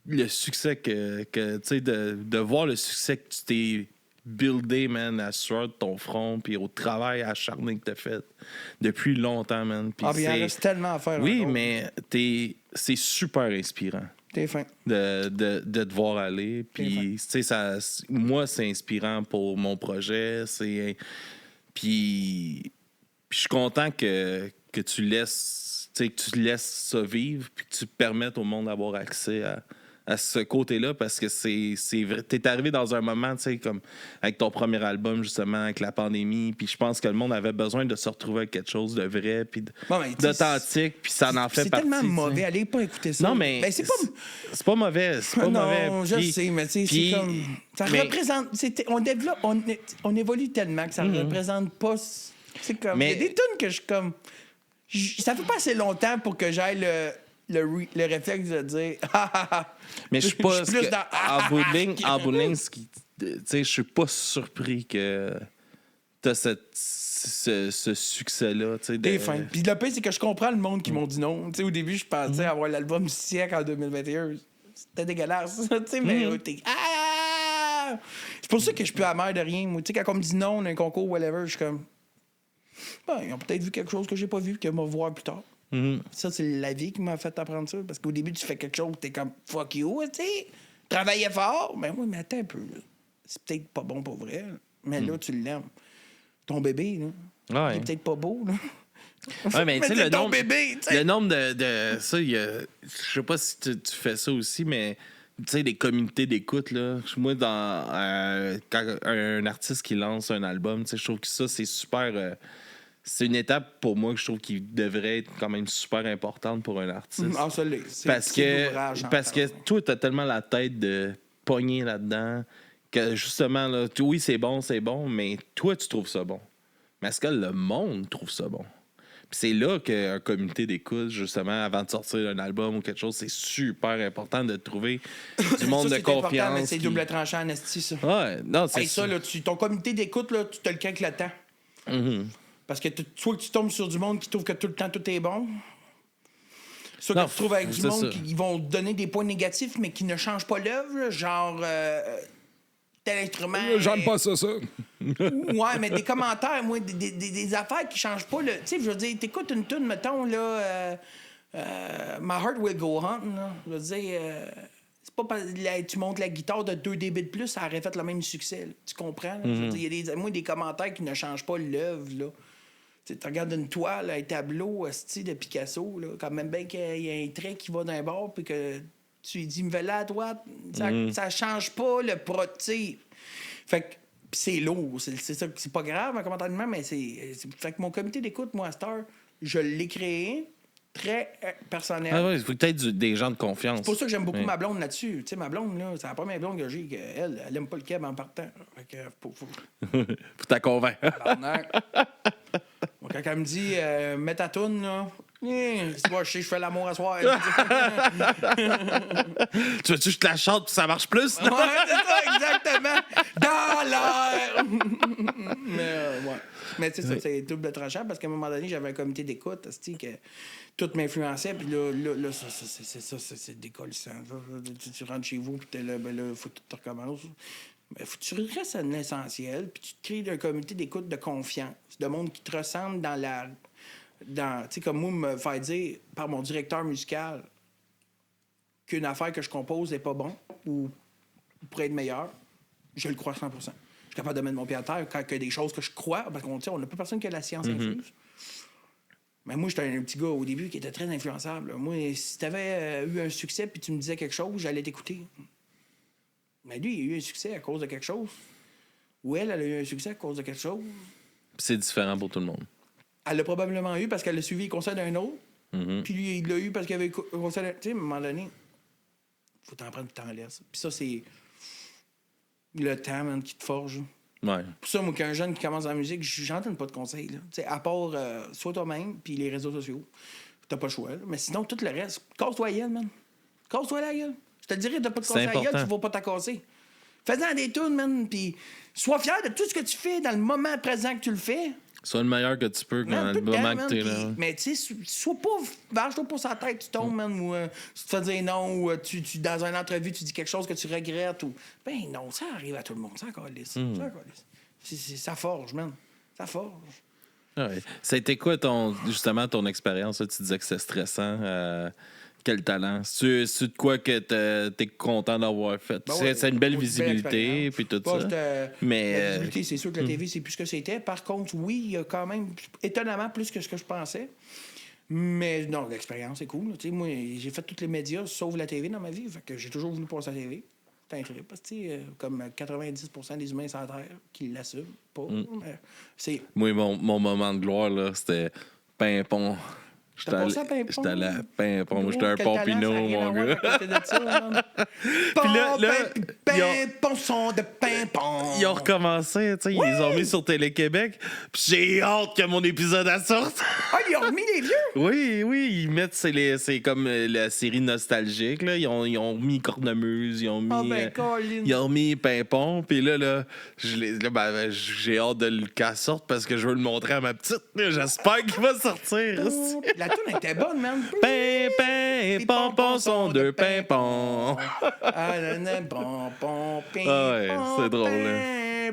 Speaker 1: le succès que tu sais, de voir le succès que tu t'es buildé, man, à sueur de ton front, puis au travail acharné que t'as fait depuis longtemps, man. Puis
Speaker 2: il en reste tellement à faire.
Speaker 1: Oui, mais c'est super inspirant.
Speaker 2: T'es fin.
Speaker 1: de te voir aller. Puis, tu sais, moi, c'est inspirant pour mon projet. Puis je suis content que tu laisses, tu sais, que tu laisses ça vivre puis que tu permettes au monde d'avoir accès à ce côté-là parce que c'est vrai. T'es arrivé dans un moment, tu sais, comme avec ton premier album, justement, avec la pandémie, puis je pense que le monde avait besoin de se retrouver avec quelque chose de vrai puis d'authentique, puis ça en fait
Speaker 2: c'est
Speaker 1: partie.
Speaker 2: C'est tellement mauvais,
Speaker 1: t'sais.
Speaker 2: allez pas écouter ça.
Speaker 1: Non, mais
Speaker 2: ben, c'est
Speaker 1: pas mauvais. C'est pas mauvais.
Speaker 2: Non, je sais, mais tu sais, c'est comme... Ça représente... On développe... On évolue tellement que ça représente pas... C'est comme... Il y a des tunes que je suis comme... Ça fait pas assez longtemps pour que j'aille le réflexe de dire
Speaker 1: mais je suis pas
Speaker 2: plus
Speaker 1: en bout de ligne, je suis pas surpris que t'as ce succès-là.
Speaker 2: T'es fin. Puis le pire, c'est que je comprends le monde qui m'ont dit non. T'sais, au début, je pensais avoir l'album du siècle en 2021. C'était dégueulasse. Mais c'est pour ça que je suis plus amer de rien. Moi. Quand on me dit non, on a un concours, whatever, je suis comme... Ben, ils ont peut-être vu quelque chose que j'ai pas vu, que m'ont voir plus tard. Ça, c'est la vie qui m'a fait apprendre ça. Parce qu'au début, tu fais quelque chose, t'es comme fuck you, tu sais. Travaillais fort. Ben oui, mais attends un peu. Là. C'est peut-être pas bon pour vrai. Mais là, tu l'aimes. Ton bébé, là. Il est peut-être pas beau, là.
Speaker 1: Ouais, mais tu sais,
Speaker 2: le
Speaker 1: nombre de ça, je sais pas si tu fais ça aussi, mais tu sais, les communautés d'écoute, là. Moi, quand un artiste qui lance un album, tu sais, je trouve que ça, c'est super. C'est une étape pour moi que je trouve qui devrait être quand même super importante pour un artiste. Parce que toi, t'as tellement la tête de pogner là-dedans que justement, là, oui, c'est bon, mais toi, tu trouves ça bon. Mais est-ce que le monde trouve ça bon? Puis c'est là qu'un comité d'écoute, justement, avant de sortir un album ou quelque chose, c'est super important de trouver du monde de confiance.
Speaker 2: Mais c'est double tranchant en esti, ça.
Speaker 1: Ouais, non, c'est
Speaker 2: ça. Là, ton comité d'écoute, là, tu te le craques le temps. Parce que soit que tu tombes sur du monde qui trouve que tout le temps tout est bon, soit que tu te trouves avec du monde qui vont te donner des points négatifs, mais qui ne changent pas l'œuvre, genre tel instrument.
Speaker 3: J'aime pas ça.
Speaker 2: Ouais, mais des commentaires, moi, des affaires qui changent pas. Tu sais, je veux dire, t'écoutes une tune, mettons, là, My Heart Will Go On, là. Je veux dire, c'est pas parce que tu montes la guitare de 2 dB de plus, ça aurait fait le même succès. Là. Tu comprends? Je veux dire, il y a des commentaires qui ne changent pas l'œuvre, là. Tu regardes une toile, un tableau de Picasso, là, quand même bien qu'il y a un trait qui va d'un bord, puis que tu lui dis, me là à droite, ça change pas le produit. Fait que c'est lourd, c'est ça, c'est pas grave, un commentaire de même, mais fait que mon comité d'écoute, moi, à Star, je l'ai créé, très personnel.
Speaker 1: Ah ouais, il faut peut-être des gens de confiance.
Speaker 2: C'est pour ça que j'aime beaucoup ma blonde là-dessus. Tu sais, ma blonde, là, c'est la première blonde que j'ai, elle aime pas le keb en partant. Fait que
Speaker 1: faut t'en convaincre.
Speaker 2: Quand elle me dit mets ta toune, là. Je fais l'amour à soir.
Speaker 1: Tu veux-tu que je te la chante puis ça marche plus?
Speaker 2: Ouais, c'est ça, exactement. Dans l'air! Mais tu sais, ça, c'est double tranchant parce qu'à un moment donné, j'avais un comité d'écoute, que tout m'influençait, puis là, c'est décollissant. Tu rentres chez vous, puis là, faut que tu recommences. Mais faut que tu restes à l'essentiel, puis tu te crées un comité d'écoute de confiance, de monde qui te ressemble tu sais, comme moi, me faire dire par mon directeur musical qu'une affaire que je compose n'est pas bon ou pourrait être meilleure, je le crois 100%. Je suis capable de mettre mon pied à terre quand il y a des choses que je crois, parce qu'on n'a pas personne qui a la science infuse. Mais moi, j'étais un petit gars au début qui était très influençable. Moi, si tu avais eu un succès puis tu me disais quelque chose, j'allais t'écouter. Mais lui, il a eu un succès à cause de quelque chose. Ou elle a eu un succès à cause de quelque chose.
Speaker 1: C'est différent pour tout le monde.
Speaker 2: Elle l'a probablement eu parce qu'elle a suivi les conseils d'un autre. Puis lui, il l'a eu parce qu'il avait le conseil d'un... Tu sais, à un moment donné, faut t'en prendre, puis t'en laisses. Puis ça, c'est le temps, man, qui te forge.
Speaker 1: Ouais.
Speaker 2: Pour ça, moi, qu'un jeune qui commence dans la musique, j'en donne pas de conseils. Là. À part sois toi-même, puis les réseaux sociaux. T'as pas le choix. Là. Mais sinon, tout le reste, casse-toi la gueule, man. Casse-toi la gueule. Je te dirais, t'as pas de casser la gueule, tu vas pas t'accasser. Fais-en des tunes, man, puis sois fier de tout ce que tu fais dans le moment présent que tu le fais.
Speaker 1: Sois le meilleur que tu peux dans le moment que t'es là.
Speaker 2: Mais tu sais, sois pas... Varge-toi pas sur la tête, tu tombes, man, ou tu te fais dire non, ou tu dans une entrevue, tu dis quelque chose que tu regrettes, ou... Ben non, ça arrive à tout le monde, ça calisse. Ça forge, man. Ça forge.
Speaker 1: Ouais. Ça a été quoi, justement, ton expérience? Tu disais que c'est stressant. Quel talent. C'est de quoi que t'es content d'avoir fait.
Speaker 2: Ben ouais,
Speaker 1: c'est une belle
Speaker 2: une
Speaker 1: visibilité,
Speaker 2: expérience.
Speaker 1: puis tout
Speaker 2: Bon,
Speaker 1: ça.
Speaker 2: la
Speaker 1: Mais
Speaker 2: visibilité, c'est sûr que la TV, c'est plus ce que c'était. Par contre, oui, il y a quand même étonnamment plus que ce que je pensais. Mais non, l'expérience est cool. Tu sais, moi, j'ai fait tous les médias sauf la TV dans ma vie. Fait que j'ai toujours voulu passer à la TV. C'est un trip. Parce que, tu sais, comme 90% des humains sur la Terre qui l'assument pas. Mais c'est...
Speaker 1: moi, mon moment de gloire, là, c'était Pimpon.
Speaker 2: T'as passé à Pimpon?
Speaker 1: J'étais allé à Pimpon.
Speaker 2: Gros,
Speaker 1: J'étais un
Speaker 2: quel talent, ça a
Speaker 1: Pompino,
Speaker 2: rien à
Speaker 1: mon
Speaker 2: voir
Speaker 1: gars.
Speaker 2: à côté de ça, man.
Speaker 1: Puis là,
Speaker 2: Pimpon, son de pimpon.
Speaker 1: Ils ont recommencé, tu sais, ils les ont mis sur Télé-Québec. Puis j'ai hâte que mon épisode sorte.
Speaker 2: Ah, ils ont remis les vieux?
Speaker 1: Oui, ils mettent, c'est comme la série nostalgique, là. Ils ont mis Cornemuse, ils ont mis.
Speaker 2: Ah, ben, Colin.
Speaker 1: Ils ont mis Pimpon, puis là j'ai hâte de qu'elle sorte parce que je veux le montrer à ma petite. Là. J'espère qu'il va sortir.
Speaker 2: La toune était bonne, man.
Speaker 1: Pimpin, pompon sont deux pimpons.
Speaker 2: Ah, là, là, pompon,
Speaker 1: Ah ouais, c'est drôle, hein.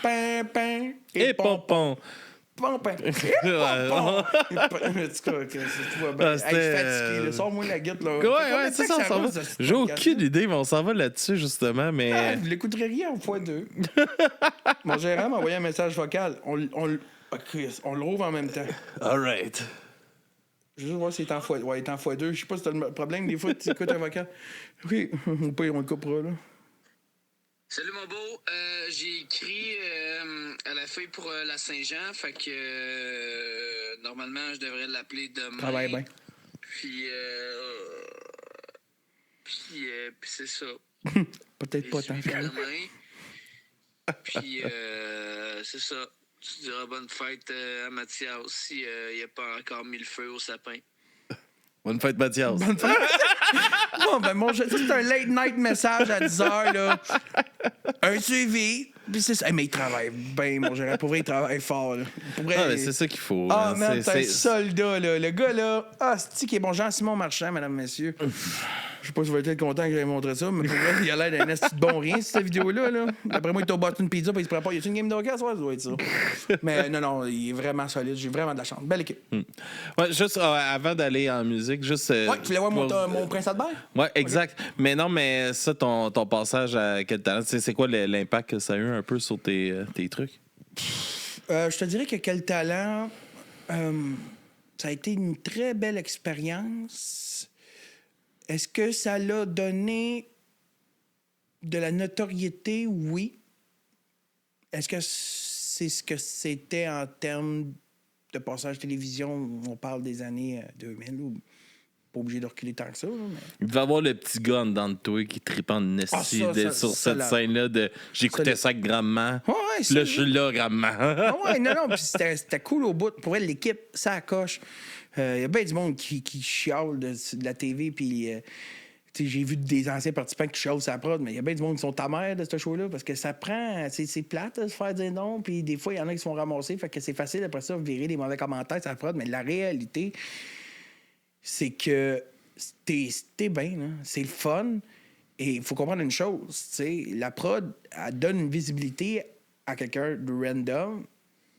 Speaker 2: Pimpin
Speaker 1: Et pompon.
Speaker 2: Pompin. Et pompon. En tout cas, tu vois bien.
Speaker 1: Ah,
Speaker 2: Hey, je suis fatigué, là. Sors-moi la guette, là.
Speaker 1: Ouais, c'est ça, on s'en va. J'ai aucune idée, mais on s'en va là-dessus, justement, mais...
Speaker 2: Ah, vous l'écouterez rien en x2. Mon gérant m'a envoyé un message vocal. On le rouvre en même temps.
Speaker 1: All right.
Speaker 2: Je veux juste voir s'il est en x2. Ouais, il est en x2. Je sais pas si t'as le problème. Des fois, tu écoutes un vocal. Oui, au pire, on le coupera, là.
Speaker 3: Salut mon beau, j'ai écrit à la feuille pour la Saint-Jean, fait que normalement je devrais l'appeler demain.
Speaker 2: Travaille bien.
Speaker 3: Puis c'est ça.
Speaker 2: Peut-être pas tant.
Speaker 3: Demain. Puis c'est ça. Tu diras bonne fête à Mathias s'il n'a pas encore mis le feu au sapin.
Speaker 1: Bonne fête, Mathias.
Speaker 2: Bonne fête. Bon, ben, ça, c'est un late night message à 10h, là. Un suivi. Puis c'est ça. Hey, mais il travaille bien, mon gérant. Pour vrai, il travaille fort, là. Pour vrai,
Speaker 1: Ah, mais c'est ça qu'il faut.
Speaker 2: Ah,
Speaker 1: là.
Speaker 2: man, t'es un soldat, là. Le gars, là. Ah, c'est qui est bon. Jean-Simon Marchand, mesdames, messieurs. Je sais pas si vous allez être content que j'aie montré ça, mais pour vrai, il a l'air d'un esti de bon rien, cette vidéo-là, là. Après moi, il t'a battu une pizza, puis il se prépare. Y a-tu une game de hockey? Ça doit être ça. Mais non, il est vraiment solide. J'ai vraiment de la chance. Belle équipe.
Speaker 1: Ouais, juste avant d'aller en musique, juste.
Speaker 2: Ouais, tu voulais voir mon Prince Albert?
Speaker 1: Ouais, exact. Okay. Mais non, mais ça, ton passage à Quel talent, c'est quoi l'impact que ça a eu un peu sur tes trucs?
Speaker 2: Je te dirais que Quel talent, ça a été une très belle expérience. Est-ce que ça l'a donné de la notoriété? Oui. Est-ce que c'est ce que c'était en termes de passage télévision? On parle des années 2000 ou pas obligé de reculer tant que ça. Là, mais...
Speaker 1: Il devait avoir le petit gars en dedans de toi qui tripait en esti sur cette scène-là de j'écoutais ça avec grand-mère.
Speaker 2: Ouais,
Speaker 1: là, je suis là, grand-mère.
Speaker 2: Ouais, non, puis c'était cool au bout. Pour elle, l'équipe, ça coche. Il y a bien du monde qui chiale de la TV, puis j'ai vu des anciens participants qui chialent sa prod, mais il y a bien du monde qui sont ta mère de ce show-là, parce que ça prend... C'est plate de se faire dire non, puis des fois, il y en a qui se font ramasser, fait que c'est facile après ça de virer les mauvais commentaires sur la prod, mais la réalité, c'est que t'es bien, là. C'est le fun, et il faut comprendre une chose, t'sais, la prod, elle donne une visibilité à quelqu'un de random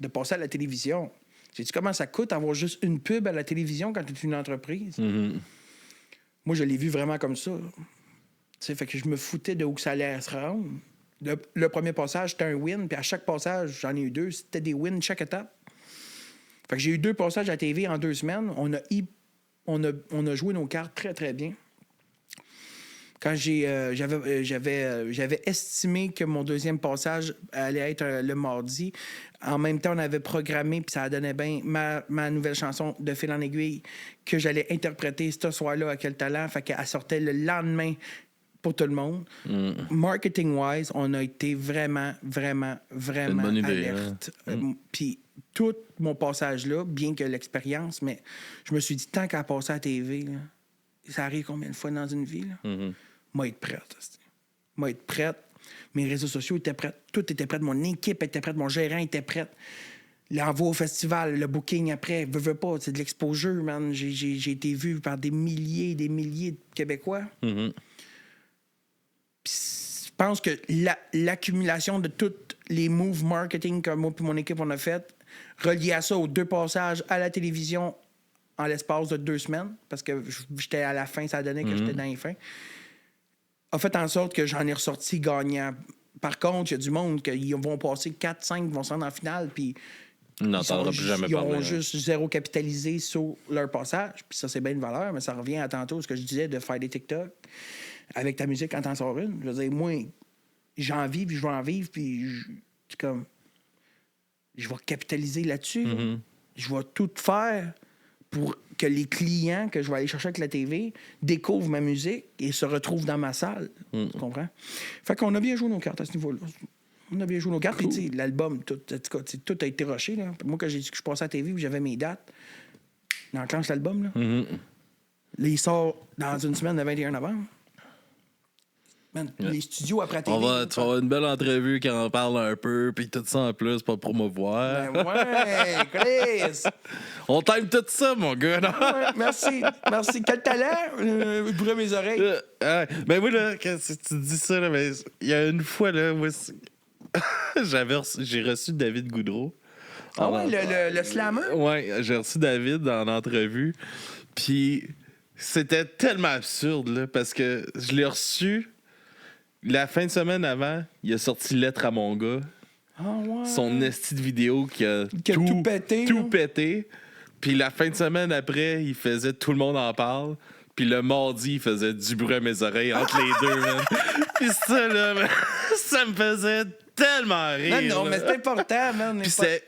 Speaker 2: de passer à la télévision. Sais-tu comment ça coûte avoir juste une pub à la télévision quand tu es une entreprise?
Speaker 1: Mm-hmm.
Speaker 2: Moi, je l'ai vu vraiment comme ça. T'sais, fait que je me foutais de où ça allait se rendre. Le premier passage, c'était un win, puis à chaque passage, j'en ai eu 2, c'était des wins chaque étape. Fait que j'ai eu 2 passages à TV en 2 semaines. On a joué nos cartes très, très bien. Quand j'avais estimé que mon deuxième passage allait être le mardi, en même temps, on avait programmé, puis ça donnait bien ma nouvelle chanson de Fil en aiguille que j'allais interpréter ce soir-là à Quel talent. Fait qu'elle sortait le lendemain pour tout le monde. Marketing-wise, on a été vraiment, vraiment, vraiment
Speaker 1: bonne idée,
Speaker 2: alerte.
Speaker 1: Hein?
Speaker 2: Puis tout mon passage-là, bien que l'expérience, mais je me suis dit, tant qu'à passer à la TV, là, ça arrive combien de fois dans une vie? Moi, être prête. Moi, être prête. Mes réseaux sociaux étaient prêts. Tout était prêt. Mon équipe était prête. Mon gérant était prêt. L'envoi au festival, le booking après, veux pas, c'est de l'exposure, man. J'ai été vu par des milliers et des milliers de Québécois.
Speaker 1: Mm-hmm.
Speaker 2: Je pense que l'accumulation de tous les moves marketing que moi et mon équipe on a fait, relié à ça aux 2 passages à la télévision en l'espace de 2 semaines, parce que j'étais à la fin, ça donnait que j'étais dans les fins, a fait en sorte que j'en ai ressorti gagnant. Par contre, il y a du monde qui vont passer 4-5, vont se rendre en finale, puis
Speaker 1: On n'entendra plus jamais
Speaker 2: ils
Speaker 1: parler.
Speaker 2: ont juste zéro capitalisé sur leur passage. Puis ça, c'est bien une valeur, mais ça revient à tantôt ce que je disais de faire des TikTok avec ta musique quand t'en sors une. Je veux dire, moi, j'en vis, puis je vais en vivre, puis c'est comme... Je vais capitaliser là-dessus. Je vais tout faire pour que les clients que je vais aller chercher avec la TV découvrent ma musique et se retrouvent dans ma salle. Tu comprends? Fait qu'on a bien joué nos cartes à ce niveau-là. On a bien joué nos cartes. Puis, tu sais, l'album, tout a été rushé. Là. Moi, quand j'ai dit que je passais à la TV où j'avais mes dates, j'enclenche l'album. Là. Là, il sort dans une semaine, le 21 novembre. Man, les studios après la TV...
Speaker 1: Tu vas avoir une belle entrevue qui en parle un peu, puis tout ça en plus pour promouvoir.
Speaker 2: Ben ouais, Chris!
Speaker 1: On t'aime tout ça, mon gars. Non?
Speaker 2: Ouais, merci. Quel talent! Brûler mes oreilles.
Speaker 1: Ben oui, là, quand tu dis ça, là, ben, il y a une fois, là, moi, j'ai reçu David Goudreau.
Speaker 2: Ah ouais, le slammer?
Speaker 1: Ouais, j'ai reçu David en entrevue. Puis c'était tellement absurde, là, parce que je l'ai reçu la fin de semaine avant, il a sorti Lettre à mon gars.
Speaker 2: Ah ouais.
Speaker 1: Son esti de vidéo qui a
Speaker 2: tout pété.
Speaker 1: Tout pété. Puis la fin de semaine après, il faisait Tout le monde en parle. Puis le mardi, il faisait Du bruit à mes oreilles entre les deux, man. Puis ça, là, man, ça me faisait tellement rire.
Speaker 2: Non, mais c'est important, man.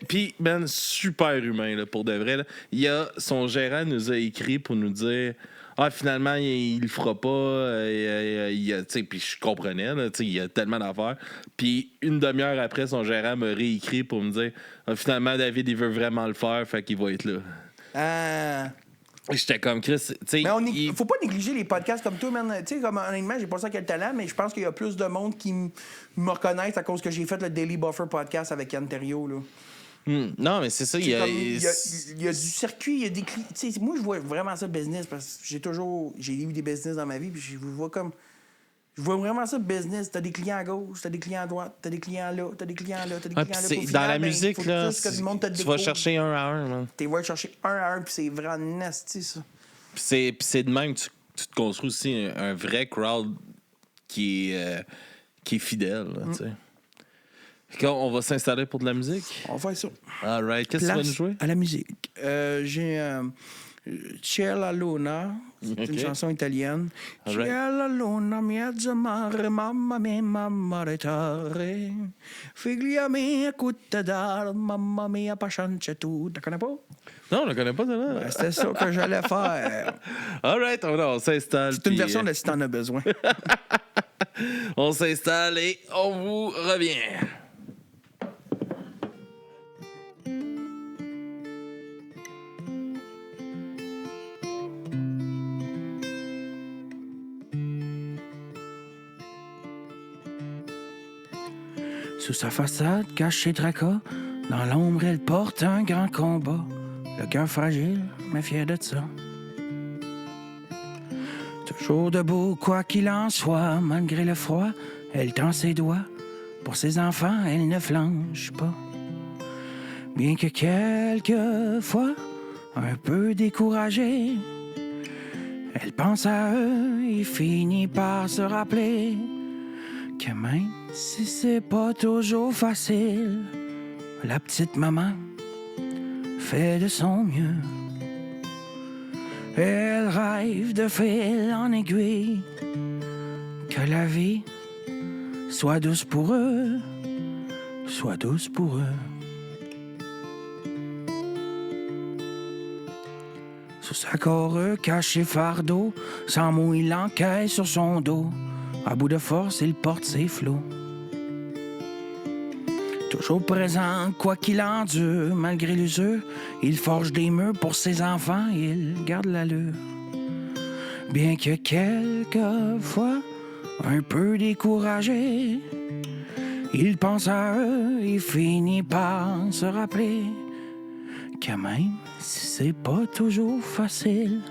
Speaker 1: Puis, man, super humain, là, pour de vrai. Là. Son gérant nous a écrit pour nous dire... finalement, il le fera pas. Puis je comprenais, là, il y a tellement d'affaires. Puis une demi-heure après, son gérant m'a réécrit pour me dire finalement, David, il veut vraiment le faire, fait qu'il va être là. J'étais comme Chris.
Speaker 2: Mais faut pas négliger les podcasts comme toi, man. Tu sais, comme honnêtement, j'ai pas ça quel talent, mais je pense qu'il y a plus de monde qui me reconnaissent à cause que j'ai fait le Daily Buffer podcast avec Yann Thériault, là.
Speaker 1: Non, mais c'est ça. Il y a
Speaker 2: du circuit, il y a des clients. Moi, je vois vraiment ça business parce que j'ai eu des business dans ma vie, puis je vois vraiment ça business. T'as des clients à gauche, t'as des clients à droite, t'as des clients là, t'as des clients là, t'as des clients là. Final,
Speaker 1: dans la musique, là, tu vas chercher un à un, man.
Speaker 2: Tu vas chercher un à un, puis c'est vraiment nasty, ça.
Speaker 1: Puis c'est de même que tu te construis aussi un vrai crowd qui est fidèle, tu sais. On va s'installer pour de la musique.
Speaker 2: On va faire ça.
Speaker 1: All right. Qu'est-ce que tu vas nous jouer?
Speaker 2: À la musique. J'ai Ciel la Luna. C'est une chanson italienne.
Speaker 1: All right.
Speaker 2: Ciel la Luna, mezzo mare, mamma mia, mamma retare. Figlia mia, cutte d'ar, mamma mia, patience tu. Tu connais pas?
Speaker 1: Non, on ne connaît pas, ça, là.
Speaker 2: C'était ça que j'allais faire.
Speaker 1: All right. On s'installe.
Speaker 2: C'est une version de Si t'en as besoin.
Speaker 1: On s'installe et on vous revient.
Speaker 2: Sous sa façade cachée Draca, dans l'ombre elle porte un grand combat. Le cœur fragile, mais fier de ça. Toujours debout, quoi qu'il en soit, malgré le froid, elle tend ses doigts. Pour ses enfants, elle ne flanche pas. Bien que quelquefois, un peu découragée, elle pense à eux et finit par se rappeler que même si c'est pas toujours facile, la petite maman fait de son mieux. Elle rêve de fil en aiguille, que la vie soit douce pour eux, soit douce pour eux. Sous sa corps caché fardeau, sans mots il encaisse sur son dos. À bout de force, il porte ses flots. Toujours présent, quoi qu'il endure, malgré l'usure, il forge des murs pour ses enfants, il garde l'allure. Bien que quelquefois, un peu découragé, il pense à eux et finit par se rappeler que même si c'est pas toujours facile,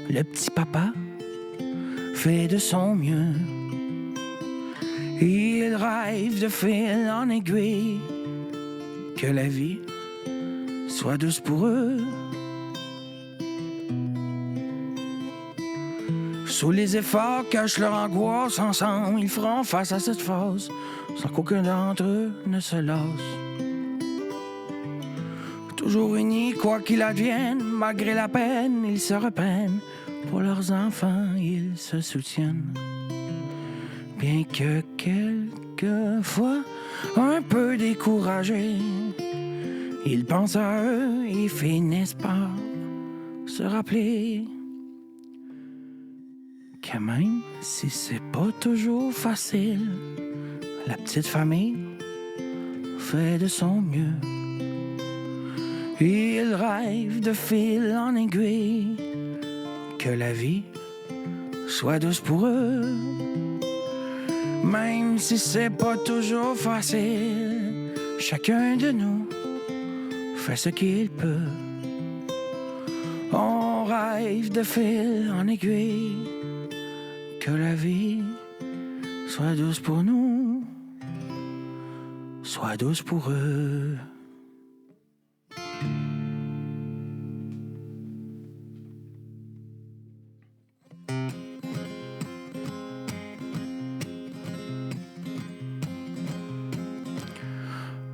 Speaker 2: le petit papa fait de son mieux. Il rêve de fil en aiguille, que la vie soit douce pour eux, Sous les efforts cachent leur angoisse, ensemble ils feront face à cette phase, sans qu'aucun d'entre eux ne se lasse. Toujours unis, quoi qu'il advienne, malgré la peine, ils se reprennent. Pour leurs enfants, ils se soutiennent. Bien que quelquefois, un peu découragés, ils pensent à eux et finissent par se rappeler que même si c'est pas toujours facile, la petite famille fait de son mieux. Ils rêvent de fil en aiguille, que la vie soit douce pour eux. Même si c'est pas toujours facile, chacun de nous fait ce qu'il peut. On rêve de fil en aiguille, que la vie soit douce pour nous, soit douce pour eux.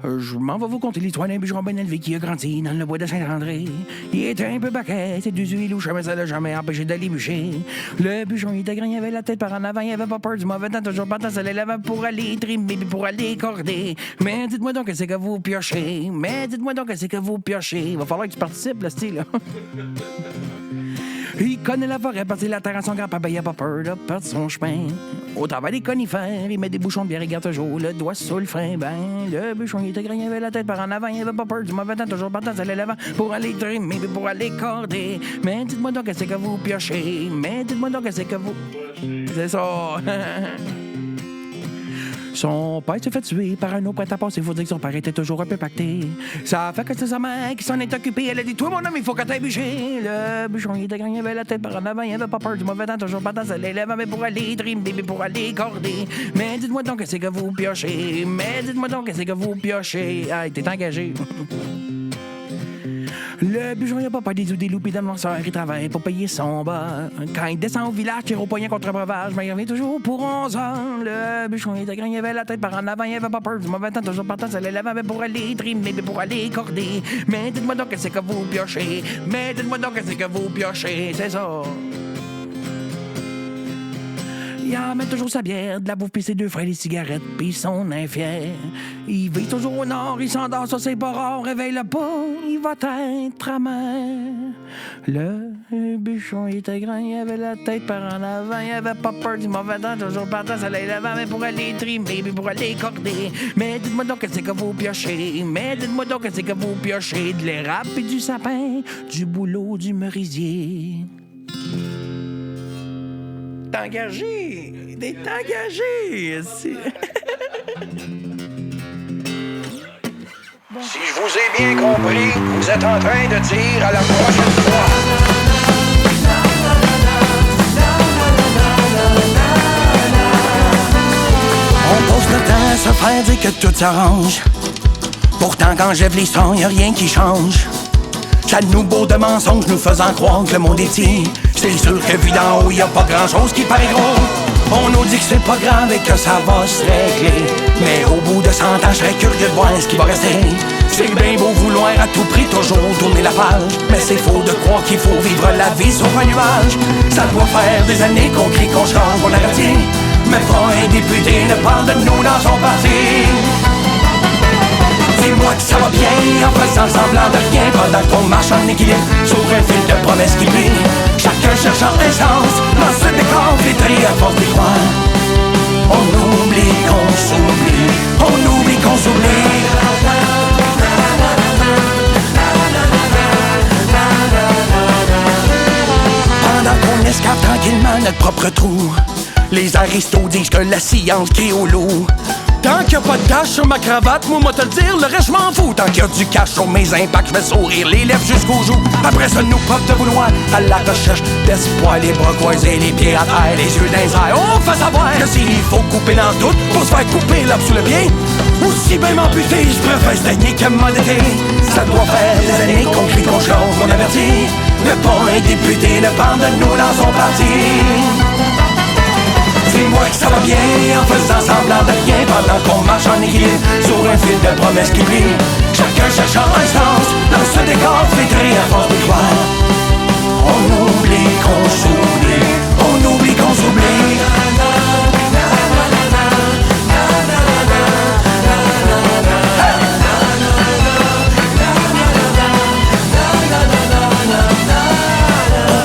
Speaker 2: Je m'en vais vous conter l'histoire d'un bûcheron bien élevé qui a grandi dans le bois de Saint-André. Il était un peu baquet, c'est du huile ou jamais ça l'a jamais empêché d'aller bûcher. Le bûcheron il était grand, il avait la tête par en avant, il avait pas peur du mauvais temps, toujours partant ça l'élève pour aller trimer puis pour aller corder. Mais dites-moi donc qu'est-ce que vous piochez, il va falloir que tu participes, le style. Il connaît la forêt, parti la terre à son grand-papa, il a pas peur de perdre son chemin. Au travail des conifères, il met des bouchons de bière, il garde toujours le doigt sur le frein. Ben, le bûcheron, il était grand, il avait la tête par en avant, il avait pas peur du mauvais temps, toujours partant, ça l'élève pour aller trimer, puis pour aller corder. Mais dites-moi donc qu'est-ce que vous piochez, c'est ça. Son père s'est fait tuer par un autre prêt-à-passer. Il faut dire que son père était toujours un peu pacté. Ça fait que c'est sa mère qui s'en est occupée. Elle a dit, toi, mon homme, il faut que t'ailles bûcher. Le bûcheron, il était grand, il avait la tête par en avant. Il avait pas peur du mauvais temps, toujours partant, ça l'élève, mais pour aller trimer, pour aller corder. Mais dites-moi donc qu'est-ce que vous piochez. Hey, t'es engagé. Le bûcheron, il a pas peur des ou des loups pis des lanceurs, il travaille pour payer son bas. Quand il descend au village, tire au poignet contre un breuvage, mais il revient toujours pour 11 ans. Le bûcheron, il était grand, il avait la tête par en avant, il avait pas peur du mauvais temps, toujours partant, ça l'élève, mais pour aller trimer, pour aller corder. Mais dites-moi donc qu'est-ce que vous piochez, c'est ça. Il en met toujours sa bière, de la bouffe pis ses 2 frères, les cigarettes pis son infier. Il vit toujours au nord, il s'endort, ça c'est pas rare, réveille-le pas, il va être amer. Le bûcheron il était grand, il avait la tête par en avant, il avait pas peur du mauvais temps, toujours partant, ça l'élève, mais pour aller trimer, puis pour aller corder. Mais dites-moi donc qu'est-ce que vous piochez, de l'érable pis du sapin, du bouleau, du merisier. T'es engagé! Si
Speaker 4: je vous ai bien compris, vous êtes en train de dire à la prochaine fois.
Speaker 2: On passe le temps à se faire dire que tout s'arrange. Pourtant quand j'ève les sons, y'a rien qui change. Ça nous beau de mensonges nous faisant croire que le monde est petit. C'est sûr que vu d'en haut, y'a pas grand-chose qui paraît gros. On nous dit que c'est pas grave et que ça va se régler. Mais au bout de 100 ans, je serais curieux de voir ce qui va rester. C'est bien beau vouloir à tout prix toujours tourner la page, mais c'est faux de croire qu'il faut vivre la vie sur un nuage. Ça doit faire des années qu'on crie, qu'on change, qu'on avertit, mais pas un député ne parle de nous dans son parti. Dis-moi que ça va bien en faisant semblant de rien, pendant qu'on marche en équilibre sur un fil de promesses qui brille. Chacun cherchant un sens dans ce décor vitré à force d'y croire. On oublie qu'on s'oublie, Pendant qu'on escape tranquillement notre propre trou, les aristos disent que la science crie au loup. Tant qu'il y a pas de tache sur ma cravate, moi te le dire, le reste je m'en fous. Tant qu'il y a du cash sur mes impacts, je vais sourire les lèvres jusqu'aux joues. Après ça, nous porte de vouloir à la recherche d'espoir, les bras croisés, les pieds à terre, les yeux dans les airs. On fait savoir que s'il faut couper dans tout pour se faire couper l'herbe sous le pied, aussi bien m'amputer, je préfère saigner que m'endetter. Ça doit faire des années qu'on crie, qu'on chante, qu'on avertit,
Speaker 4: Ne pas un député, ne parle de nous dans son parti. Dis-moi que ça va bien en faisant semblant de rien pendant qu'on marche en équilibre sur un fil de promesses qui brille. Chacun cherchant un sens dans ce décor flétré à force de croire. On oublie qu'on s'oublie, on oublie qu'on s'oublie.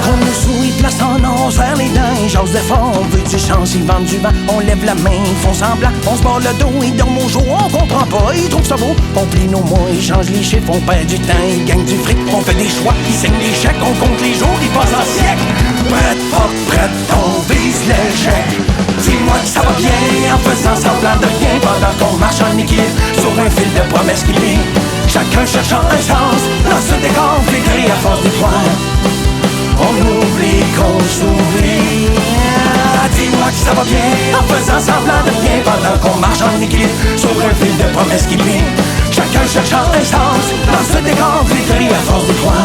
Speaker 4: Qu'on nous souille, place en on serre les dents, j'ose de fond, on veut du chance, ils vendent du vent, on lève la main, ils font semblant, on se mord le dos, ils dorment au jour, on comprend pas, ils trouvent ça beau, on plie nos mois, ils changent les chiffres, on perd du temps, ils gagnent du fric, on fait des choix, ils signent les chèques, on compte les jours, ils passent en siècle. Prête, fuck, prête, on vise l'échec. Dis-moi que ça va bien en faisant semblant de rien pendant qu'on marche en équipe sur un fil de promesses qui brille. Chacun cherchant un sens dans ce décor flétré à force de croire. On oublie qu'on s'oublie. Dis-moi que ça va bien en faisant semblant de rien pendant qu'on marche en équilibre sur un fil de promesses qui brille. Chacun cherchant un sens dans ce décor flétri à force de croire.